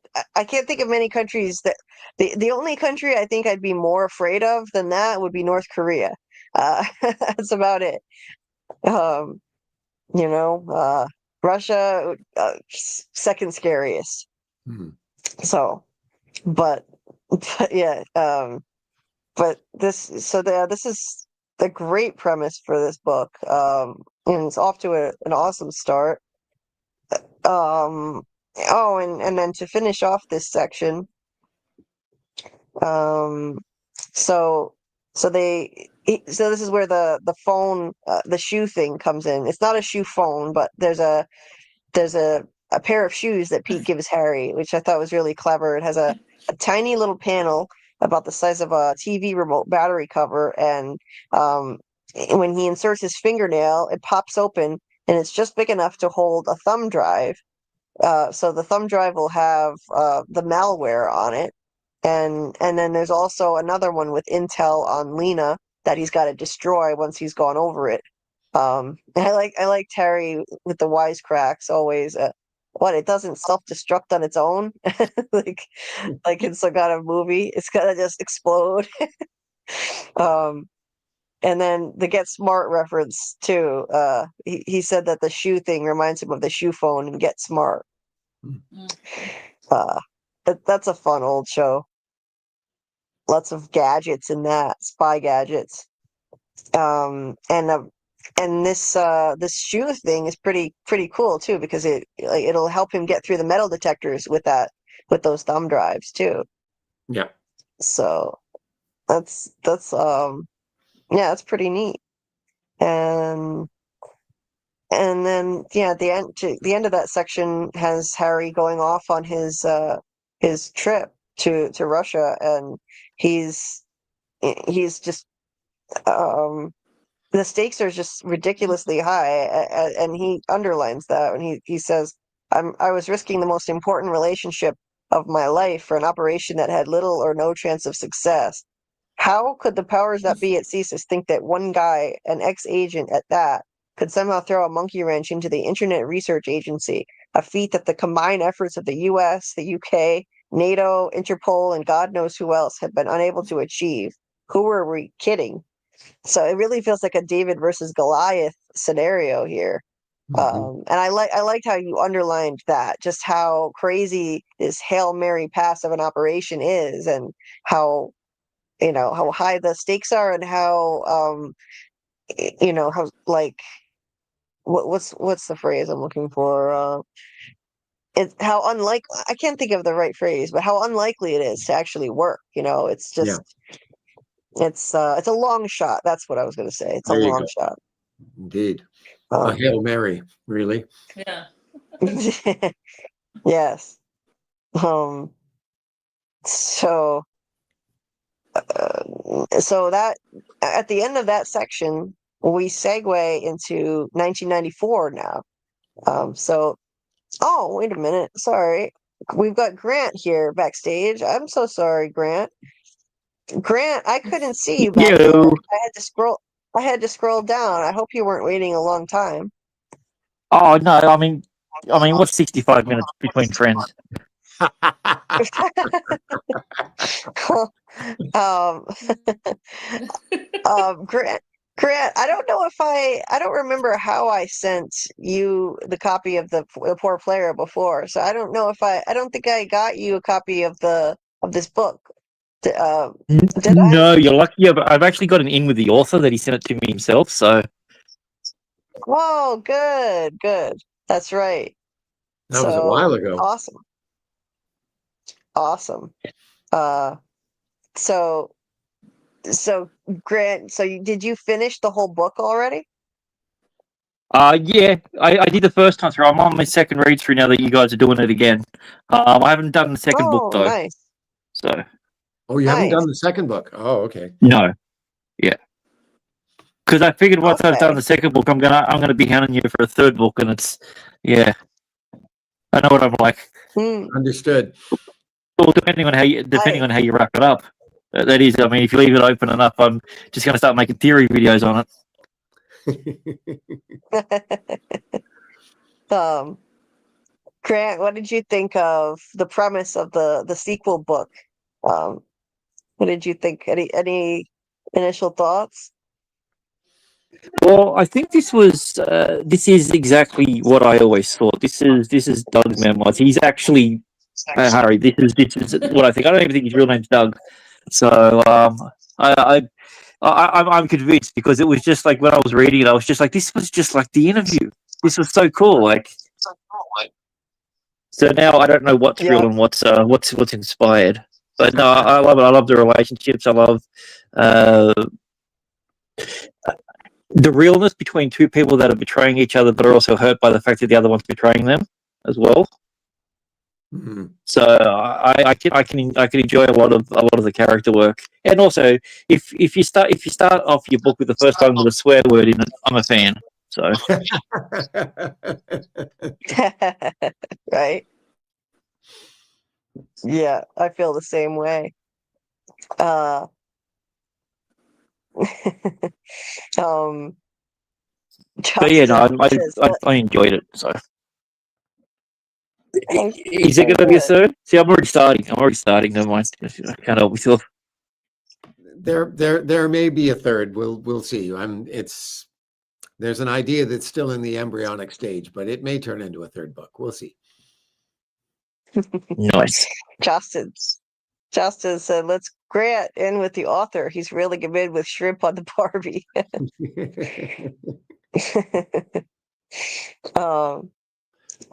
think of many countries that the only country I think I'd be more afraid of than that would be North Korea. That's about it. Russia, second scariest. So, but yeah, but this is the great premise for this book, and it's off to an awesome start. And then to finish off this section, so this is where the phone, the shoe thing comes in. It's not a shoe phone, but there's a pair of shoes that Pete gives Harry, which I thought was really clever. It has a tiny little panel about the size of a TV remote battery cover, and when he inserts his fingernail, it pops open, and it's just big enough to hold a thumb drive. So the thumb drive will have the malware on it, and then there's also another one with intel on Lena that he's got to destroy once he's gone over it. And I like Terry with the wisecracks always. What, it doesn't self-destruct on its own? like it's some kind of movie. It's gonna just explode. and then the Get Smart reference too. He said that the shoe thing reminds him of the shoe phone and Get Smart. Mm. That's a fun old show. Lots of gadgets in that, spy gadgets. And this shoe thing is pretty cool too, because it'll help him get through the metal detectors with those thumb drives too. Yeah. So that's yeah, that's pretty neat. And then the end of that section has Harry going off on his trip to Russia, and he's just the stakes are just ridiculously high, and he underlines that when he says, I was risking the most important relationship of my life for an operation that had little or no chance of success. How could the powers that be at CSIS think that one guy, an ex-agent at that, could somehow throw a monkey wrench into the Internet Research Agency, a feat that the combined efforts of the US, the UK, NATO, Interpol, and God knows who else have been unable to achieve? Who were we kidding? So it really feels like a David versus Goliath scenario here. And I liked how you underlined that, just how crazy this Hail Mary pass of an operation is, and how how high the stakes are, and how how like what's the phrase I'm looking for? It's how unlikely, I can't think of the right phrase, but how unlikely it is to actually work. It's just it's a long shot. That's what I was going to say. It's a There you long go. shot. Indeed. A Hail Mary, really. Yeah. Yes. So that at the end of that section, we segue into 1994 now. Oh, wait a minute. Sorry. We've got Grant here backstage. I'm so sorry, Grant. Grant, I couldn't see you back there. Yo. I had to scroll down. I hope you weren't waiting a long time. Oh no, I mean, what's 65 minutes between friends? um, Grant, I don't know if I don't remember how I sent you the copy of the Poor Player before, so I don't know if I don't think I got you a copy of this book. Did I? No, you're lucky. Yeah, but I've actually got an in with the author that he sent it to me himself. So, Whoa, good. That's right. That was a while ago. Awesome. So Grant, did you finish the whole book already? yeah, I did the first time through. I'm on my second read through now that you guys are doing it again. I haven't done the second book though. Nice. So. Oh, you haven't Nice. done the second book? Oh, okay. No. Yeah. Because I figured once I've Okay. done the second book, I'm gonna be hounding you for a third book, and it's I know what I'm like. Understood. Well, depending on how you wrap it up. That is, I mean, if you leave it open enough, I'm just gonna start making theory videos on it. Grant, what did you think of the premise of the sequel book? What did you think? Any initial thoughts? Well, I think this is exactly what I always thought. This is Doug's memoirs. He's actually Harry. This is what I think. I don't even think his real name's Doug. So I'm convinced, because it was just like when I was reading it, I was just like, this was just like the interview. This was so cool. Like, so now I don't know what's real and what's inspired. But no, I love it. I love the relationships. I love the realness between two people that are betraying each other, but are also hurt by the fact that the other one's betraying them as well. Mm-hmm. So I can enjoy a lot of the character work, and also if you start off your book with the first time with a swear word in it, I'm a fan. So Right. Yeah, I feel the same way. but yeah, no, says, I enjoyed it. So Thank is it going to be a third? See, I'm already starting. Never mind. I can't help myself. There may be a third. We'll see. There's an idea that's still in the embryonic stage, but it may turn into a third book. We'll see. Nice. Justin said, let's Grant in with the author. He's really good with shrimp on the Barbie.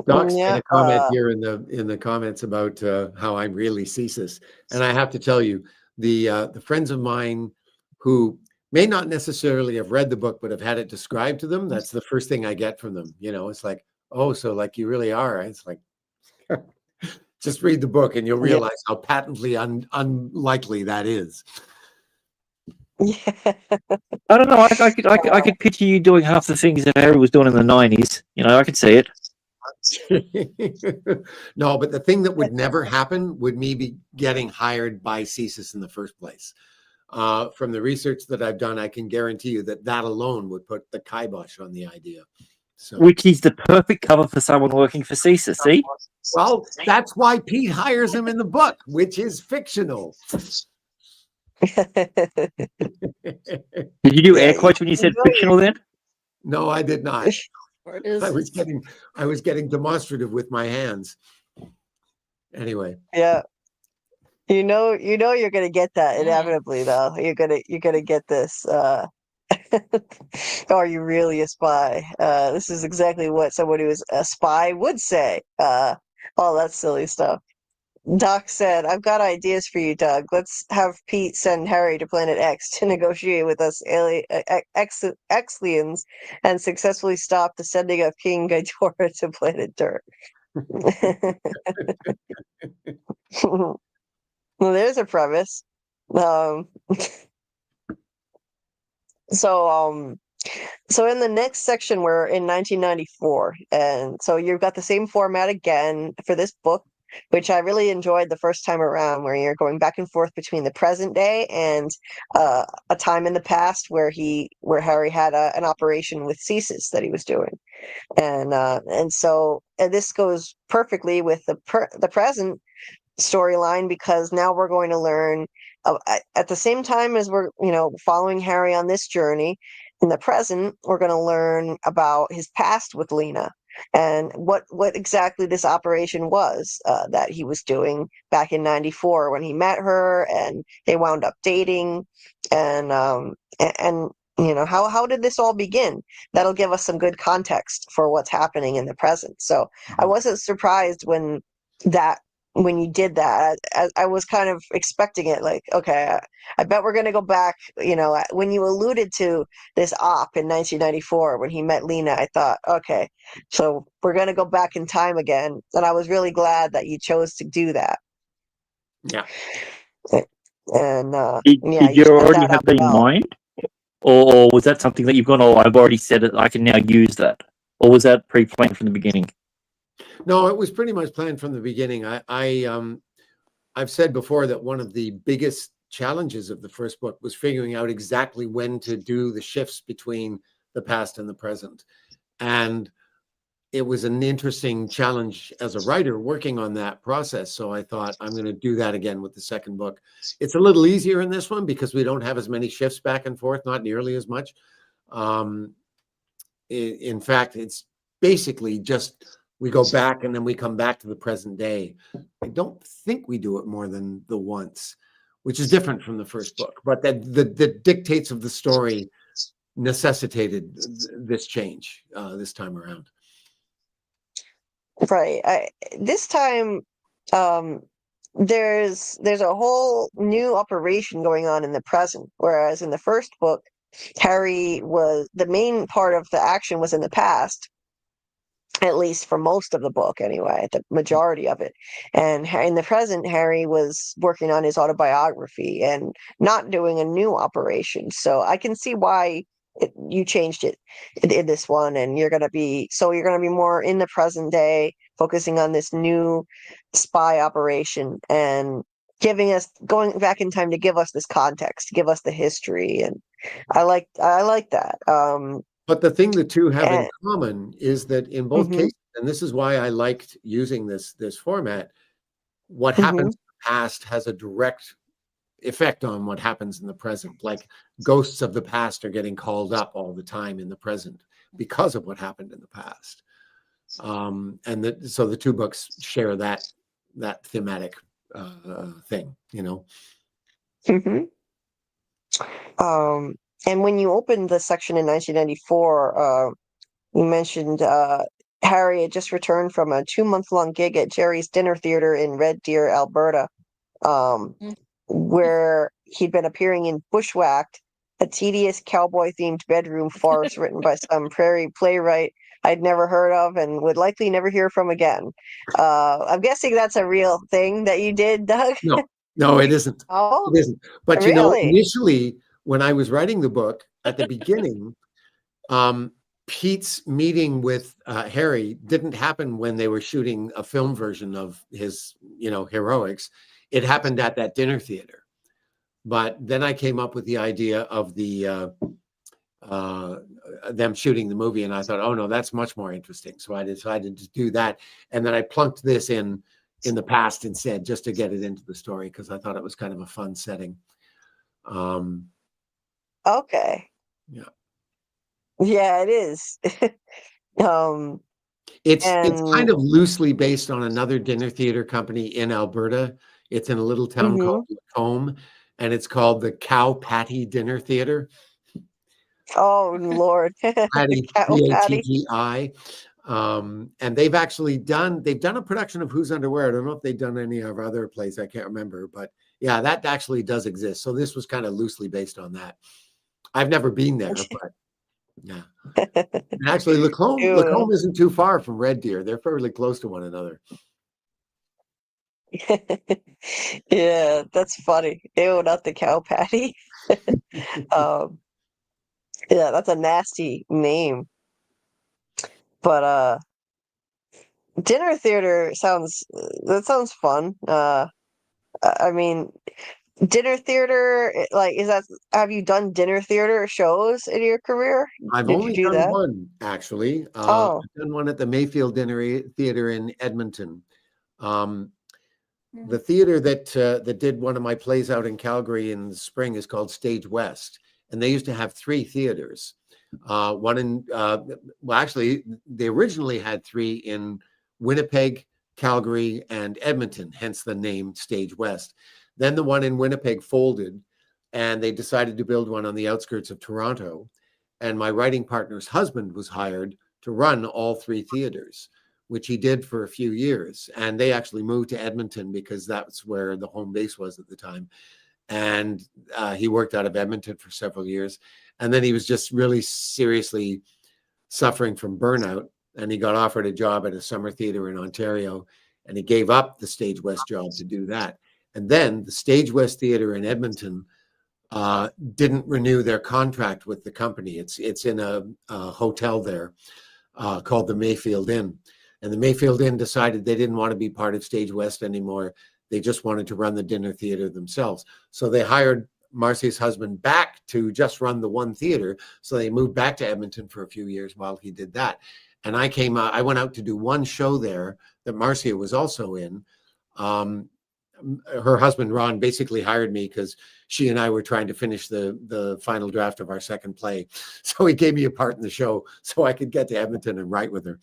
Doc's yeah, made a comment here in the comments about how I'm really CSIS, and I have to tell you, the friends of mine who may not necessarily have read the book but have had it described to them, that's the first thing I get from them. You know, it's like, oh, so like you really are. It's like, just read the book and you'll realize how patently unlikely that is. yeah. I don't know. I could picture you doing half the things that Harry was doing in the 90s. You know, I could see it. No, but the thing that would never happen would me be getting hired by CSIS in the first place. From the research that I've done, I can guarantee you that alone would put the kibosh on the idea. So, Which is the perfect cover for someone working for CSIS, see? well, that's why Pete hires him in the book, which is fictional. Did you do air quotes when you said fictional then? No, I did not. Or is I was getting demonstrative with my hands. Anyway. Yeah. You know you're gonna get that inevitably though. You're gonna get this. Are you really a spy? This is exactly what someone who is a spy would say. All that silly stuff. Doc said, I've got ideas for you, Doug. Let's have Pete send Harry to Planet X to negotiate with us Xlians and successfully stop the sending of King Ghidorah to Planet Dirt. Well, there's a premise. So in the next section, we're in 1994, and so you've got the same format again for this book, which I really enjoyed the first time around, where you're going back and forth between the present day and a time in the past where Harry had an operation with CSIS that he was doing, and this goes perfectly with the present storyline, because now we're going to learn at the same time as we're following Harry on this journey. In the present, we're going to learn about his past with Lena and what exactly this operation was that he was doing back in '94 when he met her and they wound up dating, and how did this all begin? That'll give us some good context for what's happening in the present. So I wasn't surprised when you did that. I was kind of expecting it, like, okay, I bet we're going to go back. When you alluded to this op in 1994 when he met Lena, I thought, okay, so we're going to go back in time again. And I was really glad that you chose to do that. Yeah. And did you already have that in mind? Or was that something that you've gone, oh, I've already said it, I can now use that? Or was that pre-planned from the beginning? No, it was pretty much planned from the beginning. I've said before that one of the biggest challenges of the first book was figuring out exactly when to do the shifts between the past and the present. And it was an interesting challenge as a writer working on that process. So I thought, I'm going to do that again with the second book. It's a little easier in this one because we don't have as many shifts back and forth, not nearly as much. In fact, it's basically just we go back and then we come back to the present day. I don't think we do it more than the once, which is different from the first book, but that the dictates of the story necessitated this change this time around. Right. This time, there's a whole new operation going on in the present, whereas in the first book, Harry was the main part of the action was in the past. At least for most of the book, anyway, the majority of it. And in the present, Harry was working on his autobiography and not doing a new operation. So I can see why you changed it in this one, and you're going to be more in the present day, focusing on this new spy operation and going back in time to give us this context, to give us the history, and I like that. But the thing the two have in common is that in both Mhm. cases, and this is why I liked using this format, what happens in the past has a direct effect on what happens in the present. Like ghosts of the past are getting called up all the time in the present because of what happened in the past. So the two books share that thematic thing, you know. Mhm. And when you opened the section in 1994, you mentioned Harry had just returned from a 2-month-long gig at Jerry's Dinner Theater in Red Deer, Alberta, um, Mm. where he'd been appearing in Bushwhacked, a tedious cowboy-themed bedroom farce written by some prairie playwright I'd never heard of and would likely never hear from again. I'm guessing that's a real thing that you did, Doug? No, it isn't. Oh, It isn't. But you know, really? initially when I was writing the book at the beginning, Pete's meeting with Harry didn't happen when they were shooting a film version of his, heroics. It happened at that dinner theater. But then I came up with the idea of them shooting the movie, and I thought, oh no, that's much more interesting. So I decided to do that, and then I plunked this in the past instead, just to get it into the story, because I thought it was kind of a fun setting. Okay. Yeah. Yeah, it is. It's And kind of loosely based on another dinner theater company in Alberta. It's in a little town called Lacombe, and it's called the Cow Patty Dinner Theater. oh Lord, Patty, Cow Patty. P-A-T-T-I. And they've done a production of Whose Underwear. I don't know if they've done any of our other plays. I can't remember, but yeah, that actually does exist. So this was kind of loosely based on that. I've never been there, but yeah. And actually, Ew. Lacombe isn't too far from Red Deer. They're fairly close to one another. Yeah, that's funny. Ew, not the Cow Patty. Um, yeah, that's a nasty name. But dinner theater sounds fun. I mean, dinner theater, like, have you done dinner theater shows in your career? I've Did you only do done that? one, actually. I've Oh, done one at the Mayfield Dinner Theater in Edmonton. Um, Mm. the theater that did one of my plays out in Calgary in the spring is called Stage West, and they used to have 3 theaters. One in actually, they originally had 3 in Winnipeg, Calgary, and Edmonton, hence the name Stage West. Then the one in Winnipeg folded, and they decided to build one on the outskirts of Toronto. And my writing partner's husband was hired to run all 3 theaters, which he did for a few years. And they actually moved to Edmonton because that's where the home base was at the time. And he worked out of Edmonton for several years. And then he was just really seriously suffering from burnout. And he got offered a job at a summer theater in Ontario. And he gave up the Stage West job to do that. And then the Stage West Theater in Edmonton didn't renew their contract with the company. It's in a hotel there called the Mayfield Inn. And the Mayfield Inn decided they didn't want to be part of Stage West anymore. They just wanted to run the dinner theater themselves. So they hired Marcy's husband back to just run the one theater. So they moved back to Edmonton for a few years while he did that. And I went out to do one show there that Marcia was also in. Her husband, Ron, basically hired me because she and I were trying to finish the final draft of our second play. So he gave me a part in the show so I could get to Edmonton and write with her.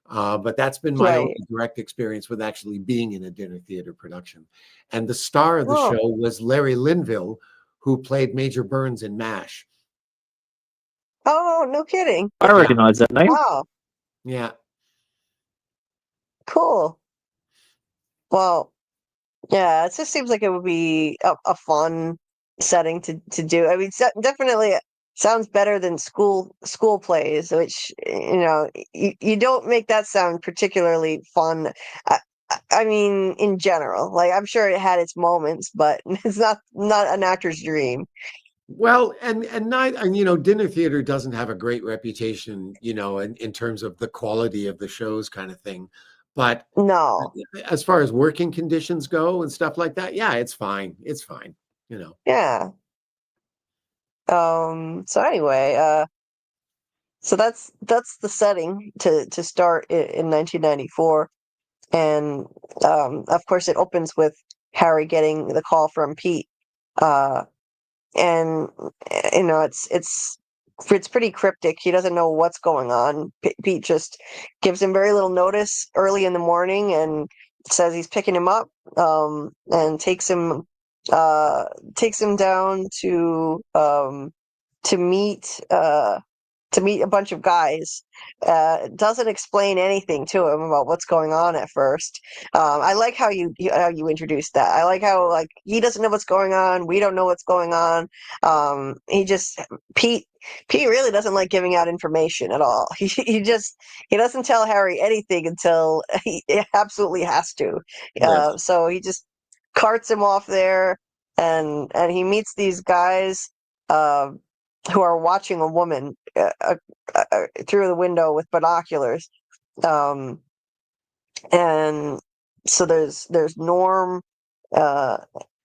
But that's been my only right. direct experience with actually being in a dinner theater production. And the star of the Oh, show was Larry Linville, who played Major Burns in MASH. oh, no kidding. I Yeah. recognize that name. Wow, Yeah. cool. Well, yeah, it just seems like it would be a fun setting to do. I mean, definitely sounds better than school plays, which you don't make that sound particularly fun. I mean, in general, like I'm sure it had its moments, but it's not an actor's dream. Well, and dinner theater doesn't have a great reputation, in terms of the quality of the shows kind of thing. But No, as far as working conditions go and stuff like that, yeah, it's fine. It's fine, yeah. So anyway, so that's the setting to start in 1994, and of course it opens with Harry getting the call from Pete Uh, and it's pretty cryptic. He doesn't know what's going on. Pete just gives him very little notice early in the morning and says he's picking him up, and takes him down to meet a bunch of guys. Doesn't explain anything to him about what's going on at first. I like how you introduced that. I like how, like, he doesn't know what's going on. We don't know what's going on. He just Pete Pete really doesn't like giving out information at all. He doesn't tell Harry anything until he absolutely has to. Yes. So he just carts him off there, and he meets these guys. Uh, who are watching a woman through the window with binoculars. Um, and so there's Norm, uh,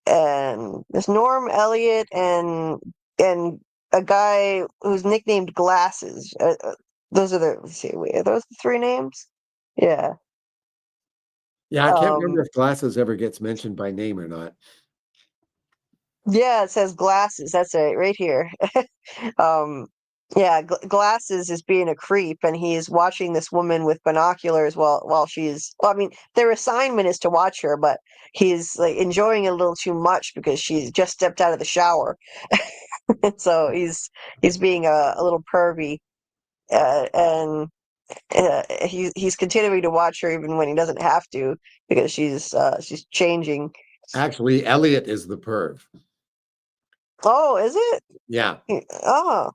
and there's Norm, Elliot, and a guy who's nicknamed Glasses. Those are let's see, wait, are those the three names? Yeah. Yeah, I can't remember Um, if Glasses ever gets mentioned by name or not. yeah, it says Glasses. That's it, right here. Um, yeah, Glasses is being a creep, and he is watching this woman with binoculars while she's. Well, I mean, their assignment is to watch her, but he's like enjoying it a little too much because she's just stepped out of the shower, so he's being a little pervy, and he's continuing to watch her even when he doesn't have to because she's changing. Actually, Elliot is the perv. Oh, is it? Yeah. Oh.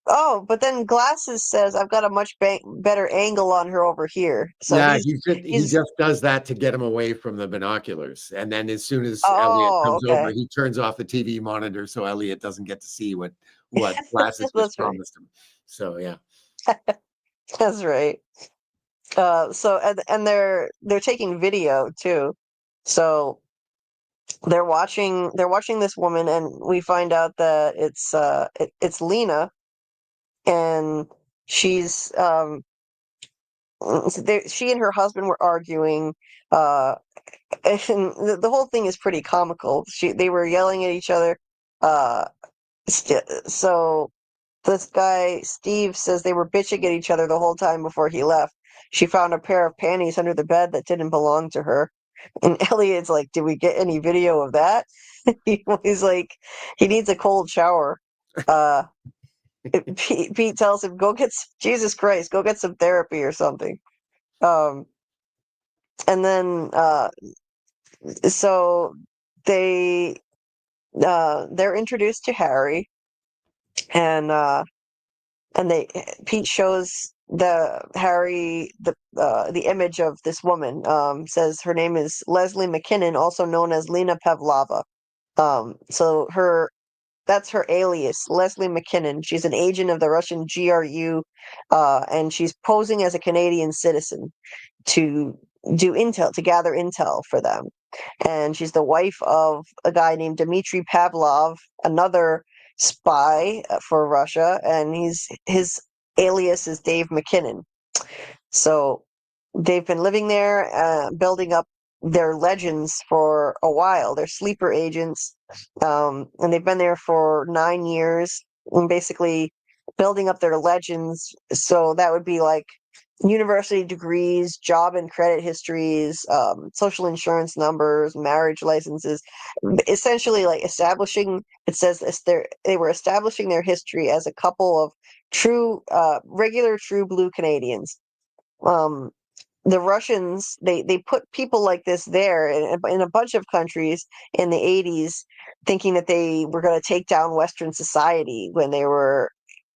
Oh, but then Glasses says I've got a much better angle on her over here. So Yeah, he he's just does that to get him away from the binoculars. And then as soon as Elliot oh, comes over, okay. he turns off the TV monitor so Elliot doesn't get to see what Glasses just That's right. promised him. So yeah. That's right. So and they're taking video too. So they're watching this woman, and we find out that it's Lena, and she's she and her husband were arguing, uh and the whole thing is pretty comical. They were yelling at each other. Uh, so this guy Steve says they were bitching at each other the whole time before he left. She found a pair of panties under the bed that didn't belong to her, and Elliot's like, "Did we get any video of that?" He's like, he needs a cold shower. Uh, Pete tells him, "Go get Jesus Christ, go get some therapy or something." Um, and then so they they're introduced to Harry, and they Pete shows the Harry the image of this woman. Says her name is Leslie McKinnon, also known as Lena Pavlova. So that's her alias, Leslie McKinnon. She's an agent of the Russian GRU, and she's posing as a Canadian citizen to to gather intel for them. And she's the wife of a guy named Dmitry Pavlov, another spy for Russia, and his alias is Dave McKinnon. So they've been living there, building up their legends for a while. They're sleeper agents, and they've been there for 9 years, and basically building up their legends. So that would be like university degrees, job and credit histories, social insurance numbers, marriage licenses. Essentially, like establishing. It says they were establishing their history as a couple of regular, true blue Canadians. um, the Russians they put people like this there in a bunch of countries in the 80s, thinking that they were going to take down Western society when they were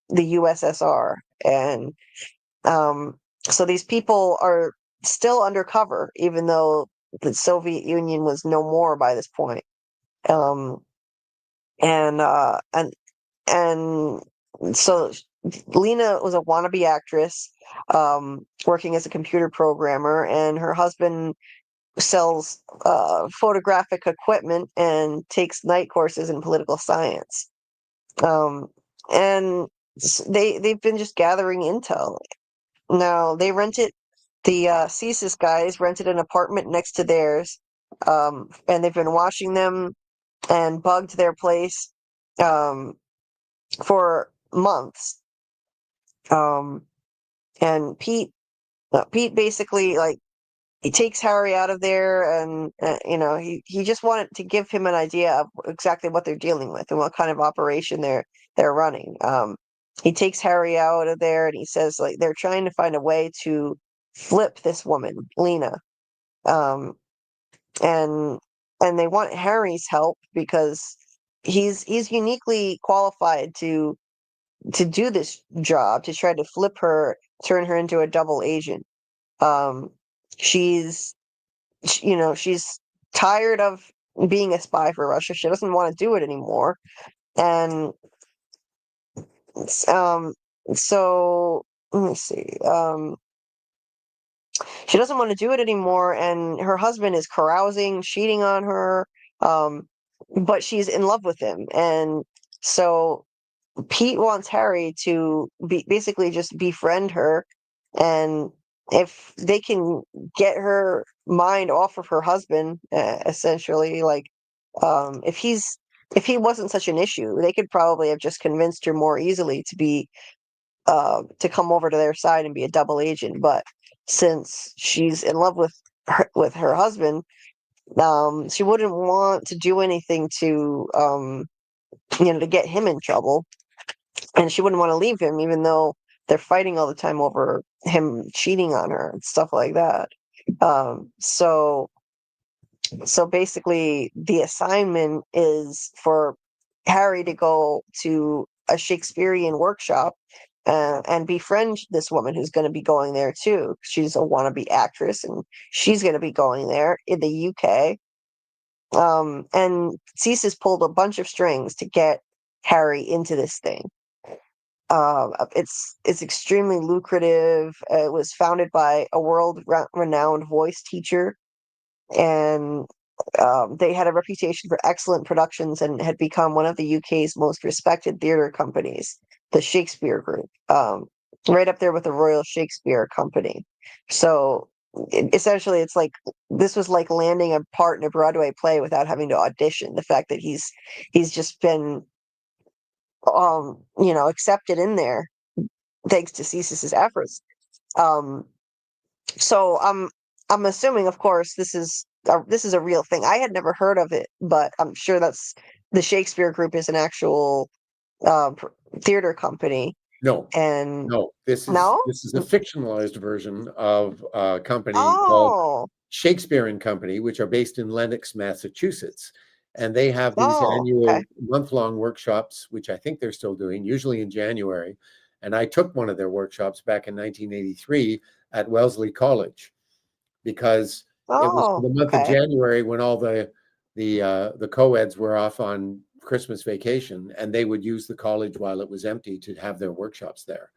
the USSR, and so these people are still undercover, even though the Soviet Union was no more by this point. Um, and uh, and and so Lena was a wannabe actress, working as a computer programmer, and her husband sells photographic equipment and takes night courses in political science. And they've been just gathering intel. Now they rented the CSIS guys rented an apartment next to theirs, and they've been watching them and bugged their place for months. And Pete basically, like, he takes Harry out of there, and he just wanted to give him an idea of exactly what they're dealing with and what kind of operation they're running. He takes Harry out of there, and he says, like, they're trying to find a way to flip this woman, Lena, um, and they want Harry's help because he's uniquely qualified to do this job, to try to flip her, turn her into a double agent. Um, she's she's tired of being a spy for Russia. She doesn't want to do it anymore. And um so let me see. She doesn't want to do it anymore, and her husband is carousing, cheating on her. Um but she's in love with him. And so Pete wants Harry to basically just befriend her, and if they can get her mind off of her husband, essentially, like, if he wasn't such an issue, they could probably have just convinced her more easily to come over to their side and be a double agent. But since she's in love with her husband, she wouldn't want to do anything to get him in trouble, and she wouldn't want to leave him, even though they're fighting all the time over him cheating on her and stuff like that. So basically, the assignment is for Harry to go to a Shakespearean workshop and befriend this woman who's going to be going there too. She's a wannabe actress, and she's going to be going there in the UK. And CSIS pulled a bunch of strings to get Harry into this thing. It's extremely lucrative. It was founded by a world-renowned voice teacher, and they had a reputation for excellent productions and had become one of the UK's most respected theatre companies, the Shakespeare Group, right up there with the Royal Shakespeare Company. So essentially, it's like this was like landing a part in a Broadway play without having to audition. The fact that he's just been accepted in there thanks to CSIS's efforts. Um, so I'm assuming, of course, this is a real thing. I had never heard of it, but I'm sure that's the Shakespeare Group is an actual theater company. No, And no, this no? is a fictionalized version of a company called Oh, Shakespeare and Company, which are based in Lenox, Massachusetts. And they have these okay. annual month-long workshops, which I think they're still doing, usually in January. And I took one of their workshops back in 1983 at Wellesley College, because it was for Oh, the month of okay. January when all the co-eds were off on Christmas vacation, and they would use the college while it was empty to have their workshops there.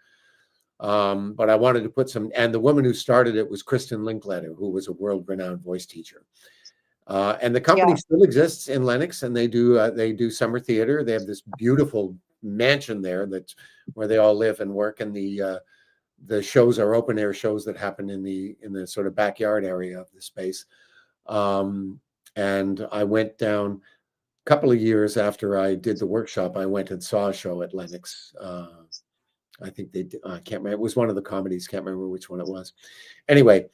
But I wanted to put some, and the woman who started it was Kristen Linkletter, who was a world-renowned voice teacher. And the company Yeah. still exists in Lenox, and they do summer theater. They have this beautiful mansion there that's where they all live and work, and the shows are open air shows that happen in the sort of backyard area of the space. And I went down a couple of years after I did the workshop. I went and saw a show at Lenox. I think they did, I can't remember. It was one of the comedies. Can't remember which one it was. Anyway,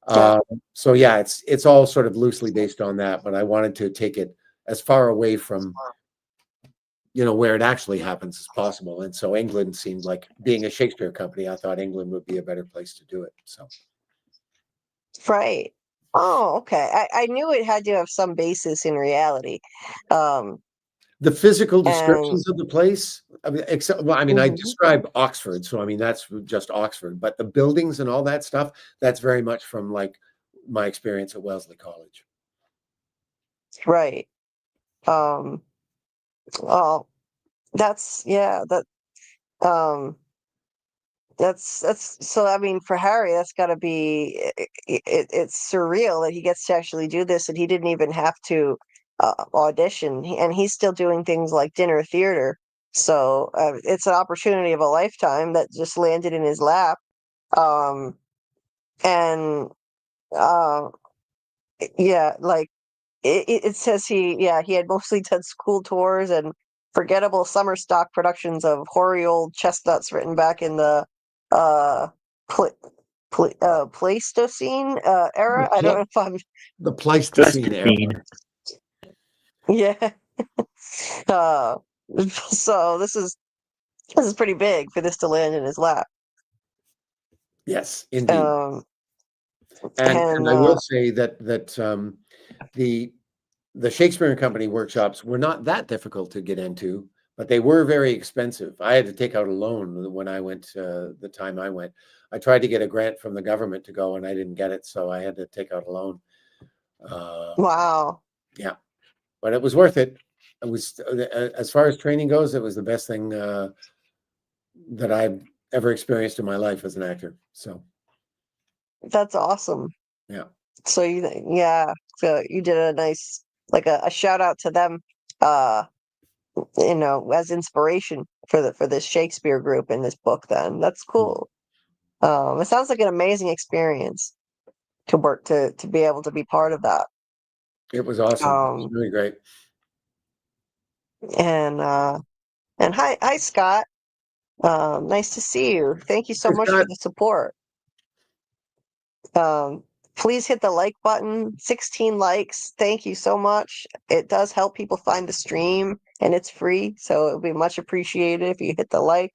Yeah. so yeah, it's all sort of loosely based on that, but I wanted to take it as far away from where it actually happens as possible. And so England seemed like, being a Shakespeare company, I thought England would be a better place to do it. So Right. Oh, okay. I knew it had to have some basis in reality. the physical And descriptions of the place, I mean, I mhm. describe Oxford, so I mean that's just Oxford, but the buildings and all that stuff, that's very much from like my experience at Wellesley College. Right. Um, well, that's yeah, um that's so, I mean, for Harry, that's got to be it's surreal that he gets to actually do this, and he didn't even have to audition. And he's still doing things like dinner theater. So it's an opportunity of a lifetime that just landed in his lap. Um and uh yeah, like, it says he had mostly done school tours and forgettable summer stock productions of hoary old chestnuts written back in the uh, pl- Pleistocene era. I don't know if I'm The Pleistocene era. Pleistocene. yeah. Uh, so this is pretty big for this to land in his lap. Yes, indeed. And I will say that the Shakespeare and Company workshops were not that difficult to get into, but they were very expensive. I had to take out a loan when I went. The time I went, I tried to get a grant from the government to go, and I didn't get it, so I had to take out a loan. wow. Yeah, but it was worth it. It was, as far as training goes, it was the best thing that I've ever experienced in my life as an actor. So That's awesome. yeah. So so you did a nice, like a shout out to them, as inspiration for this Shakespeare group in this book. Then that's cool. It sounds like an amazing experience to work to be able to be part of that. It was awesome. It was really great. And hi Scott. Nice to see you. Thank you so Hey, much Scott. for the support. Please hit the like button. 16 likes. Thank you so much. It does help people find the stream and it's free, so it would be much appreciated if you hit the like.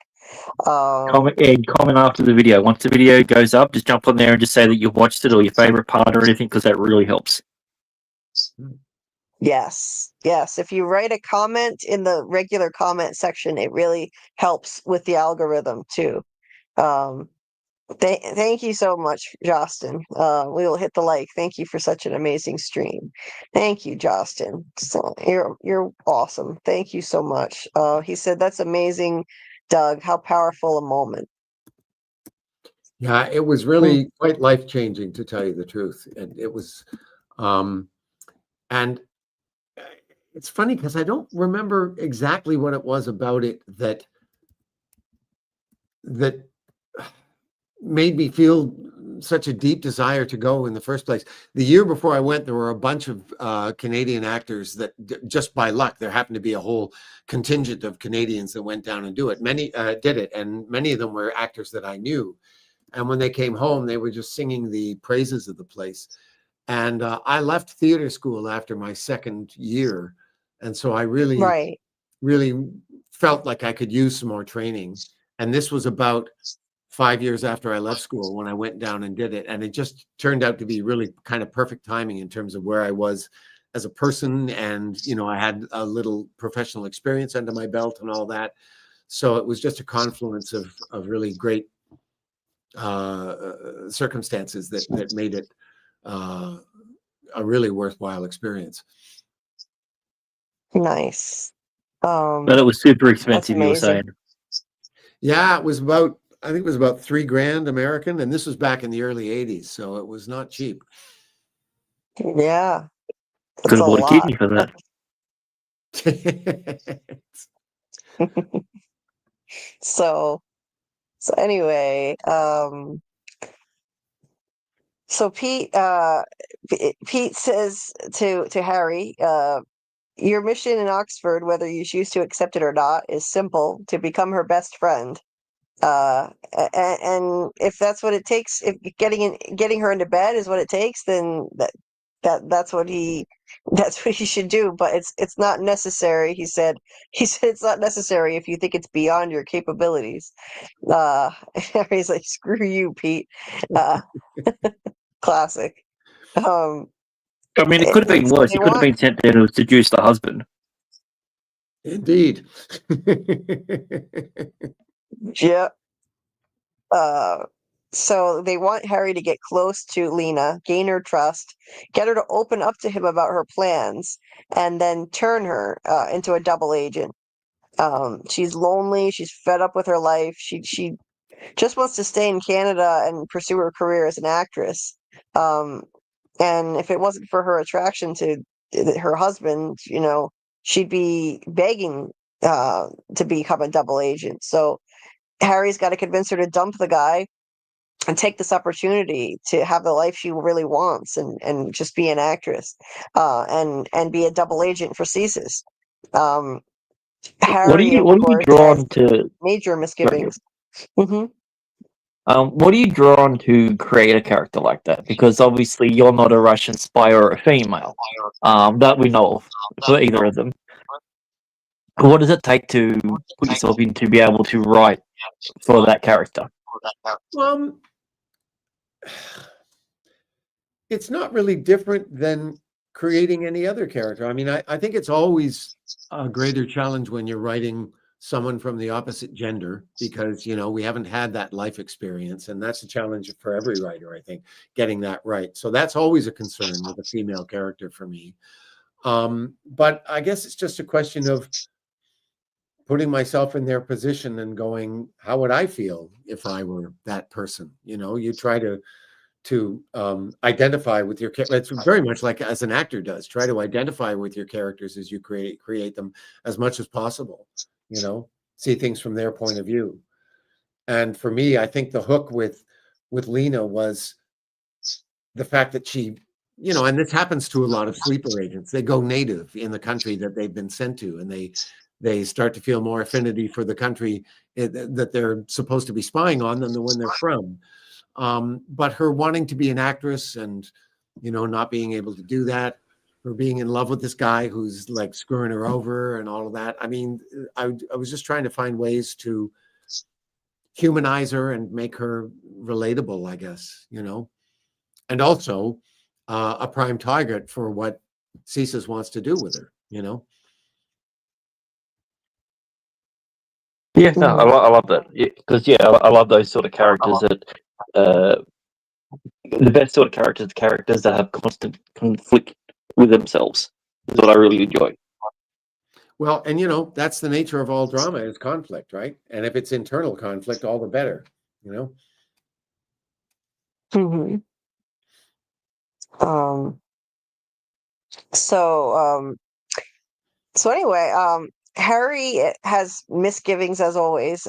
Comment after the video. Once the video goes up, just jump on there and just say that you watched it or your favorite part or anything, because that really helps. Yes. If you write a comment in the regular comment section, it really helps with the algorithm too. Thank you so much, Justin. We will hit the like. Thank you for such an amazing stream. Thank you, Justin. So you're awesome. Thank you so much. He said that's amazing, Doug. How powerful a moment. Yeah, it was really quite life-changing, to tell you the truth. And it was, and it's funny because I don't remember exactly what it was about it that made me feel such a deep desire to go in the first place. The year before I went, there were a bunch of Canadian actors that just by luck, there happened to be a whole contingent of Canadians that went down and did it. And many of them were actors that I knew. And when they came home, they were just singing the praises of the place. And I left theater school after my second year. And so I really, really felt like I could use some more training. And this was about 5 years after I left school when I went down and did it. And it just turned out to be really kind of perfect timing in terms of where I was as a person. And, I had a little professional experience under my belt and all that. So it was just a confluence of really great circumstances that made it a really worthwhile experience. Nice. But it was super expensive, you were saying. Yeah, I think it was about $3,000 American, and this was back in the early 80s, so it was not cheap. Yeah. Could have bought a kidney for that. So anyway, so Pete says to Harry, your mission in Oxford, whether you choose to accept it or not, is simple: to become her best friend. And if that's what it takes, if getting her into bed is what it takes, then that's what he should do. But it's not necessary. He said it's not necessary if you think it's beyond your capabilities. He's like, screw you, Pete. Classic. I mean, it could have been worse. He could have been sent there to seduce the husband. Indeed. Yeah. So they want Harry to get close to Lena, gain her trust, get her to open up to him about her plans, and then turn her into a double agent. She's lonely. She's fed up with her life. She just wants to stay in Canada and pursue her career as an actress. And if it wasn't for her attraction to her husband, she'd be begging to become a double agent. So Harry's got to convince her to dump the guy take this opportunity to have the life she really wants and just be an actress, and be a double agent for CSIS. Harry, of what are you course, has drawn to? major Sorry, misgivings. Hmm. what are you drawn to create a character like that? Because obviously you're not a Russian spy or a female, that we know of for either of them. What does it take to put yourself in to be able to write for that character? It's not really different than creating any other character. I mean, I think it's always a greater challenge when you're writing someone from the opposite gender, because, you know, we haven't had that life experience, and that's a challenge for every writer, I think, getting that right. So that's always a concern with a female character for me. But I guess it's just a question of putting myself in their position and going, how would I feel if I were that person? You know, you try to identify with your character. It's very much like as an actor does, try to identify with your characters as you create them as much as possible, you know, see things from their point of view. And for me, I think the hook with Lena was the fact that she, you know, and this happens to a lot of sleeper agents, they go native in the country that they've been sent to, and they start to feel more affinity for the country that they're supposed to be spying on than the one they're from. But her wanting to be an actress and, you know, not being able to do that, her being in love with this guy who's like screwing her over and all of that. I mean, I was just trying to find ways to humanize her and make her relatable, I guess, you know, and also a prime target for what CSIS wants to do with her, you know. Yeah, no, I love that, because I love those sort of characters that the best sort of characters that have constant conflict with themselves is what I really enjoy. Well, and you know, that's the nature of all drama, is conflict, right? And if it's internal conflict, all the better, you know. Hmm. Um, so, so anyway, Harry has misgivings as always,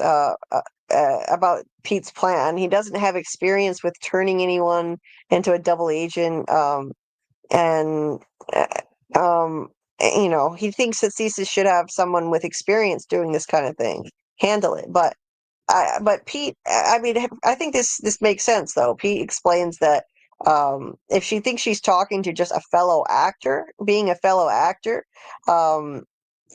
about Pete's plan. He doesn't have experience with turning anyone into a double agent, and uh, um, you know, he thinks that CSIS should have someone with experience doing this kind of thing, handle it. But Pete, I mean, I think this makes sense though. Pete explains that if she thinks she's talking to just a fellow actor, being a fellow actor, um,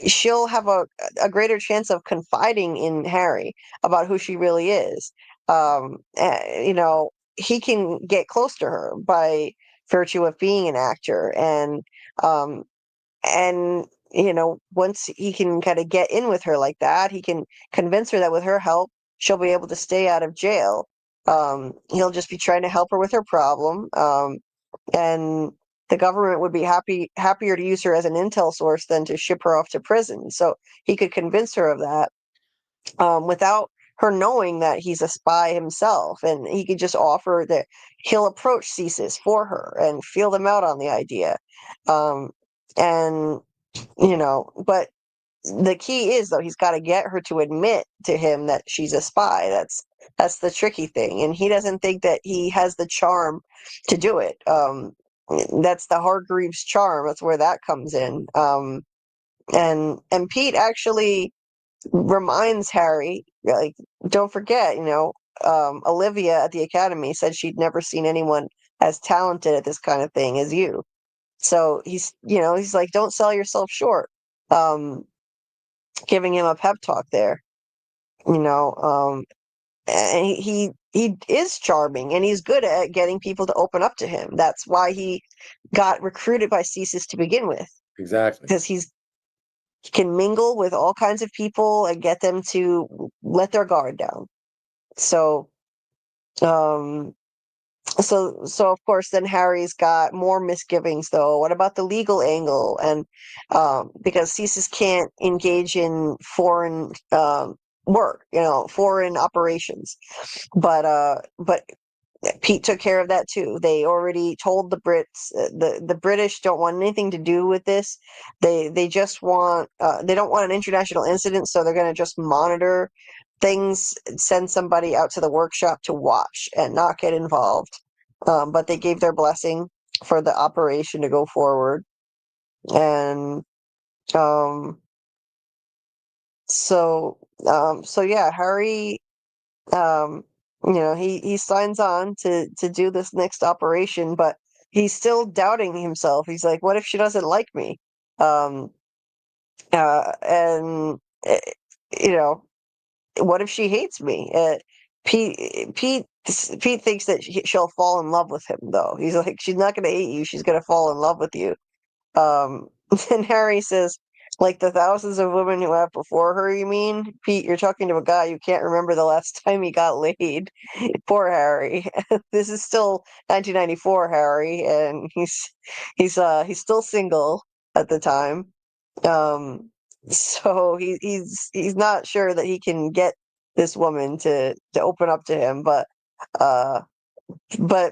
she'll have a greater chance of confiding in Harry about who she really is. You know, he can get close to her by virtue of being an actor, um, and you know, once he can kind of get in with her like that, he can convince her that with her help, she'll be able to stay out of jail. He'll just be trying to help her with her problem, and the government would be happier to use her as an intel source than to ship her off to prison. So he could convince her of that, without her knowing that he's a spy himself, and he could just offer that he'll approach CSIS for her and feel them out on the idea. And you know, but the key is though, he's got to get her to admit to him that she's a spy. That's the tricky thing, and he doesn't think that he has the charm to do it. That's the Hargreaves charm. That's where that comes in. And Pete actually reminds Harry, like, don't forget, you know, Olivia at the academy said she'd never seen anyone as talented at this kind of thing as you. So he's, you know, he's like, don't sell yourself short. Um, Giving him a pep talk there, you know. And he is charming, and he's good at getting people to open up to him. That's why he got recruited by CSIS to begin with, Exactly. because he can mingle with all kinds of people and get them to let their guard down. So, um, so of course, then Harry's got more misgivings, though. What about the legal angle? And because CSIS can't engage in foreign work, you know, foreign operations, but Pete took care of that too. They already told the Brits, the British don't want anything to do with this. They just want they don't want an international incident, so they're going to just monitor things, send somebody out to the workshop to watch and not get involved. But they gave their blessing for the operation to go forward. And so yeah, Harry, he signs on to do this next operation, but he's still doubting himself. He's like, what if she doesn't like me? Um, and what if she hates me? Pete thinks that she'll fall in love with him, though. He's like, she's not going to hate you. She's going to fall in love with you. And Harry says, like the thousands of women who have before her, you mean? Pete, you're talking to a guy who can't remember the last time he got laid. Poor Harry. This is still 1994, Harry, and he's still single at the time. So he's not sure that he can get this woman to open up to him, but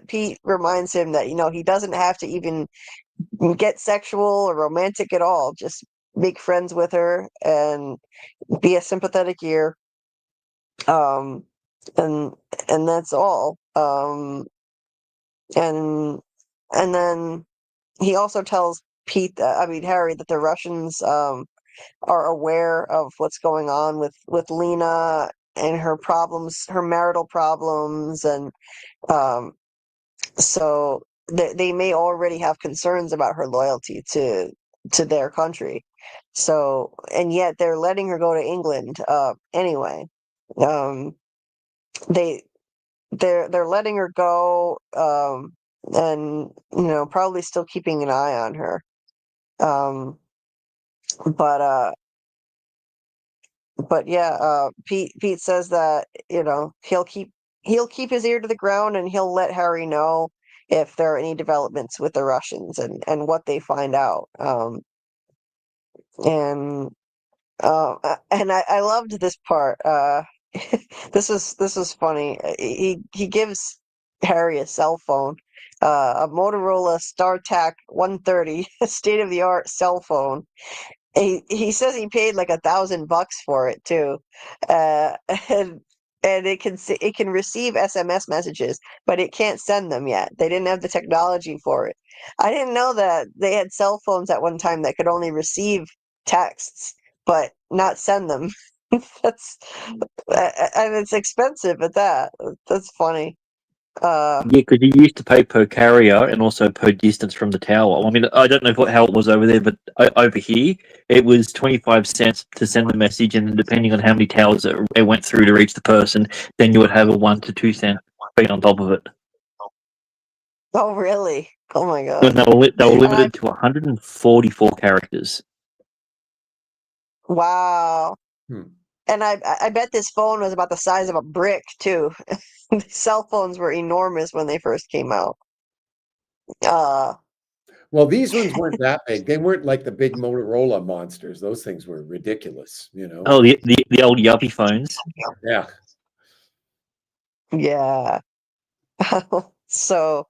Pete reminds him that he doesn't have to even get sexual or romantic at all. Just make friends with her and be a sympathetic ear. Um, and that's all. And then he also tells Harry, that the Russians are aware of what's going on with Lena and her problems, her marital problems, and so they may already have concerns about her loyalty to their country. So, and yet they're letting her go to England anyway. They they're letting her go, and probably still keeping an eye on her. But yeah, Pete says that he'll keep his ear to the ground, and he'll let Harry know if there are any developments with the Russians and what they find out. And I loved this part. This is funny. He gives Harry a cell phone, a Motorola StarTAC 130, state of the art cell phone. He says he paid like $1,000 for it too, uh, and it can receive SMS messages, but it can't send them yet. They didn't have the technology for it. I didn't know that they had cell phones at one time that could only receive texts but not send them. That's and it's expensive at that. That's funny. Yeah, because you used to pay per carrier and also per distance from the tower. I mean, I don't know how it was over there, but over here it was 25 cents to send the message, and depending on how many towers it went through to reach the person, then you would have a 1 to 2 cent fee on top of it. Oh, really? Oh my And God. they were And limited to 144 characters. wow. Hmm. And I bet this phone was about the size of a brick too. Cell phones were enormous when they first came out. Uh, Well, these ones weren't that big. They weren't like the big Motorola monsters. Those things were ridiculous, Oh, the old yuppie phones. Yeah. yeah. So,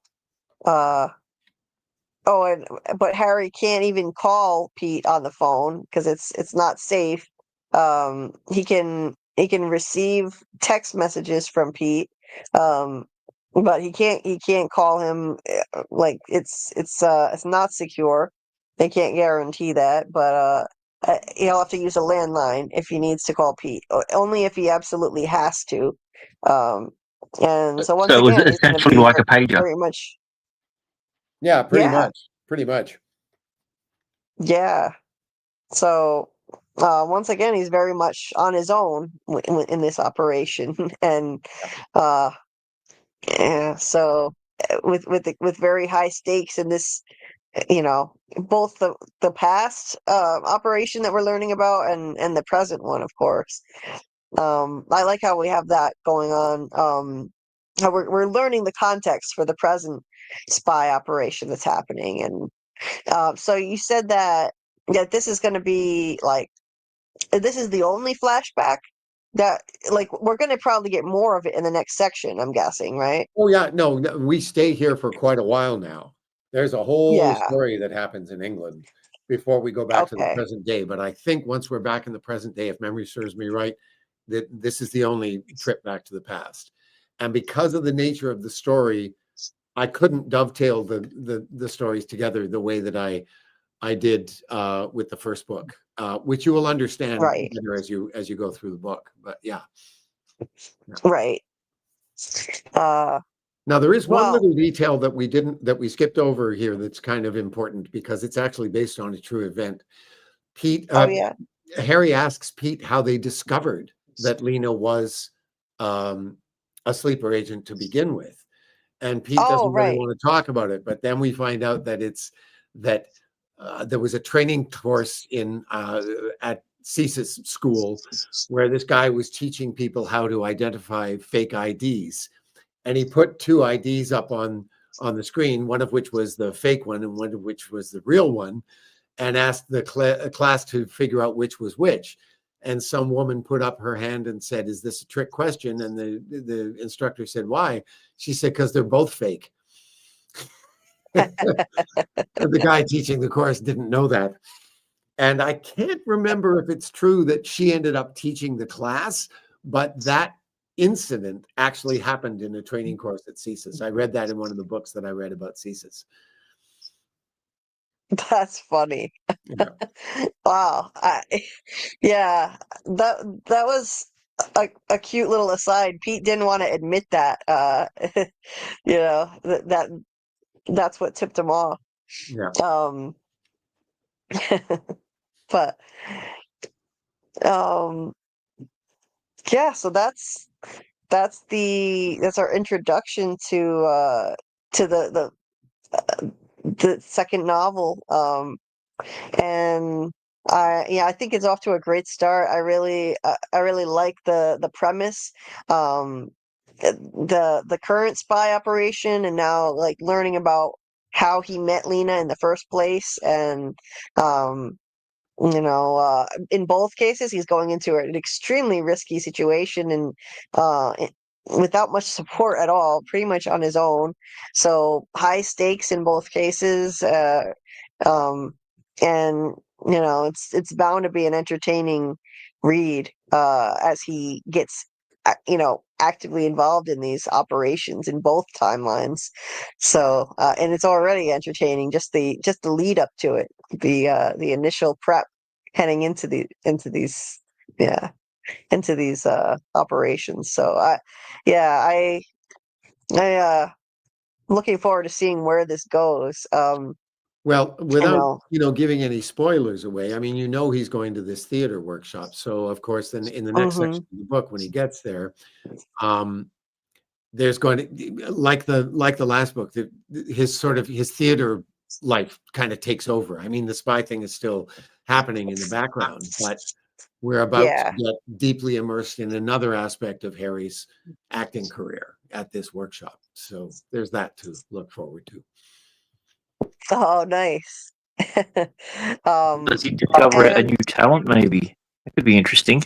uh, but Harry can't even call Pete on the phone because it's not safe. He can receive text messages from Pete, but he can't call him. Like it's not secure. They can't guarantee that, but he'll have to use a landline if he needs to call Pete. Only if he absolutely has to. Um, and so once So it was again, he's going to essentially be like a pager. very much. Yeah, pretty Yeah. much. Pretty much. Yeah. So once again, he's very much on his own in this operation, and uh, yeah. So with very high stakes in this, both the past operation that we're learning about and the present one, of course. I like how we have that going on. How we're learning the context for the present spy operation that's happening, and so you said that this is going to be like this is the only flashback that like we're going to probably get more of it in the next section. I'm guessing, right? Oh, yeah. No, we stay here for quite a while now. There's a whole Yeah. story that happens in England before we go back to the Okay. present day. But I think once we're back in the present day, if memory serves me right, that this is the only trip back to the past. And because of the nature of the story, I couldn't dovetail the stories together the way that I did with the first book, which you will understand Right. better as you go through the book. But yeah. Right. Now there is one Well, little detail that we skipped over here that's kind of important because it's actually based on a true event. Pete, oh yeah. Harry asks Pete how they discovered that Lena was a sleeper agent to begin with. And Pete Oh, doesn't really right. want to talk about it, but then we find out that there was a training course at CSIS school where this guy was teaching people how to identify fake IDs, and he put two IDs up on the screen, one of which was the fake one and one of which was the real one, and asked the class to figure out which was which. And some woman put up her hand and said, "Is this a trick question?" And the instructor said, "Why?" She said, "Because they're both fake." The guy teaching the course didn't know that. And I can't remember if it's true that she ended up teaching the class, but that incident actually happened in a training course at CSIS. I read that in one of the books that I read about CSIS. That's funny. Yeah. Wow. Yeah, that was a cute little aside. Pete didn't want to admit that. You know, that's what tipped him off. Yeah. Um, but um, yeah, so that's our introduction to the second novel. And I think it's off to a great start. I really like the premise, the current spy operation, and now like learning about how he met Lena in the first place, and um, in both cases, he's going into an extremely risky situation and without much support at all, pretty much on his own. So high stakes in both cases, um, and it's bound to be an entertaining read as he gets actively involved in these operations in both timelines. So and it's already entertaining, just the lead up to it, the initial prep heading into these operations. So I looking forward to seeing where this goes. Well, I without know. giving any spoilers away, I mean, he's going to this theater workshop. So of course, then in the next Hmm. section of the book, when he gets there, um, there's going to like the last book, that his theater life kind of takes over. I mean, the spy thing is still happening in the background, but we're about to Yeah. get deeply immersed in another aspect of Harry's acting career at this workshop. So there's that to look forward to. Oh, nice. um, Does he discover a and new talent? Maybe that could be interesting.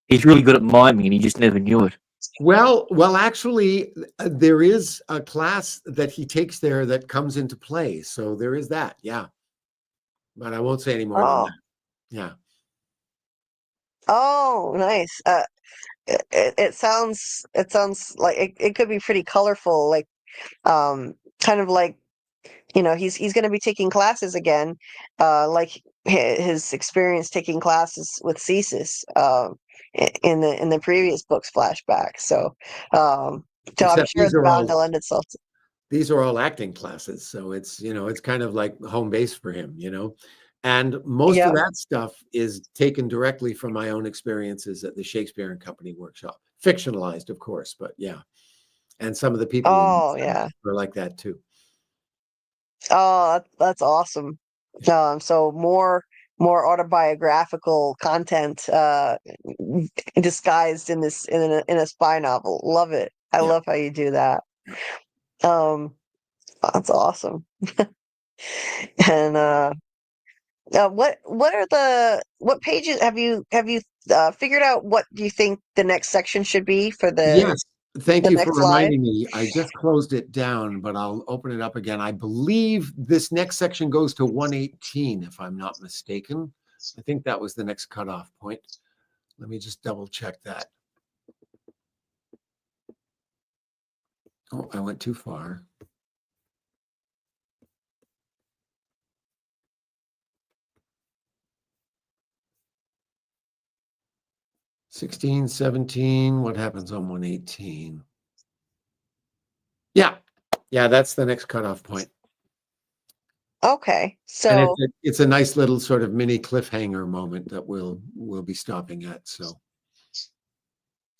He's really good at miming. He just never knew it. Well, actually, there is a class that he takes there that comes into play. So there is that, yeah. But I won't say any more than oh, that. Yeah. oh, nice. It sounds like it could be pretty colorful, like kind of like he's going to be taking classes again, like his experience taking classes with CSIS in the previous book's flashback. So I'm Except sure it's bound to lend itself to. these are all acting classes, so it's it's kind of like home base for him, and most of Yeah. that stuff is taken directly from my own experiences at the Shakespeare and Company workshop, fictionalized of course, but yeah, and some of the people in Oh yeah. are like that too. Oh, that's awesome. So more autobiographical content disguised in this in a spy novel. Love it. I Yeah. love how you do that. Um, that's awesome. And what pages have you figured out what do you think the next section should be for Yes, thank the you for next live? reminding me. I just closed it down, but I'll open it up again. I believe this next section goes to 118, if I'm not mistaken. I think that was the next cutoff point. Let me just double check that. Oh, I went too far. $16, $17. What happens on 118? Yeah. Yeah, that's the next cutoff point. Okay, And so it's a nice little sort of mini cliffhanger moment that we'll be stopping at. So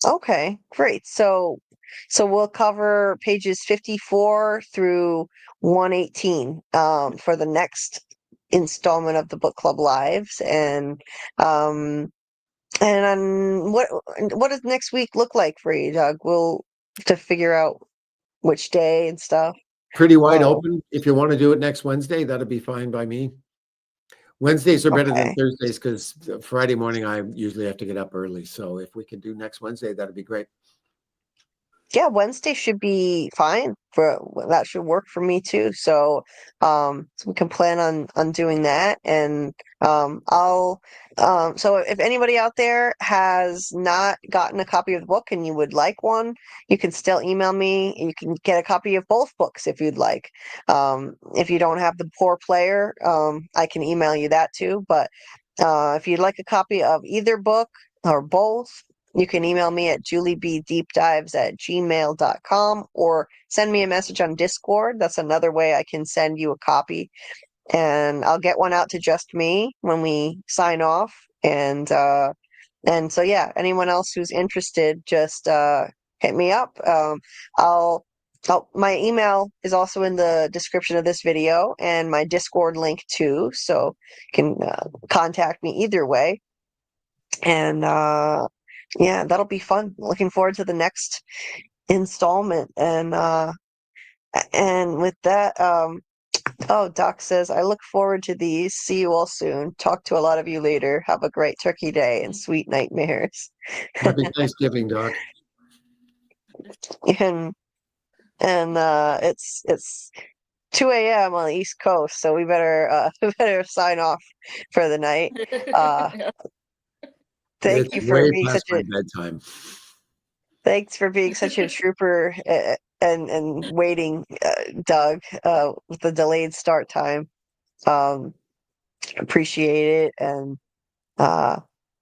okay, great. So we'll cover pages 54 through 118 for the next installment of the book club lives, um what does next week look like for you, Doug? We'll have to figure out which day and stuff. pretty wide Oh, open. If you want to do it next Wednesday, that'll be fine by me. Wednesdays are better than okay. Thursdays because Friday morning I usually have to get up early. So if we can do next Wednesday, that'd be great. Yeah, Wednesday should be fine that should work for me too. So we can plan on doing that, and I'll so if anybody out there has not gotten a copy of the book and you would like one, you can still email me. You can get a copy of both books if you'd like. If you don't have the Poor Player, I can email you that too. But if you'd like a copy of either book or both, you can email me at JulieBDeepDives@gmail.com or send me a message on Discord. That's another way I can send you a copy. And I'll get one out to just me when we sign off. And so yeah, anyone else who's interested, just hit me up. My email is also in the description of this video and my Discord link too, so you can contact me either way. And yeah, that'll be fun. Looking forward to the next installment. And with that, oh, Doc says, I look forward to these. See you all soon. Talk to a lot of you later. Have a great turkey day and sweet nightmares. Happy Thanksgiving, Doc. And it's 2 a.m. on the East Coast, so we better we better sign off for the night. Yeah. Thank It's you for way being past such my a bedtime. Thanks for being such a trooper, and waiting, Doug, with the delayed start time. Um, Appreciate it, and uh,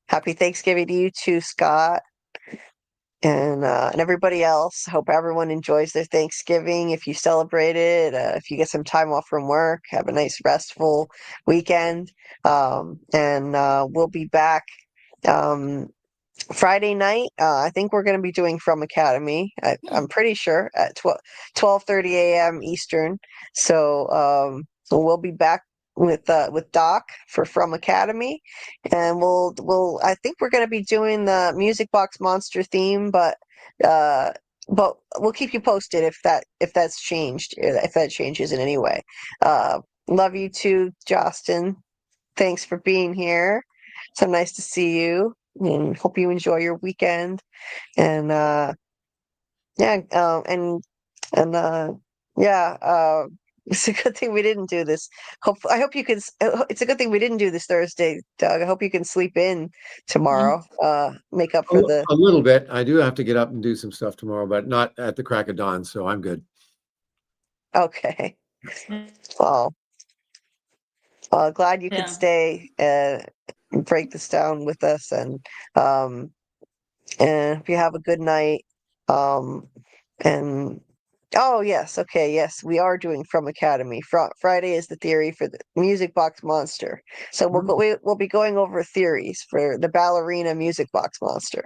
happy Thanksgiving to you too, Scott, and everybody else. Hope everyone enjoys their Thanksgiving. If you celebrate it, if you get some time off from work, have a nice restful weekend. And we'll be back. Um, Friday night, I think we're going to be doing From Academy. I'm pretty sure at 12:30 a.m. Eastern. So we'll be back with Doc for From Academy, and I think we're going to be doing the Music Box Monster theme, uh, but we'll keep you posted if that's changed, if that changes in any way. Love you too, Justin. Thanks for being here. So nice to see you, and hope you enjoy your weekend. And yeah, and yeah, it's a good thing we didn't do this. I hope you can. It's a good thing we didn't do this Thursday, Doug. I hope you can sleep in tomorrow. Make up A, for the. a little bit. I do have to get up and do some stuff tomorrow, but not at the crack of dawn, so I'm good. Okay. Well, glad you could Yeah. stay and break this down with us, um, and if you have a good night. And oh yes, okay, yes, we are doing From Academy. Friday is the theory for the Music Box Monster. So we'll be going over theories for the ballerina Music Box Monster.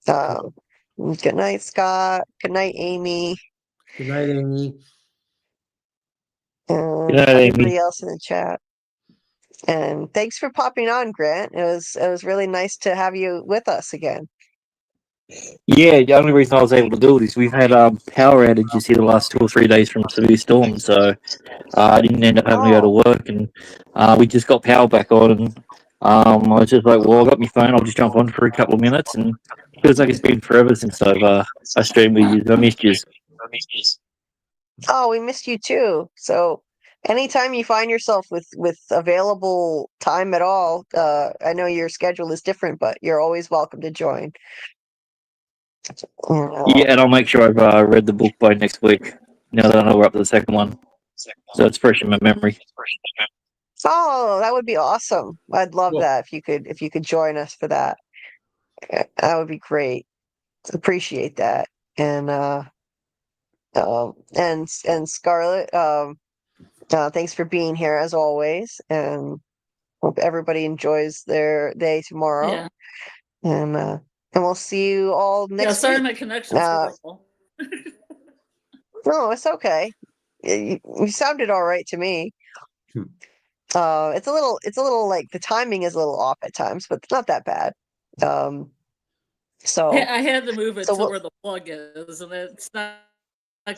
Um, Good night, Scott. Good night, Amy, Good night, Amy. Good and night, Amy. everybody else in the chat. And thanks for popping on, Grant. It was really nice to have you with us again. Yeah, the only reason I was able to do it is we've had power outages here the last 2 or 3 days from severe storms, so I didn't end up having to go to Oh, work, and we just got power back on, and I was just like, well, I got my phone, I'll just jump on for a couple of minutes, and it feels like it's been forever since I streamed with you. I missed you. oh, we missed you too. So anytime you find yourself with available time at all, I know your schedule is different, but you're always welcome to join. Yeah, and I'll make sure I've read the book by next week. Now that I know we're up to the second one, so it's fresh in my memory. Oh, that would be awesome. I'd love Cool. that if you could join us for that. That would be great. Appreciate that. And and Scarlett, thanks for being here as always, and hope everybody enjoys their day tomorrow. Yeah. And we'll see you all Yeah, next sorry week. my connection's horrible. No, it's okay. You sounded all right to me. Hmm. It's a little like the timing is a little off at times, but it's not that bad. So I had to move it so to we'll, where the plug is, and it's not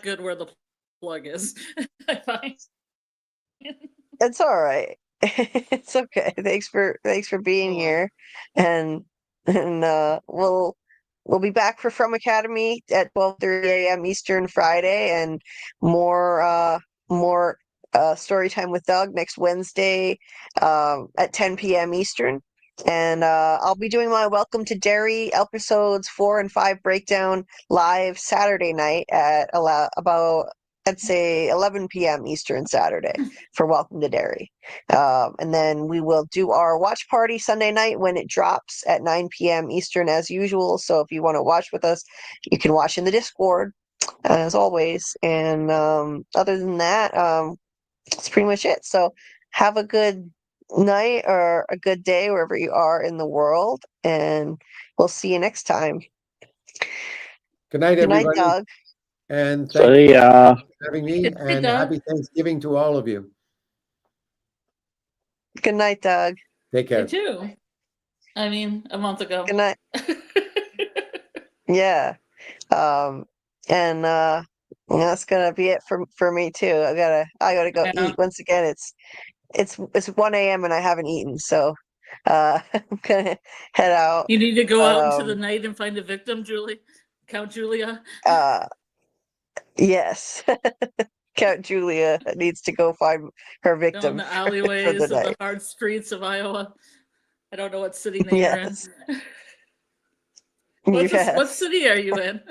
good where the plug is. I find. it's all right. It's okay. Thanks for being Oh, well. here, and we'll be back for From Academy at 12:30 a.m. Eastern Friday, and more story time with Doug next Wednesday at 10 p.m. Eastern. And I'll be doing my Welcome to Derry episodes 4 and 5 breakdown live Saturday night at about I'd say 11 p.m. Eastern Saturday for Welcome to Derry. And then we will do our watch party Sunday night when it drops at 9 p.m. Eastern as usual. So if you want to watch with us, you can watch in the Discord as always. And other than that, that's pretty much it. So have a good night or a good day wherever you are in the world. And we'll see you next time. Good night, Good night, everybody. Doug. And So thank you yeah, for having me. Good night, And Doug. happy Thanksgiving to all of you. Good night, Doug. Take You care. too. I mean, a month ago. Good night. Yeah. And that's gonna be it for me too. I gotta go Yeah. eat. Once again, it's 1 a.m. and I haven't eaten, so I'm gonna head out. You need to go But out into the night and find a victim, Julie. Count Julia. yes. Count Julia needs to go find her Down victim the for the alleyways of the night. hard streets of Iowa. I don't know what city name you're in. Yes. What Yes. city are you in?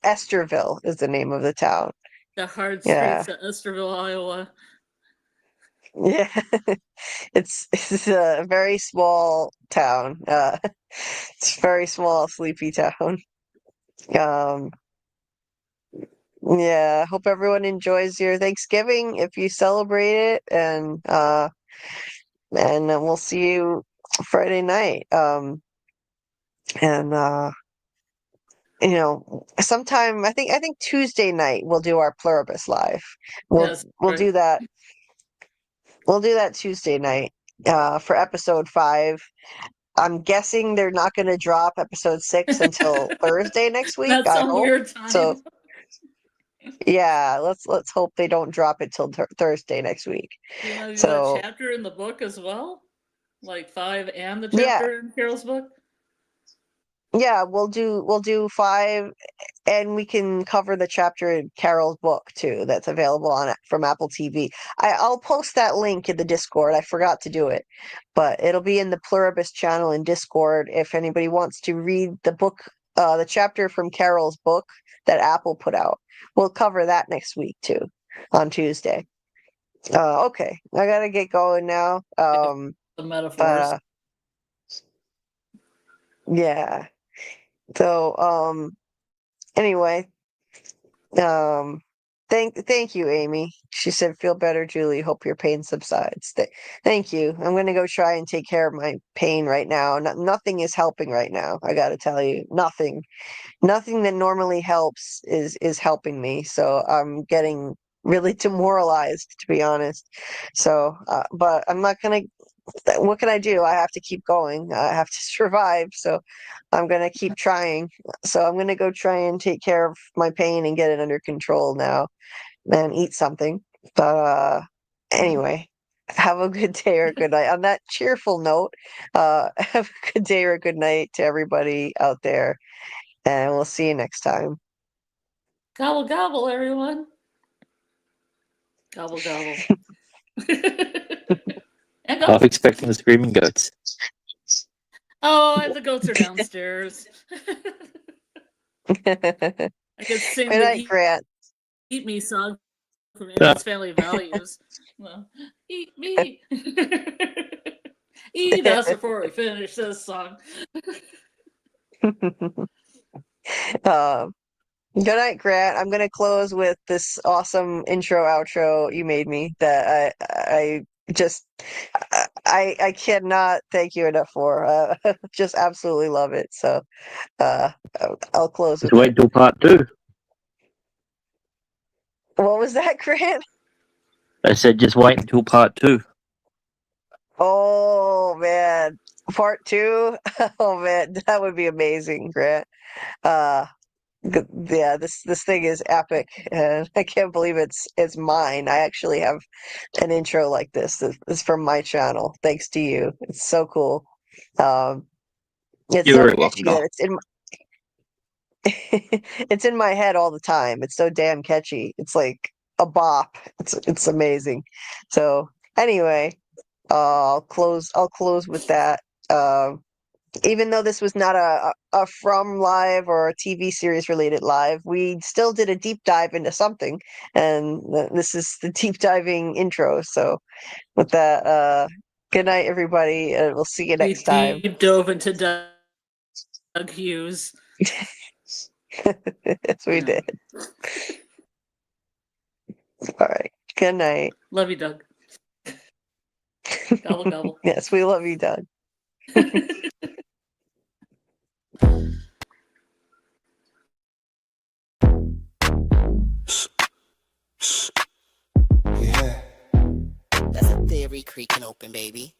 Esterville is the name of the town. The hard Yeah. streets of Esterville, Iowa. Yeah. It's a very small town. It's a very small, sleepy town. Um, yeah, hope everyone enjoys your Thanksgiving if you celebrate it, and then we'll see you Friday night. And sometime I think Tuesday night we'll do our Pluribus live. Yes, We'll right. do that. We'll do that Tuesday night for episode 5. I'm guessing they're not going to drop episode 6 until Thursday next week. That's I some hope. weird So time. yeah, let's hope they don't drop it till Thursday next week. You want to do So a chapter in the book as well? Like 5 and the yeah, chapter in Carol's book? yeah, we'll do 5, and we can cover the chapter in Carol's book too. That's available on from Apple TV. I'll post that link in the Discord. I forgot to do it, but it'll be in the Pluribus channel in Discord if anybody wants to read the book, the chapter from Carol's book that Apple put out. We'll cover that next week too, on Tuesday. Okay, I gotta get going now. The But metaphors. yeah. So anyway, thank you, Amy. She said, "Feel better, Julie. Hope your pain subsides." Thank you. I'm gonna go try and take care of my pain right now. Nothing is helping right now. I gotta tell you, nothing that normally helps is helping me. So I'm getting really demoralized, to be honest. So, but I'm not gonna. What can I do? I have to keep going. I have to survive. So I'm gonna keep trying. So I'm gonna go try and take care of my pain and get it under control now, and eat something. But anyway, have a good day or a good night. On that cheerful note, have a good day or a good night to everybody out there, and we'll see you next time. Gobble, gobble, everyone. Gobble, gobble. And half expecting the screaming goats. Oh, the goats are downstairs. I could sing Good the night, Grant. Eat Me song from Adam's Family Values. Well, eat me. Eat us before we finish this song. Good night, Grant. I'm gonna close with this awesome intro outro you made me that I just I cannot thank you enough for. Just absolutely love it. So I'll close with Just wait till part 2. what was that, Grant? I said just wait until part 2. Oh man, part 2. Oh man, that would be amazing, Grant. Yeah, this thing is epic, and I can't believe it's mine. I actually have an intro like this. It's from my channel, thanks to you. It's so cool. It's You're so very welcome, catchy that Doc. it's in it's in my head all the time. It's so damn catchy. It's like a bop. It's amazing. So anyway, I'll close with that. Even though this was not a from live or a TV series related live, we still did a deep dive into something, and this is the deep diving intro. So with that, good night, everybody, and we'll see you next time. We deep dove into Doug Hughes. Yes, we did. All right. Good night. Love you, Doug. Gobble gobble. Yes, we love you, Doug. Yeah. That's a theory creaking open, baby.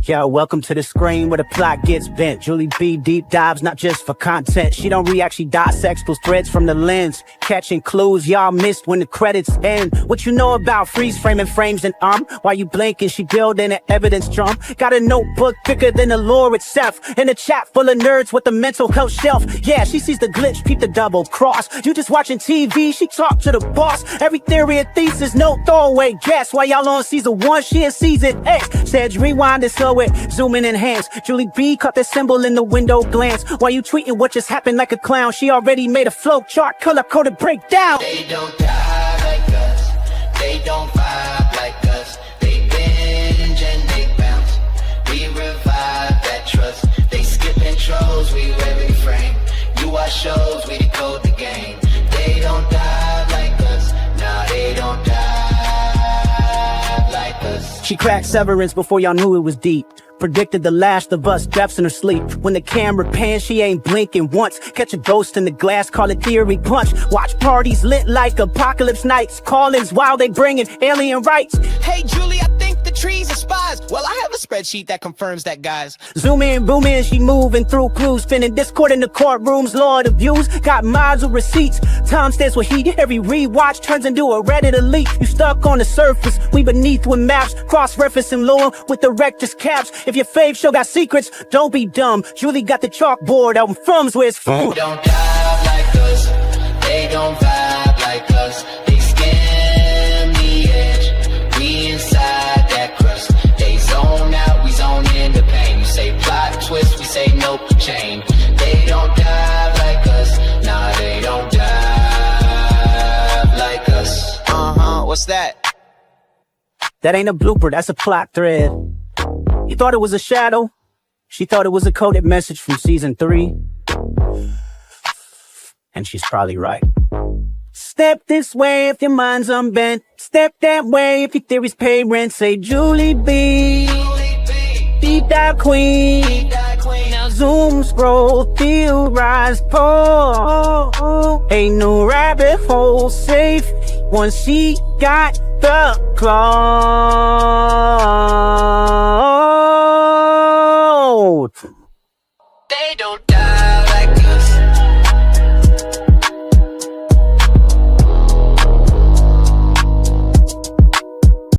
Yo, welcome to the screen where the plot gets bent. Julie B deep dives, not just for content. She don't react, she dissects those threads from the lens, catching clues y'all missed when the credits end. What you know about freeze framing frames and while you blinking, she building an evidence drum. Got a notebook thicker than the lore itself, and a chat full of nerds with a mental health shelf. Yeah, she sees the glitch, peep the double cross. You just watching TV, she talk to the boss. Every theory and thesis, no throwaway guess. While y'all on season 1, she in season X. Said rewind it, slow it, zoom in, enhance. Julie B caught the symbol in the window glance. While you tweeting what just happened like a clown, she already made a flow chart, color coded breakdown. They don't die like us. They don't vibe like us. They binge and they bounce. We revive that trust. They skip intros, we every frame. You watch shows, we decode the game. They don't die like us. Nah, they don't die like us. She cracked Severance before y'all knew it was deep. Predicted the Last of Us deaths in her sleep. When the camera pans, she ain't blinking once. Catch a ghost in the glass, call it theory punch. Watch parties lit like apocalypse nights. Call-ins while they bringing alien rights. Hey, Julie, I think the trees are spies. Well, I have a spreadsheet that confirms that, guys. Zoom in, boom in, she moving through clues. Spinning Discord in the courtrooms, Lord of views. Got mods with receipts. Time stands with heat. Every rewatch turns into a Reddit elite. You stuck on the surface, we beneath with maps. Cross-referencing lore with the rector's caps. If your fave show got secrets, don't be dumb. Julie got the chalkboard out in From's where it's from. They don't dive like us. They don't vibe like us. They skim the edge. We inside that crust. They zone out, we zone in the pain. You say plot twist, we say nope, chain. They don't dive like us. Nah, they don't dive like us. What's that? That ain't a blooper, that's a plot thread. You thought it was a shadow? She thought it was a coded message from season 3. And she's probably right. Step this way if your mind's unbent. Step that way if your theories pay rent. Say Julie B, deep dive queen. Now zoom, scroll, theorize, pull. Ain't no rabbit hole safe once she got the cloud. They don't die